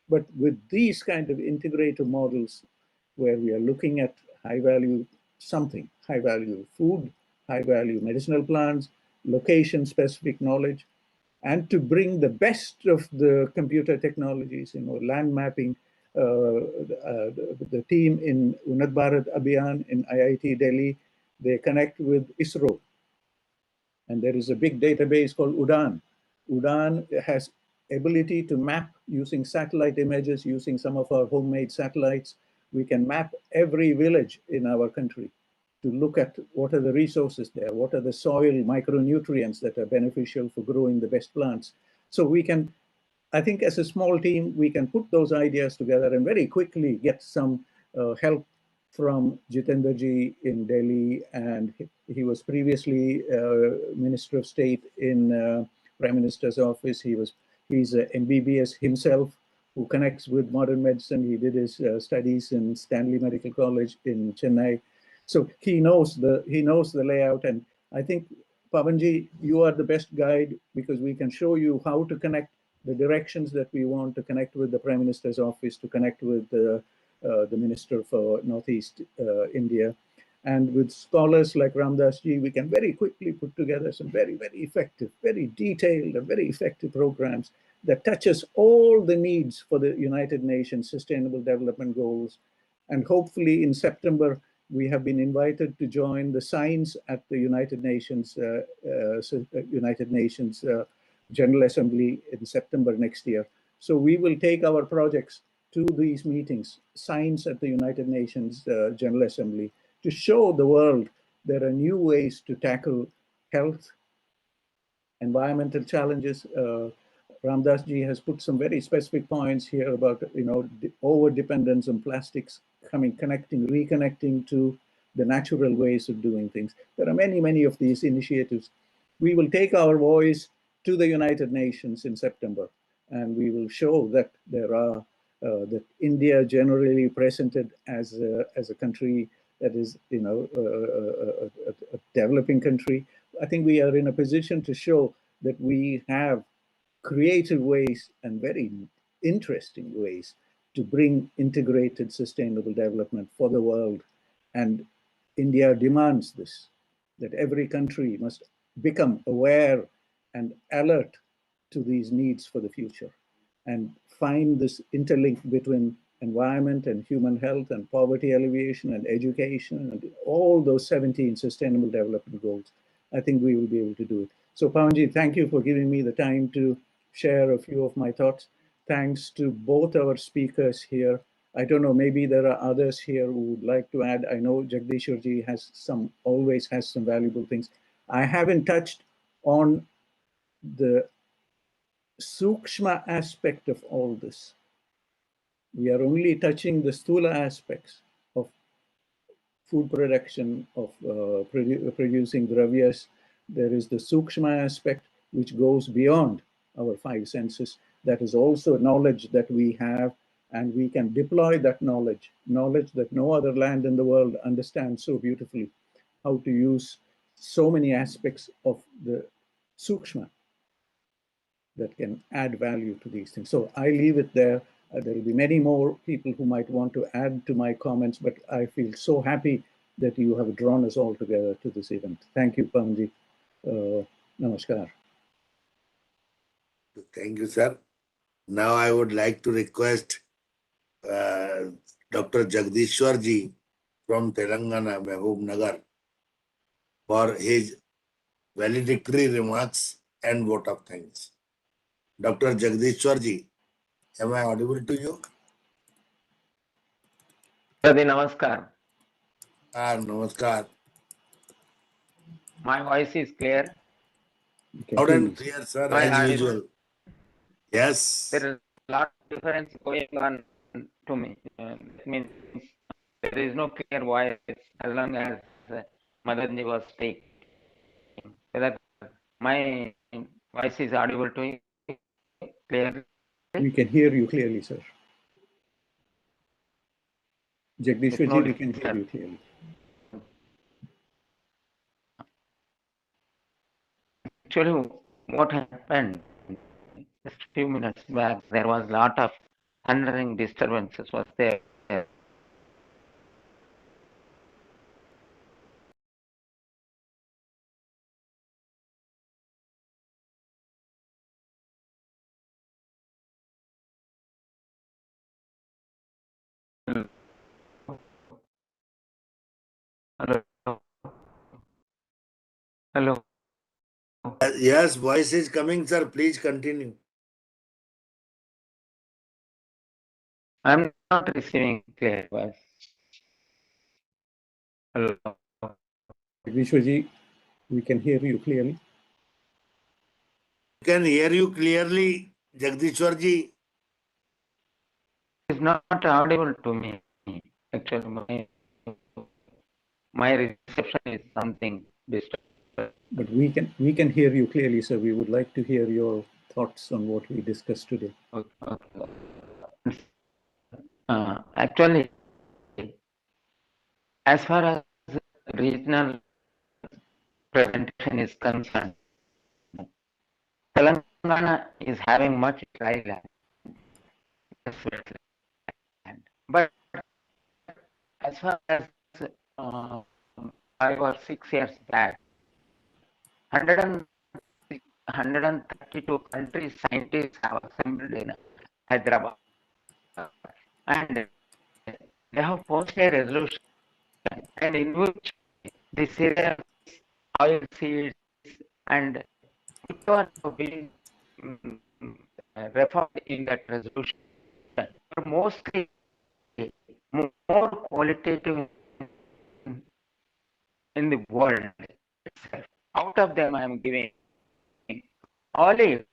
But with these kind of integrated models, where we are looking at high-value something, high-value food, high-value medicinal plants, location-specific knowledge, and to bring the best of the computer technologies, land mapping. The team in Unnat Bharat Abhiyan in IIT Delhi, they connect with ISRO. And there is a big database called UDAN. UDAN has ability to map using satellite images, using some of our homemade satellites. We can map every village in our country to look at what are the resources there, what are the soil micronutrients that are beneficial for growing the best plants. So we can, I think as a small team, we can put those ideas together and very quickly get some help from Jitendra ji in Delhi, and he was previously Minister of State in Prime Minister's office. He's a MBBS himself who connects with modern medicine. He did his studies in Stanley Medical College in Chennai. So he knows the layout, and I think, Pawanji, you are the best guide because we can show you how to connect the directions that we want to connect with the Prime Minister's office, to connect with the Minister for Northeast India. And with scholars like Ramdas ji, we can very quickly put together some very, very effective, very detailed and very effective programs that touches all the needs for the United Nations Sustainable Development Goals. And hopefully in September, we have been invited to join the Science at the United Nations General Assembly in September next year. So we will take our projects to these meetings, Science at the United Nations General Assembly, to show the world there are new ways to tackle health, environmental challenges. Ramdas ji has put some very specific points here about over dependence on plastics, reconnecting to the natural ways of doing things. There are many, many of these initiatives. We will take our voice to the United Nations in September, and we will show that there are that India generally presented as a country that is a developing country. I think we are in a position to show that we have creative ways and very interesting ways to bring integrated sustainable development for the world. And India demands this, that every country must become aware and alert to these needs for the future and find this interlink between environment and human health and poverty alleviation and education and all those 17 sustainable development goals, I think we will be able to do it. So Pawanji, thank you for giving me the time to share a few of my thoughts. Thanks to both our speakers here. I don't know, maybe there are others here who would like to add. I know Jagdishwarji always has some valuable things. I haven't touched on the sukshma aspect of all this. We are only touching the sthula aspects of food production, of producing dravyas. There is the sukshma aspect, which goes beyond our five senses. That is also knowledge that we have, and we can deploy that knowledge that no other land in the world understands so beautifully, how to use so many aspects of the sukshma that can add value to these things. So I leave it there. There will be many more people who might want to add to my comments, but I feel so happy that you have drawn us all together to this event. Thank you, Pawanji. Namaskar. Thank you, sir. Now I would like to request Dr. Jagdishwarji from Telangana, Mehboob Nagar, for his valedictory remarks and vote of thanks. Dr. Jagdishwarji, am I audible to you? Sadi, namaskar. Namaskar. My voice is clear. Loud and clear, sir, as usual. Yes. There is a lot of difference going on to me. It means there is no clear voice as long as Madanji was speaking. Whether my voice is audible to you clearly? We can hear you clearly, sir. Jagdishwarji, we can hear you clearly. Actually, what happened just a few minutes back, there was a lot of thundering disturbances was there. Hello. Hello. Yes, voice is coming, sir. Please continue. I'm not receiving clear voice. Hello. Vishwaji, we can hear you clearly. We can hear you clearly, Jagdishwarji. It's not audible to me. Actually, my reception is something disturbed. But we can hear you clearly, sir. We would like to hear your thoughts on what we discussed today. Okay. Actually, as far as regional presentation is concerned, Telangana is having much dry land, but as far as 5 or 6 years back, 132 countries scientists have assembled in Hyderabad, and they have posted a resolution, and in which the cereals, oil seeds, and whichever we referred in that resolution are mostly more qualitative in the world itself. Out of them, I am giving olive.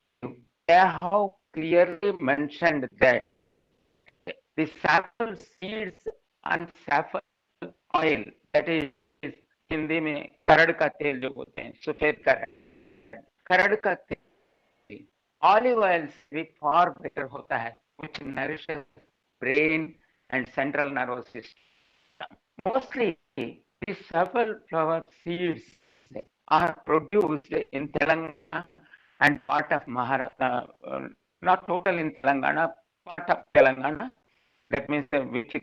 They have clearly mentioned that the saffron seeds and saffron oil, that is Hindi में करड़ का तेल जो बोलते हैं, सफेद करड़ का तेल, olive oil भी far better होता है, which nourishes brain and central nervous system. Mostly, these safflower seeds are produced in Telangana and part of Maharashtra, not total in Telangana, part of Telangana. That means which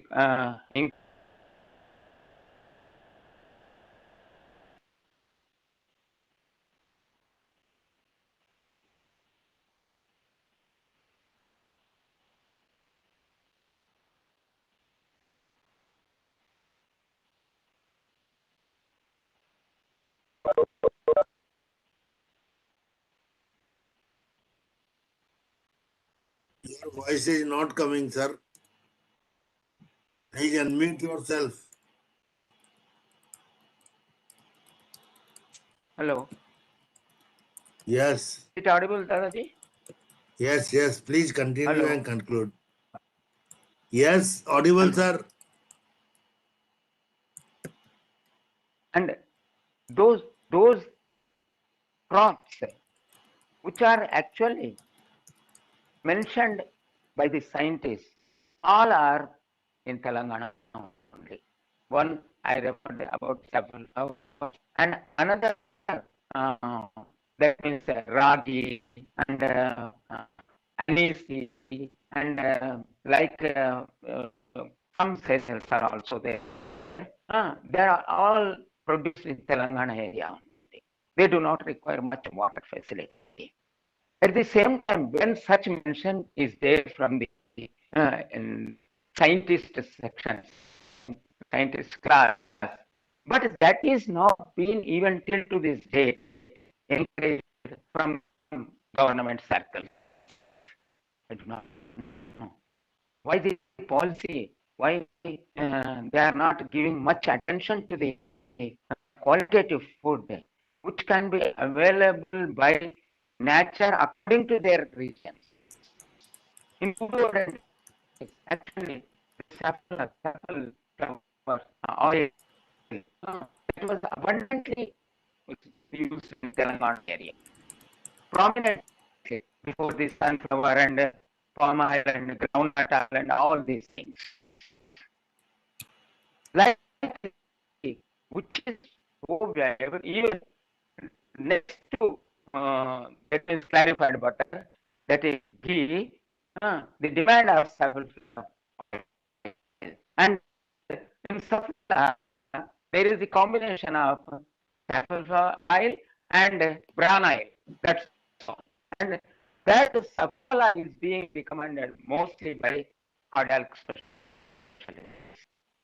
Your voice is not coming, sir. Please unmute yourself. Hello. Yes. Is it audible, Dadaji? Yes, yes. Please continue Hello. and conclude. Yes, audible, sir. And those crops which are actually mentioned by the scientists, all are in Telangana only. One I referred about safflower, and another that means ragi and anise, and some cereals are also there. They are all produced in Telangana area only. They do not require much water facility. At the same time, when such mention is there from the in scientist section, scientist class, but that is not been even till to this day encouraged from government circles. I do not know why the policy, why they are not giving much attention to the qualitative food which can be available by nature according to their regions. In food, actually, apple oil it was abundantly used in Telangana area. Prominently before the sunflower and palm oil and groundnut oil and all these things. Like which is so valuable, even next to that is clarified butter, that is ghee, the demand of safflower oil. And in safflower, there is a combination of safflower oil and bran oil. That's all. And that safflower is being recommended mostly by cardiac specialists.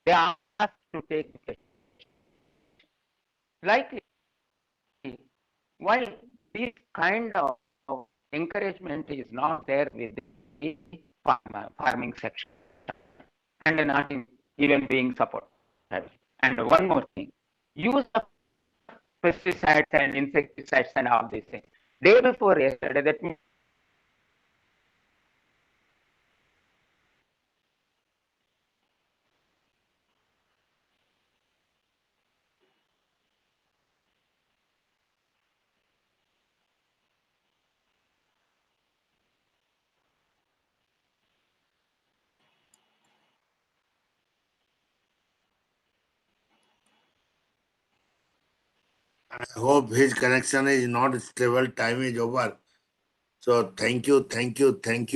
They are asked to take it. Likely, why this kind of encouragement is not there with the farming section and not even being supported. And one more thing, use of pesticides and insecticides and all these things. Day before yesterday, that means I hope his connection is not stable. Time is over. So thank you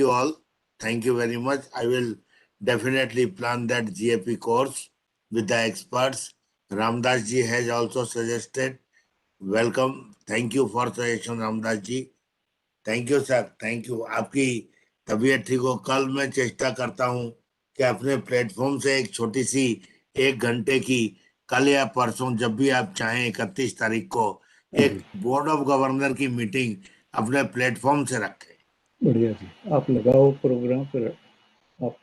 all. Thank you very much. I will definitely plan that GAP course with the experts. Ramdas ji has also suggested. Welcome. Thank you for suggestion, Ramdas ji. Thank you sir, thank you. आपकी तबीयत ठीक हो. कल मैं चेष्टा करता हूं कि अपने प्लेटफॉर्म से एक छोटी सी 1 घंटे की, कल या परसों जब भी आप चाहें, 31 तारीख को एक बोर्ड ऑफ गवर्नर की मीटिंग अपने प्लेटफॉर्म से रखें. बढ़िया जी, आप लगाओ प्रोग्राम, फिर आप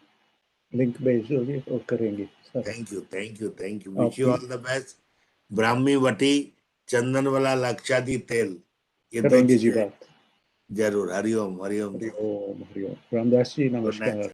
लिंक भेज दोगे और करेंगे. Thank you. Wish you all the best. ब्राह्मी वटी, चंदन वाला लक्षादी तेल, ये दो करेंगे जी चीजें बात जरूर. हरिओम. हरिओम. रामदास जी नमस्कार.